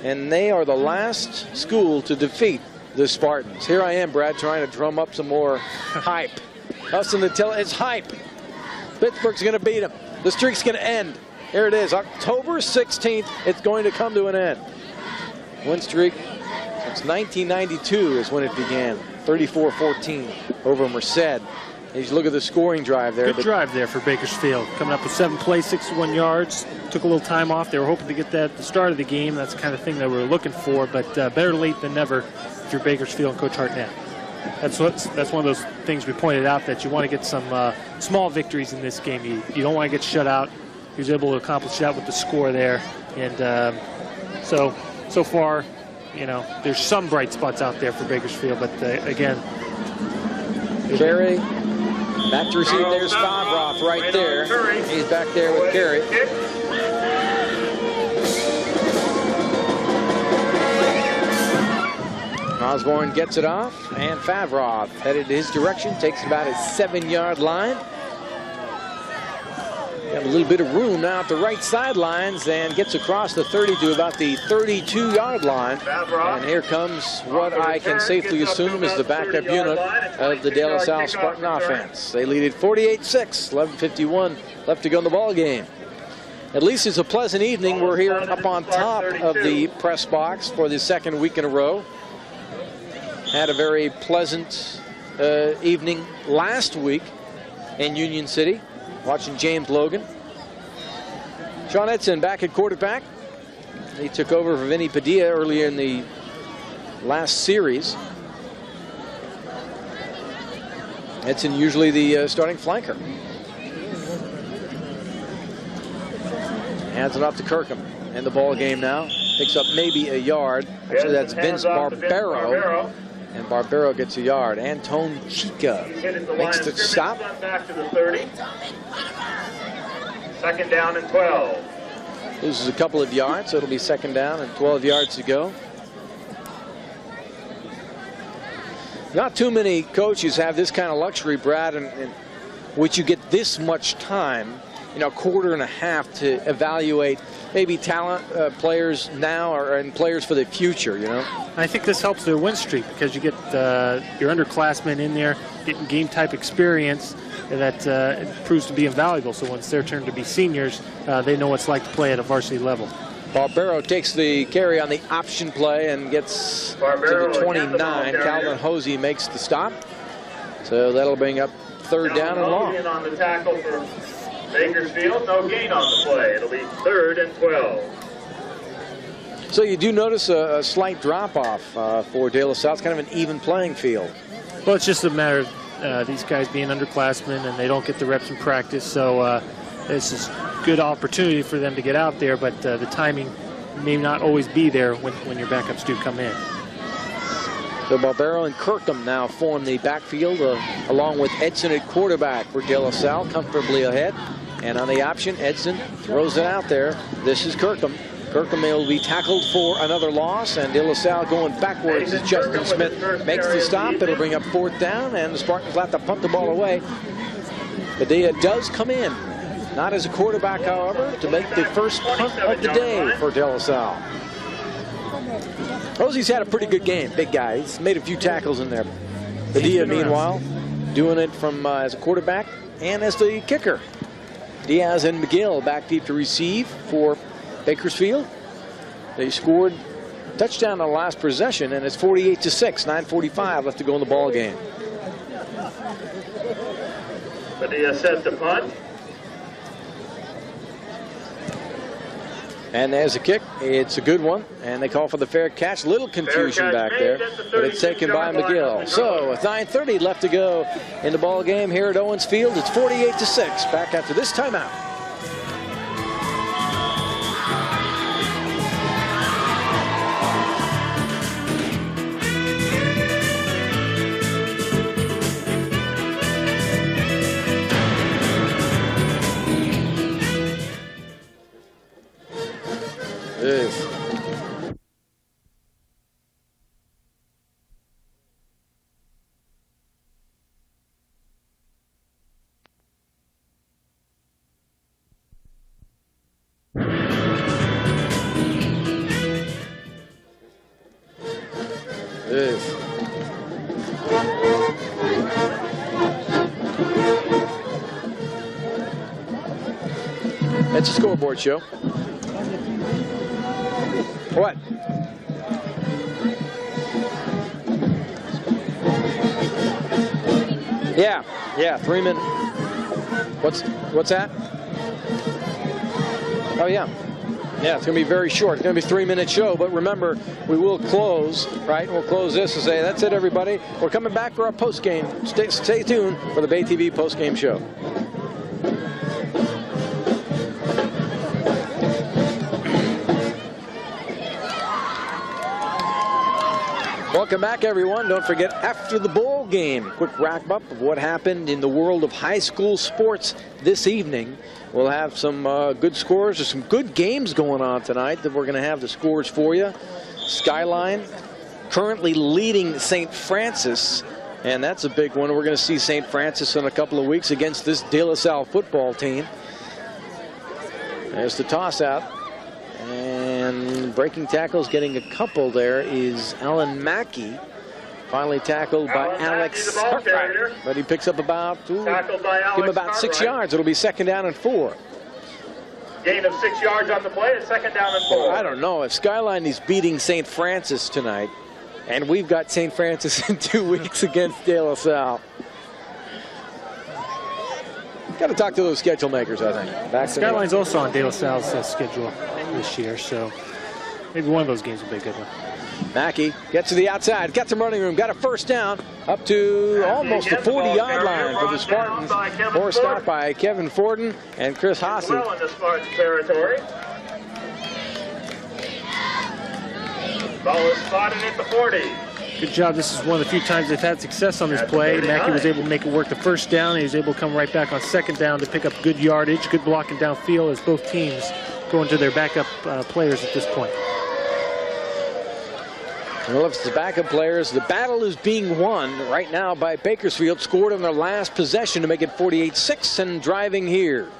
and they are the last school to defeat the Spartans. Here I am, Brad, trying to drum up some more hype. Huston to tell it's hype. Pittsburgh's going to beat them. The streak's going to end. Here it is, October 16th. It's going to come to an end. Win streak since 1992 is when it began. 34-14 over Merced. And you look at the scoring drive there. Good drive there for Bakersfield. Coming up with 7 plays, 61 yards. Took a little time off. They were hoping to get that at the start of the game. That's the kind of thing that we were looking for. But better late than never if you're Bakersfield and Coach Hartnett. That's one of those things we pointed out, that you want to get some small victories in this game. You don't want to get shut out. He was able to accomplish that with the score there. And so far, you know, there's some bright spots out there for Bakersfield. But again, Carey back to receive. There's Favroff right there. He's back there with Carey. Osborne gets it off, and Favroff headed his direction, takes about a 7-yard line. Got a little bit of room now at the right sidelines and gets across the 30 to about the 32-yard line. And here comes what I can safely assume is the backup unit of the De La Salle Spartan offense. They lead it 48-6, 11:51 left to go in the ball game. At least it's a pleasant evening. We're here up on top of the press box for the second week in a row. Had a very pleasant evening last week in Union City, watching James Logan. Sean Edson back at quarterback. He took over for Vinny Padilla earlier in the last series. Edson usually the starting flanker. Hands it off to Kirkham in the ball game now. Picks up maybe a yard. Actually, that's Vince Barbero. And Barbero gets a yard. Antone Chica makes the stop. Back to the 30. Second down and 12. Loses a couple of yards, so it'll be second down and 12 yards to go. Not too many coaches have this kind of luxury, Brad, in which you get this much time, you know, a quarter and a half to evaluate maybe talent players now and players for the future, you know. I think this helps their win streak because you get your underclassmen in there getting game type experience that it proves to be invaluable. So when it's their turn to be seniors, they know what it's like to play at a varsity level. Barbero takes the carry on the option play and gets to the 29. Calvin Hosey makes the stop. So that'll bring up third down and long. On the tackle for Bakersfield, no gain on the play. It'll be 3rd and 12. So you do notice a slight drop-off for De La Salle. It's kind of an even playing field. Well, it's just a matter of these guys being underclassmen and they don't get the reps in practice. So this is a good opportunity for them to get out there, but the timing may not always be there when your backups do come in. So Barbero and Kirkham now form the backfield along with Edson at quarterback for De La Salle, comfortably ahead. And on the option, Edson throws it out there. This is Kirkham. Kirkham will be tackled for another loss, and De La Salle going backwards as Justin Smith makes the stop. It'll bring up 4th down, and the Spartans will have to punt the ball away. Padilla does come in, not as a quarterback, however, to make the first punt of the day for De La Salle. Hosey's had a pretty good game, big guy. He's made a few tackles in there. Padilla, meanwhile, doing it from as a quarterback and as the kicker. Diaz and McGill back deep to receive for Bakersfield. They scored a touchdown on the last possession, and it's 48-6, 9:45 left to go in the ball game. Padilla set to punt. And there's a kick. It's a good one. And they call for the fair catch. Little confusion back there, but it's taken by McGill. So with 9:30 left to go in the ball game here at Owens Field, it's 48-6. Back after this timeout. It's a scoreboard show. What? Yeah, 3 minutes. What's that? Oh yeah, it's going to be very short. It's going to be a 3-minute show, but remember, we will close, right? We'll close this and say, that's it, everybody. We're coming back for our post-game. Stay tuned for the Bay TV post-game show. Welcome back, everyone. Don't forget, after the bowl game, quick wrap-up of what happened in the world of high school sports this evening. We'll have some good scores. There's some good games going on tonight that we're going to have the scores for you. Skyline currently leading St. Francis, and that's a big one. We're going to see St. Francis in a couple of weeks against this De La Salle football team. There's the toss out. And breaking tackles, getting a couple there is Alan Mackey. Finally tackled by Alex Cartwright, but he picks up about, give him about 6 yards. It'll be 2nd down and 4. Gain of 6 yards on the play, it's 2nd down and 4. I don't know if Skyline is beating St. Francis tonight, and we've got St. Francis in 2 weeks against De La Salle. Got to talk to those schedule makers, I think. Skyline's also on De La Salle's schedule this year, so maybe one of those games will be a good one. Mackey gets to the outside, got some running room, got a 1st down up to almost the 40-yard line for the Spartans. Forced out by Kevin Forden and Chris Haase. Well in the Spartan territory. Ball is spotted at the 40. Good job. This is one of the few times they've had success on this play. Mackey was able to make it work the 1st down. He was able to come right back on 2nd down to pick up good yardage, good blocking downfield as both teams go into their backup players at this point. Well, if it's the backup players, the battle is being won right now by Bakersfield. Scored on their last possession to make it 48-6 and driving here.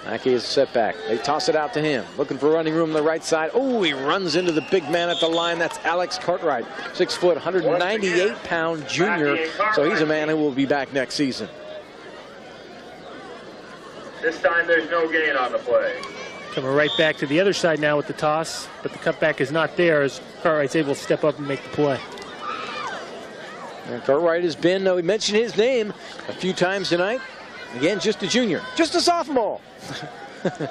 Mackey is a setback. They toss it out to him. Looking for running room on the right side. Oh, he runs into the big man at the line. That's Alex Cartwright. 6 foot, 198-pound junior. So he's a man who will be back next season. This time there's no gain on the play. Coming right back to the other side now with the toss, but the cutback is not there as Cartwright's able to step up and make the play. And Cartwright has been, we mentioned his name a few times tonight. Again, just a junior, just a sophomore. I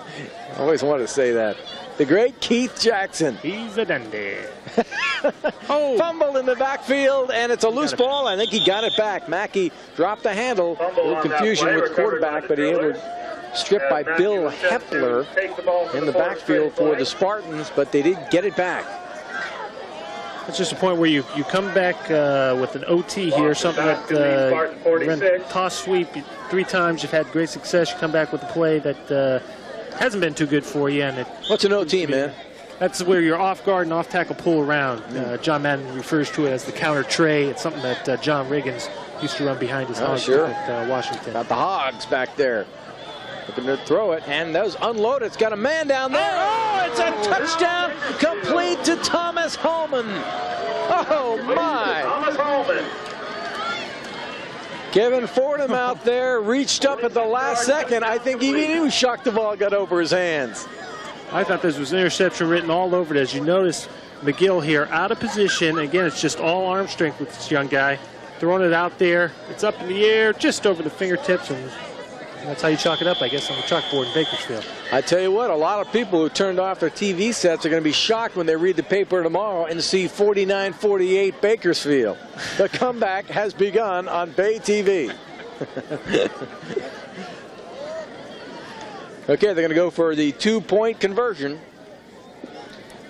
always wanted to say that. The great Keith Jackson. He's a dandy. Fumble in the backfield, and it's a loose ball. I think he got it back. Mackey dropped the handle. A little confusion with quarterback, but he able to strip by Bill Hepler in the backfield for the Spartans, but they did get it back. It's just a point where you come back with an OT here, something that toss sweep 3 times, you've had great success, you come back with a play that hasn't been too good for you. And what's an OT, man? That's where you're off guard and off tackle pull around. John Madden refers to it as the counter tray. It's something that John Riggins used to run behind his hogs at Washington. Got the hogs back there. Looking to throw it, and that was unloaded. It's got a man down there. Oh, it's a touchdown complete to Thomas Holman. Oh, my. Thomas Holman. Kevin Fordham out there reached up at the last second. I think he was shocked the ball got over his hands. I thought this was interception written all over it. As you notice, McGill here out of position. Again, it's just all arm strength with this young guy. Throwing it out there. It's up in the air, just over the fingertips, and That's how you chalk it up, I guess, on the chalkboard in Bakersfield. I tell you what, a lot of people who turned off their TV sets are going to be shocked when they read the paper tomorrow and see 49-48 Bakersfield. The comeback has begun on Bay TV. Okay, they're going to go for the 2-point conversion.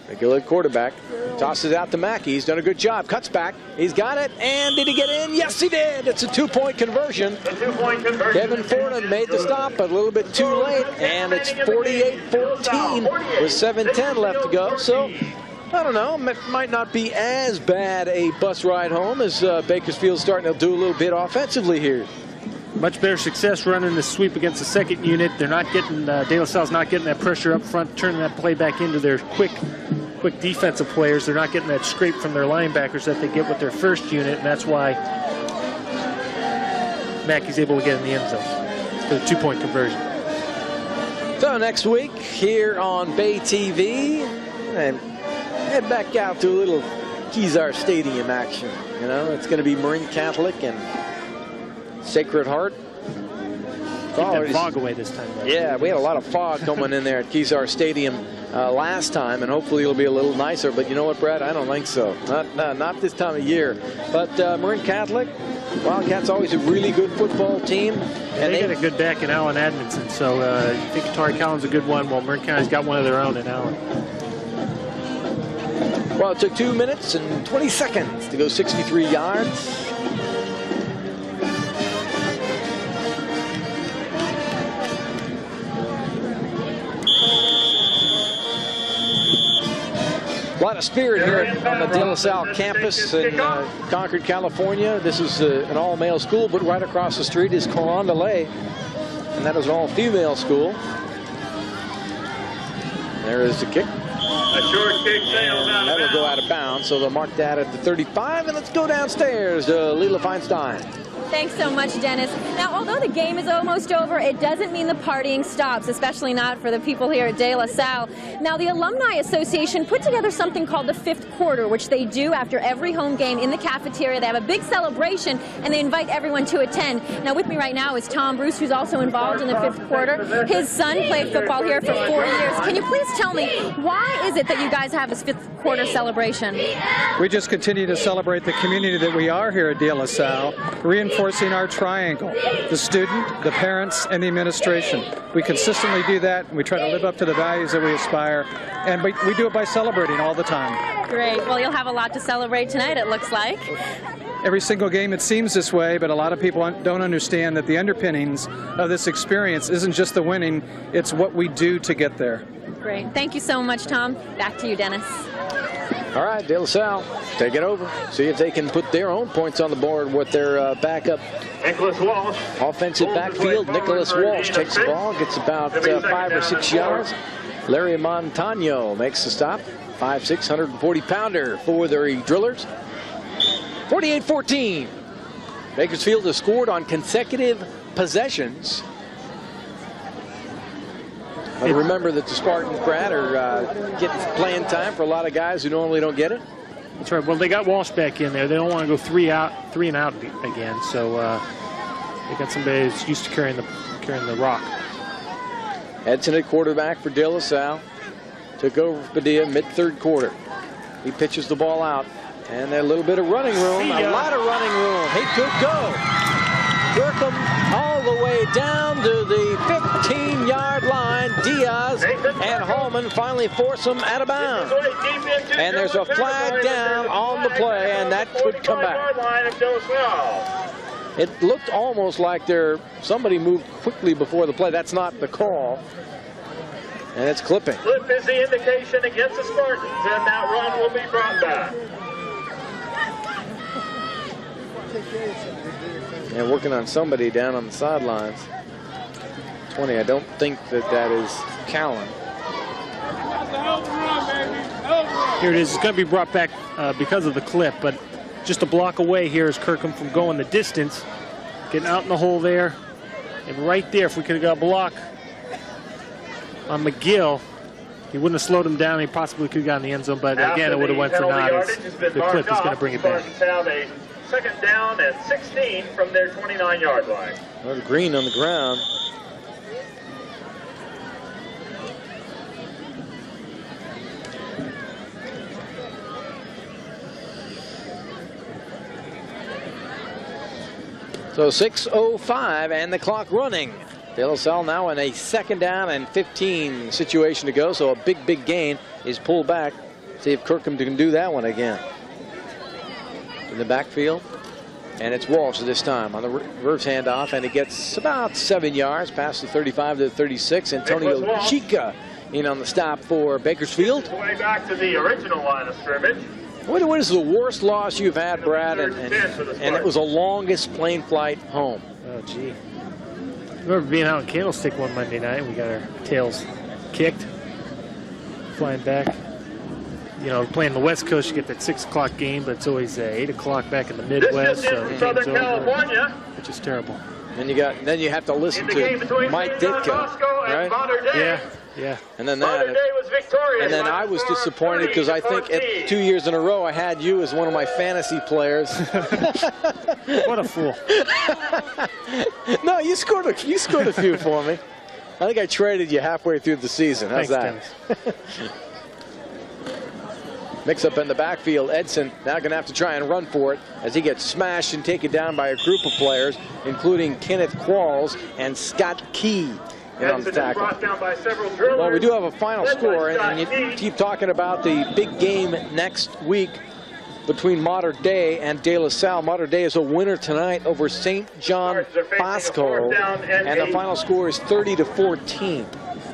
Regular quarterback tosses out to Mackey. He's done a good job. Cuts back. He's got it. And did he get in? Yes, he did. It's a 2-point conversion. Kevin Fordham made the stop, but a little bit too late. And it's 48-14 with 7:10 left to go. So, I don't know. It might not be as bad a bus ride home as Bakersfield's starting to do a little bit offensively here. Much better success running the sweep against the second unit. They're not getting, De La Salle's not getting that pressure up front, turning that play back into their quick defensive players. They're not getting that scrape from their linebackers that they get with their first unit, and that's why Mackey's able to get in the end zone for the 2-point conversion. So next week here on Bay TV, and head back out to a little Kezar Stadium action. You know, it's going to be Marine Catholic and Sacred Heart. Keep that fog away this time. Yeah, we had a lot of fog coming in there at Kezar Stadium last time, and hopefully it'll be a little nicer. But you know what, Brad? I don't think so. Not this time of year. But Marin Catholic, Wildcats always a really good football team. And they got a good back in Allen Admonson. So you think Atari Callan's a good one. Well, Marin County's got one of their own in Allen. Well, it took 2 minutes and 20 seconds to go 63 yards. A lot of spirit here on the De La Salle campus in Concord, California. This is an all-male school, but right across the street is Carondelet, and that is an all-female school. There is the kick. A short kick sails out of bounds. That'll go out of bounds, so they'll mark that at the 35, and let's go downstairs to Lila Feinstein. Thanks so much, Dennis. Now, although the game is almost over, it doesn't mean the partying stops, especially not for the people here at De La Salle. Now, the Alumni Association put together something called the Fifth Quarter, which they do after every home game in the cafeteria. They have a big celebration, and they invite everyone to attend. Now, with me right now is Tom Bruce, who's also involved in the Fifth Quarter. His son played football here for 4 years. Can you please tell me, why is it that you guys have this Fifth Quarter celebration? We just continue to celebrate the community that we are here at De La Salle, reinforcing our triangle, the student, the parents, and the administration. We consistently do that, and we try to live up to the values that we aspire, and we do it by celebrating all the time. Great. Well, you'll have a lot to celebrate tonight, it looks like. Every single game it seems this way, but a lot of people don't understand that the underpinnings of this experience isn't just the winning, it's what we do to get there. Great. Thank you so much, Tom. Back to you, Dennis. All right, De La Salle, take it over. See if they can put their own points on the board with their backup. Nicholas Walsh. Offensive backfield. Nicholas Walsh takes the ball, gets about 5 or 6 yards. Larry Montano makes the stop. 5'6", 140-pounder for the drillers. 48-14. Bakersfield has scored on consecutive possessions. But remember that the Spartans, Brad, are getting playing time for a lot of guys who normally don't get it. That's right. Well, they got Walsh back in there. They don't want to go three and out again. So they got somebody who's used to carrying the rock. Edson at quarterback for De La Salle. Took over for Padilla mid-third quarter. He pitches the ball out. And a little bit of running room. A lot of running room. He could go. Kirkham all the way down to the 15-yard line. Diaz and Hallman finally force him out of bounds. And there's a flag down on the play, and that could come back. It looked almost like somebody moved quickly before the play. That's not the call. And it's clipping. Clip is the indication against the Spartans, and that run will be brought back. And working on somebody down on the sidelines. 20, I don't think that is Callan. Here it is. It's going to be brought back because of the clip, but just a block away here is Kirkham from going the distance, getting out in the hole there. And right there, if we could have got a block on McGill, he wouldn't have slowed him down. He possibly could have gotten the end zone, but again, it would have went for naught. The clip is going to bring it back. Second down and 16 from their 29-yard line. Well, Green on the ground. So 6:05 and the clock running. De La Salle now in a 2nd down and 15 situation to go. So a big gain is pulled back. See if Kirkham can do that one again. In the backfield. And it's Walsh this time on the reverse handoff, and he gets about 7 yards past the 35 to the 36. Antonio Chica in on the stop for Bakersfield. Way back to the original line of scrimmage. What is the worst loss you've had, Brad? And it was the longest plane flight home. Oh, gee. I remember being out in Candlestick one Monday night. We got our tails kicked, flying back. You know, playing the West Coast, you get that 6 o'clock game, but it's always 8 o'clock back in the Midwest. This is in Southern California. Which is terrible. Then you have to listen to Mike Ditka, right? Yeah. And then I was disappointed because I think at 2 years in a row I had you as one of my fantasy players. What a fool! No, you scored a few for me. I think I traded you halfway through the season. How's that? Mix up in the backfield. Edson now going to have to try and run for it as he gets smashed and taken down by a group of players, including Kenneth Qualls and Scott Key. On the tackle. Well, we do have a final score, and you keep talking about the big game next week between Mater Dei and De La Salle. Mater Dei is a winner tonight over St. John Bosco, and the final score is 30-14.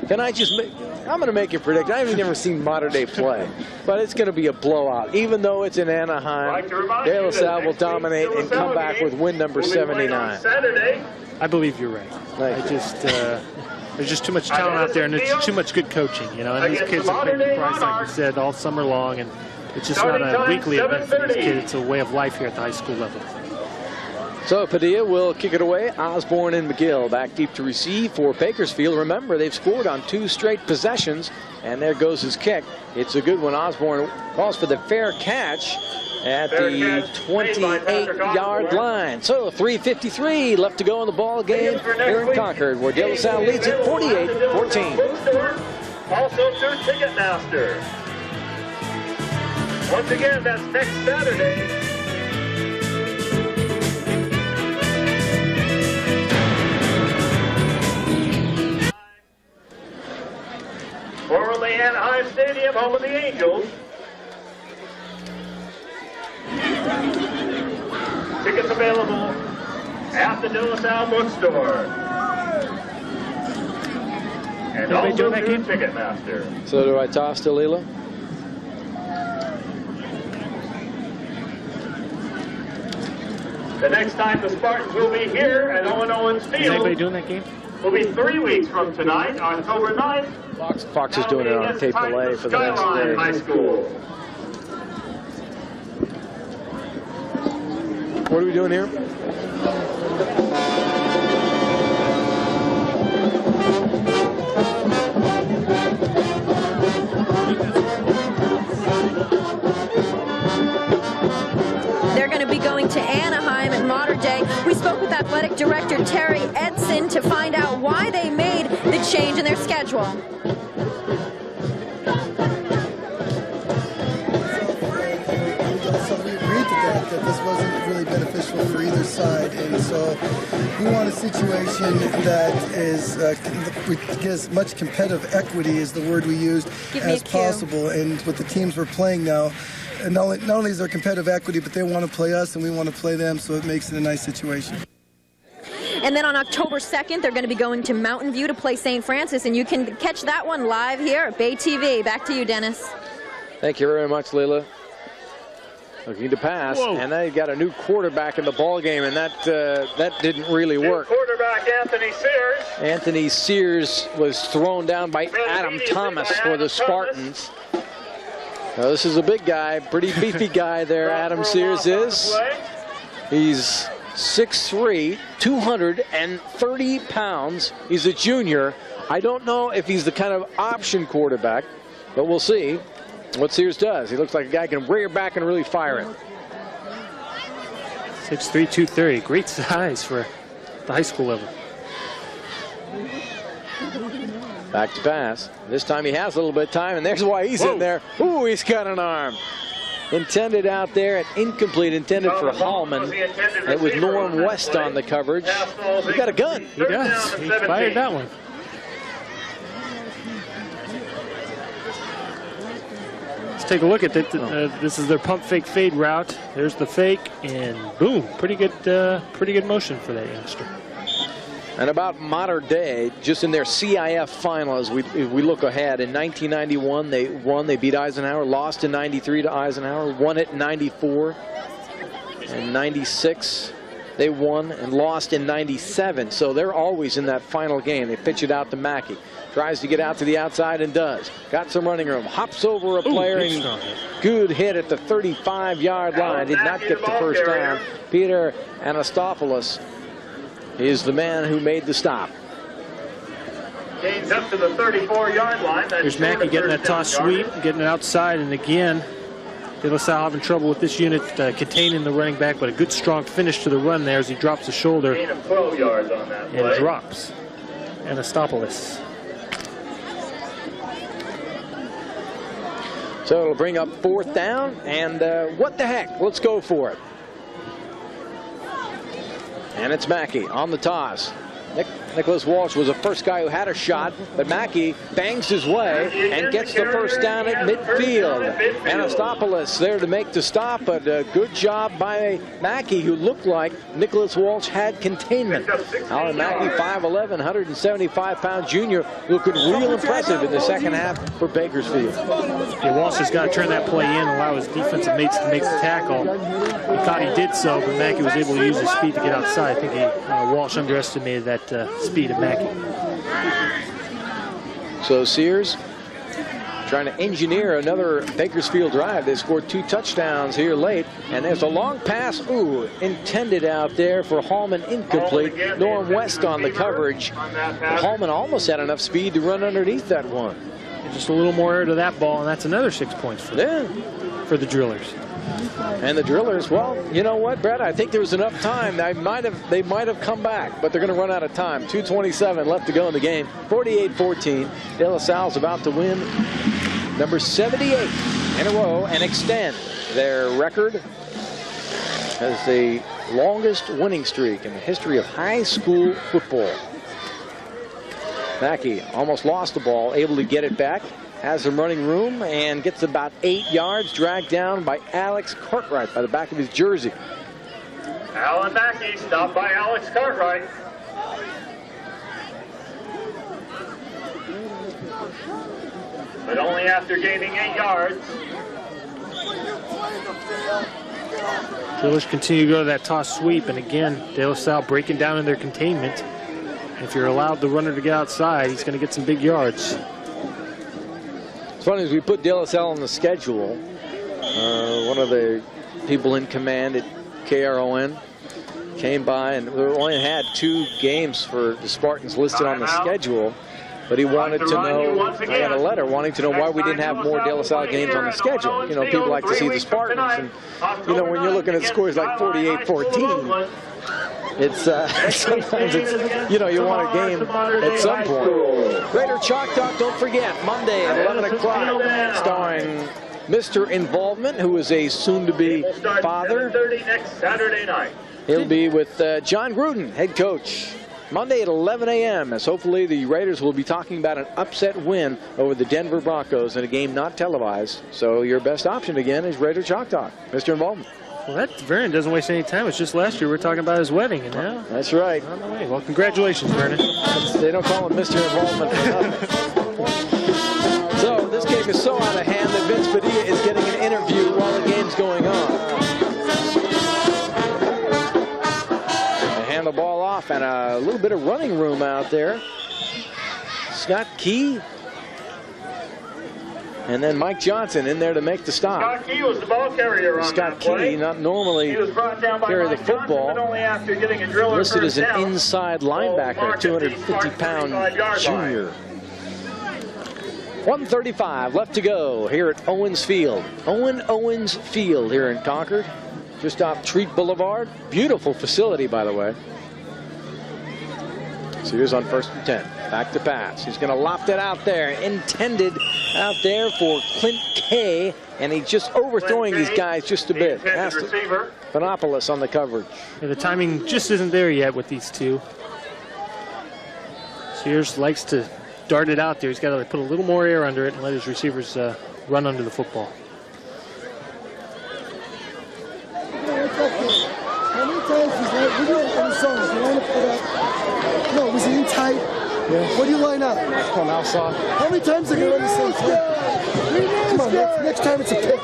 Can I just make, I'm going to make a prediction. I haven't never seen Mater Dei play, but it's going to be a blowout. Even though it's in Anaheim, De La Salle will dominate and come back with win number 79. I believe you're right. There's just too much talent out there, and it's too much good coaching, you know. And these kids have paid the price, like you said, all summer long, and it's just not a weekly event for these kids. It's a way of life here at the high school level. So Padilla will kick it away. Osborne and McGill back deep to receive for Bakersfield. Remember, they've scored on 2 straight possessions, and there goes his kick. It's a good one. Osborne calls for the fair catch at the 28-yard line. So 3:53 left to go in the ball game here in Concord, where De La Salle leads it 48-14. Also through Ticketmaster. Once again, that's next Saturday. Formerly Anaheim Stadium, home of the Angels. Tickets available at the De La Salle bookstore. And also through Ticketmaster. So do I toss to Leela? The next time the Spartans will be here at Owen Owens Field. Is anybody doing that game? Will be 3 weeks from tonight, October 9th. Fox is doing it on tape delay for the next day. High School. What are we doing here? They're going to be going to Anaheim at Mater Dei. We spoke with athletic director Terry Edson to find out why they made the change in their schedule. That this wasn't really beneficial for either side, and so we want a situation that is get as much competitive equity is the word we used as possible. And with the teams we're playing now, and not only is there competitive equity, but they want to play us and we want to play them, so it makes it a nice situation. And then on October 2nd, they're going to be going to Mountain View to play St. Francis, and you can catch that one live here at Bay TV. Back to you, Dennis. Thank you very much, Leila. Looking to pass, and they got a new quarterback in the ball game, and that didn't really work. Quarterback Anthony Sears. Anthony Sears was thrown down by Adam Thomas for the Spartans. Now this is a big guy, pretty beefy guy there. Adam Sears is. He's 6'3", 230 pounds. He's a junior. I don't know if he's the kind of option quarterback, but we'll see what Sears does. He looks like a guy who can rear back and really fire it. 6'3", 230. Great size for the high school level. Back to pass. This time he has a little bit of time, and there's why he's in there. Ooh, he's got an arm. intended out there, and incomplete, intended for Hallman. It was Norm West on the coverage. He got a gun. He does. He fired that one. Let's take a look at it. This is their pump fake fade route. There's the fake, and boom, pretty good motion for that youngster. And about modern day, just in their CIF final, as we look ahead, in 1991 they won, they beat Eisenhower, lost in 93 to Eisenhower, won it in 94, and 96 they won and lost in 97. So they're always in that final game. They pitch it out to Mackey. Tries to get out to the outside and does. Got some running room. Hops over a player and good hit at the 35-yard line. Did not get the first down. Peter Anastopoulos is the man who made the stop. Gains up to the 34-yard line. Here's Mackey getting that toss sweep, getting it outside, and again, De La Salle having trouble with this unit containing the running back, but a good strong finish to the run there as he drops the shoulder. Gain of 12 yards on that play. And drops Anastopoulos. So it'll bring up 4th down, and what the heck? Let's go for it. And it's Mackey on the toss. Nicholas Walsh was the first guy who had a shot, but Mackey bangs his way and gets the first down at midfield. Anastopoulos there to make the stop, but a good job by Mackey, who looked like Nicholas Walsh had containment. Alan Mackey, 5'11", 175-pound junior, looking real impressive in the second half for Bakersfield. Yeah, Walsh has got to turn that play in and allow his defensive mates to make the tackle. He thought he did so, but Mackey was able to use his speed to get outside. I think Walsh underestimated that speed of Mackey. So Sears trying to engineer another Bakersfield drive. They scored 2 touchdowns here late, and there's a long pass, intended out there for Hallman, incomplete. Norm West on the coverage. Hallman almost had enough speed to run underneath that one. Just a little more air to that ball, and that's another 6 points for the Drillers. And the Drillers, well, you know what, Brett? I think there was enough time. They might have come back, but they're going to run out of time. 2:27 left to go in the game. 48-14. De La Salle's about to win number 78 in a row and extend their record as the longest winning streak in the history of high school football. Mackey almost lost the ball, able to get it back. Has some running room and gets about 8 yards, dragged down by Alex Cartwright by the back of his jersey. Alan Mackey stopped by Alex Cartwright. But only after gaining 8 yards. Drillers continue to go to that toss sweep, and again, De La Salle breaking down in their containment. If you're allowed the runner to get outside, he's going to get some big yards. As funny as we put De La Salle on the schedule, one of the people in command at KRON came by, and we only had 2 games for the Spartans listed on the schedule, but he wanted to know, I got a letter wanting to know why we didn't have more De La Salle games on the schedule. You know, people like to see the Spartans, and you know, when you're looking at scores like 48-14, it's sometimes it's, you know, you want a game at some point. Greater Chalk Talk, don't forget, Monday at 11 o'clock, starring Mr. Involvement, who is a soon-to-be father. 7:30 next Saturday night. He'll be with John Gruden, head coach. Monday at 11 a.m. as hopefully the Raiders will be talking about an upset win over the Denver Broncos in a game not televised. So your best option again is Raider Chalk Talk. Mr. Involvement. Well, that Vernon doesn't waste any time. It's just last year we were talking about his wedding, and now that's right. On the way. Well, congratulations, Vernon. They don't call him Mr. Involvement for nothing. So this game is so out of hand that Vince Padilla is getting an interview while the game's going on. They hand the ball off, and a little bit of running room out there. Scott Key. And then Mike Johnson in there to make the stop. Scott Key was the ball carrier on Scott that play. Key, not normally carry the football, Johnson, but only after getting a driller listed as an down. inside linebacker, 250-pound junior. 1:35 left to go here at Owens Field. Owens Field here in Concord, just off Treat Boulevard. Beautiful facility, by the way. So here's on 1st and 10. Back to pass. He's going to loft it out there. Intended out there for Clint K. And he's just overthrowing these guys just a bit. Panopoulos on the coverage. Yeah, the timing just isn't there yet with these two. Sears likes to dart it out there. He's got to put a little more air under it and let his receivers run under the football. How many times was that? We do it on the zones. You line up for that. No, was he in tight? Yeah. What do you line up? Come outside. How many times are they going to run the same play? Come on, next time it's a pick.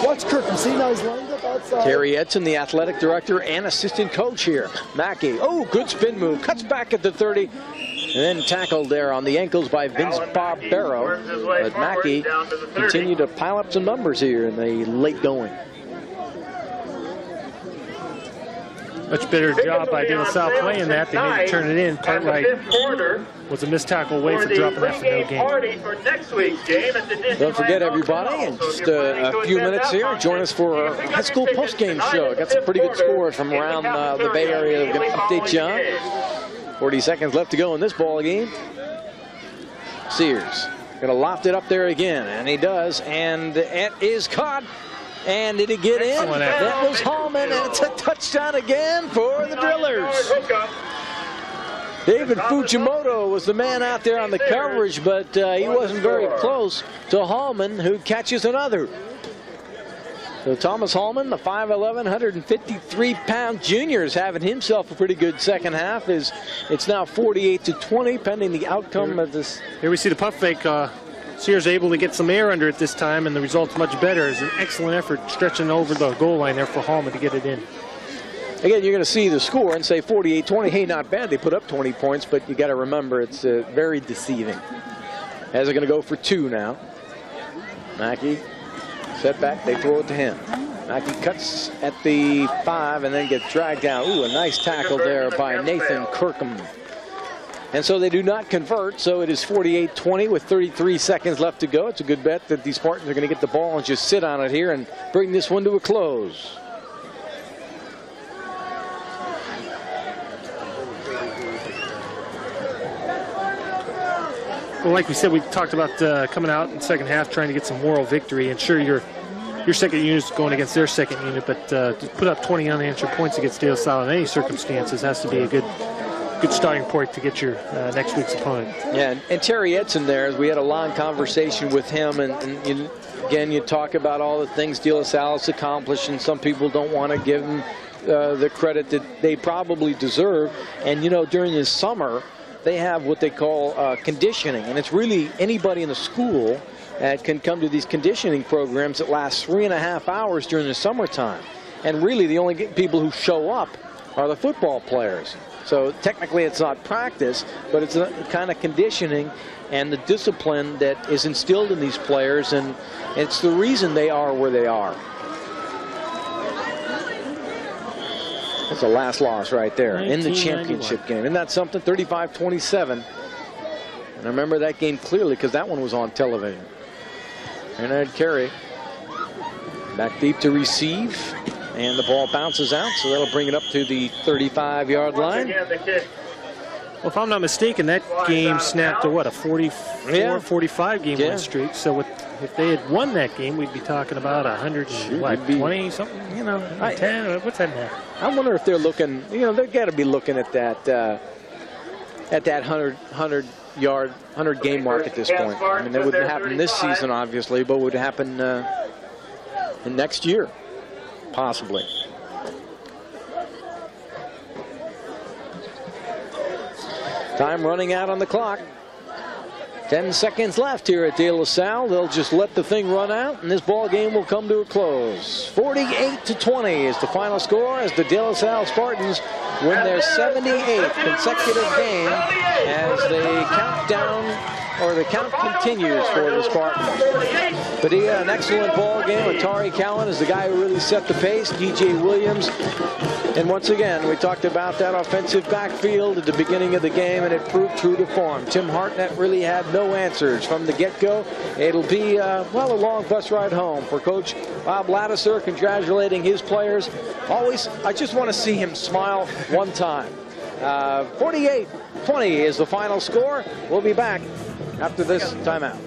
Watch Kirkham. See, now he's lined up outside. Terry Edson, the athletic director and assistant coach here. Mackey, oh, good spin move. Cuts back at the 30. And then tackled there on the ankles by Vince Bob Barrow. But Mackey continued to pile up some numbers here in the late going. Much better job by De La Salle playing that. They made it turn it in. Cartwright was a missed tackle away from dropping that for no gain. Don't forget, everybody, in just a few minutes here, join us for a high school postgame show. Got some pretty good scores from around the Bay Area that we're going to update you on. 40 seconds left to go in this ball game. Sears going to loft it up there again, and he does, and it is caught. And did he get in? That was Hallman, and it's a touchdown again for the Drillers. David Fujimoto was the man out there on the coverage, but he wasn't very close to Hallman, who catches another. So Thomas Hallman, the 5'11", 153-pound junior, is having himself a pretty good second half. It's now 48-20, pending the outcome of this. Here we see the puff fake. Sears able to get some air under it this time, and the result's much better. It's an excellent effort stretching over the goal line there for Hallman to get it in. Again, you're going to see the score and say 48-20. Hey, not bad. They put up 20 points, but you got to remember it's very deceiving. As they're going to go for 2 now. Mackey, set back. They throw it to him. Mackey cuts at the 5 and then gets dragged down. Ooh, a nice tackle there by Nathan Kirkham. And so they do not convert, so it is 48-20 with 33 seconds left to go. It's a good bet that these Spartans are going to get the ball and just sit on it here and bring this one to a close. Well, like we said, we talked about coming out in the second half trying to get some moral victory. And sure, your second unit is going against their second unit, but to put up 20 unanswered points against De La Salle in any circumstances has to be a good starting point to get your next week's opponent. Yeah, and Terry Edson there, we had a long conversation with him, and again, you talk about all the things De La Salle's accomplished, and some people don't want to give him the credit that they probably deserve. And, you know, during this summer, they have what they call conditioning, and it's really anybody in the school that can come to these conditioning programs that last 3.5 hours during the summertime. And really, the only people who show up are the football players. So technically it's not practice, but it's a kind of conditioning and the discipline that is instilled in these players, and it's the reason they are where they are. That's the last loss right there in the championship game. Isn't that something? 35-27. And I remember that game clearly because that one was on television. Bernard Carey back deep to receive. And the ball bounces out, so that'll bring it up to the 35-yard line. Well, if I'm not mistaken, that game snapped a, what, a 44-45 game win streak. So if they had won that game, we'd be talking about 120 something, you know, 10. What's that now? I wonder if they're looking, you know, they've got to be looking at that 100 game mark at this point. I mean, that wouldn't happen this season, obviously, but would happen in next year. Possibly. Time running out on the clock. 10 seconds left here at De La Salle. They'll just let the thing run out, and this ball game will come to a close. 48-20 is the final score as the De La Salle Spartans win their 78th consecutive game as the count continues for the Spartans. Padilla, an excellent ball game. Atari Callan is the guy who really set the pace. DJ Williams. And once again, we talked about that offensive backfield at the beginning of the game, and it proved true to form. Tim Hartnett really had no answers from the get-go. It'll be, well, a long bus ride home for Coach Bob Ladouceur, congratulating his players. Always, I just want to see him smile one time. 48-20 is the final score. We'll be back after this timeout.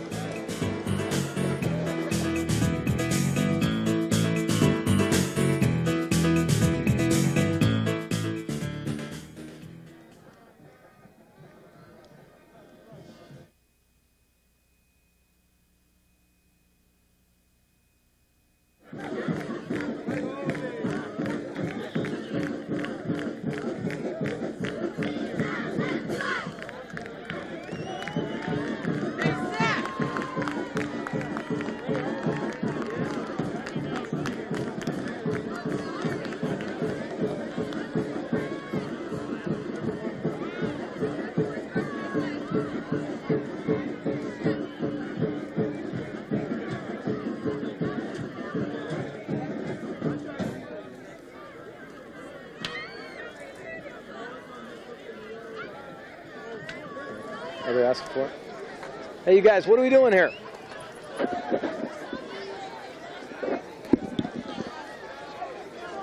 Are they asking for it? Hey, you guys, what are we doing here?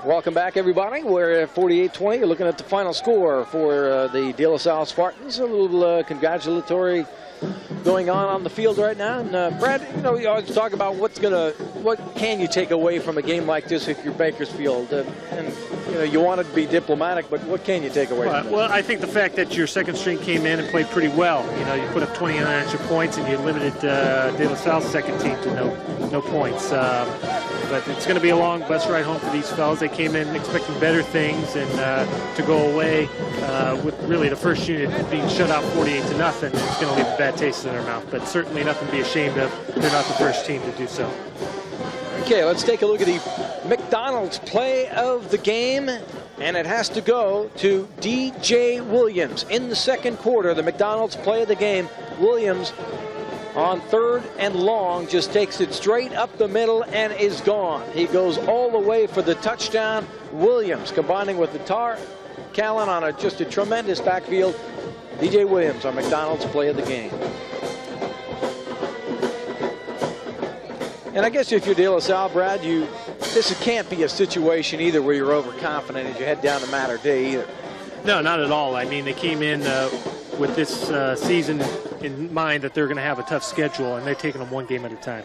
Welcome back, everybody. We're at 48-20. You're looking at the final score for the De La Salle Spartans. A little congratulatory going on the field right now. And Brad, you know, you always talk about what can you take away from a game like this if you're Bakersfield? And you know, you want to be diplomatic, but what can you take away from this? Well, I think the fact that your second string came in and played pretty well. You know, you put up 29 extra points and you limited De La Salle's second team to no points. But it's going to be a long bus ride home for these fellas. They came in expecting better things, and to go away with really the first unit being shut out 48-0, it's going to leave a bad taste in their mouth. But certainly nothing to be ashamed of. They're not the first team to do so. Okay, let's take a look at the McDonald's play of the game, and it has to go to DJ Williams. In the second quarter, the McDonald's play of the game, Williams on 3rd and long just takes it straight up the middle and is gone. He goes all the way for the touchdown. Williams combining with the Callan on just a tremendous backfield. DJ Williams on McDonald's play of the game. And I guess if you're De La Salle, Brad, this can't be a situation either where you're overconfident as you head down to Mater Day either. No, not at all. I mean, they came in with this season in mind that they're going to have a tough schedule, and they're taking them one game at a time.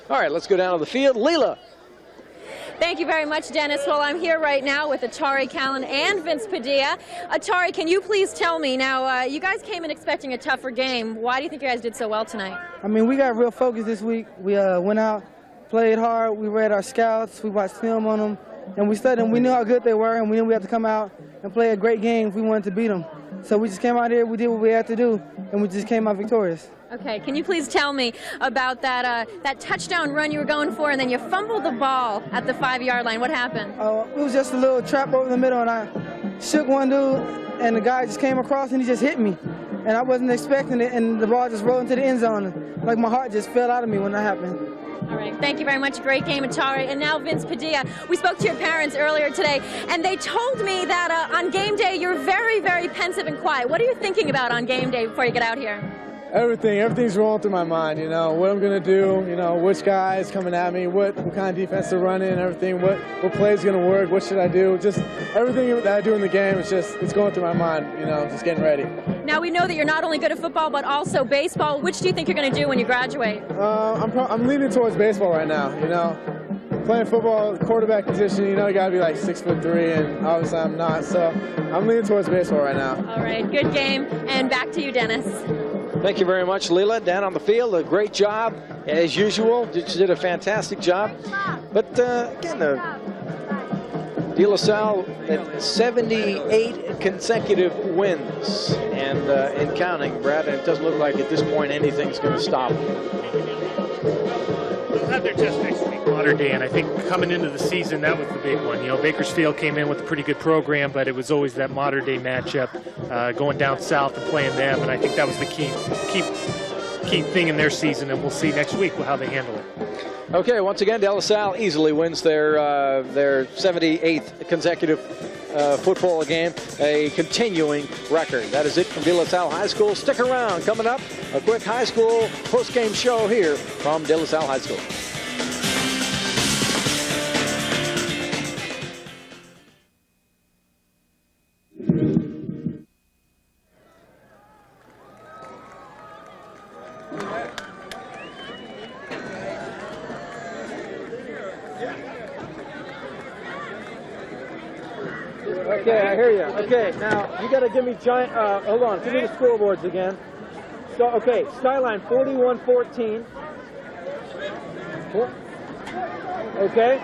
All right, let's go down to the field. Leela. Thank you very much, Dennis. Well, I'm here right now with Atari Callan and Vince Padilla. Atari, can you please tell me, now, you guys came in expecting a tougher game. Why do you think you guys did so well tonight? I mean, we got real focused this week. We went out, played hard. We read our scouts. We watched film on them, and we studied them. We knew how good they were, and we knew we had to come out and play a great game if we wanted to beat them. So we just came out here, we did what we had to do, and we just came out victorious. Okay, can you please tell me about that touchdown run you were going for, and then you fumbled the ball at the 5-yard line? What happened? It was just a little trap over the middle, and I shook one dude, and the guy just came across, and he just hit me. And I wasn't expecting it, and the ball just rolled into the end zone. Like my heart just fell out of me when that happened. All right, thank you very much. Great game, Atari. And now Vince Padilla. We spoke to your parents earlier today, and they told me that on game day you're very, very pensive and quiet. What are you thinking about on game day before you get out here? Everything's rolling through my mind, you know, what I'm going to do, you know, which guy is coming at me, what kind of defense to run in, everything, what play is going to work, what should I do, just everything that I do in the game, it's going through my mind, you know, just getting ready. Now we know that you're not only good at football, but also baseball. Which do you think you're going to do when you graduate? I'm leaning towards baseball right now, you know. Playing football, quarterback position, you know, you got to be like 6'3", and obviously I'm not, so I'm leaning towards baseball right now. All right, good game, and back to you, Dennis. Thank you very much, Leela. Down on the field, a great job as usual. You did a fantastic job. But again, De La Salle at 78 consecutive wins and counting, Brad. And it doesn't look like at this point anything's going to stop them. They'll have their test next week, Mater Day, and I think coming into the season, that was the big one. You know, Bakersfield came in with a pretty good program, but it was always that Mater Day matchup, going down south and playing them, and I think that was the key thing in their season, and we'll see next week how they handle it. Okay, once again, De La Salle easily wins their 78th consecutive football game, a continuing record. That is it from De La Salle High School. Stick around. Coming up, a quick high school post-game show here from De La Salle High School. Okay, I hear you. Okay, now you got to give me giant. Hold on, give me the scoreboards again. So, okay, skyline 41-14. Okay.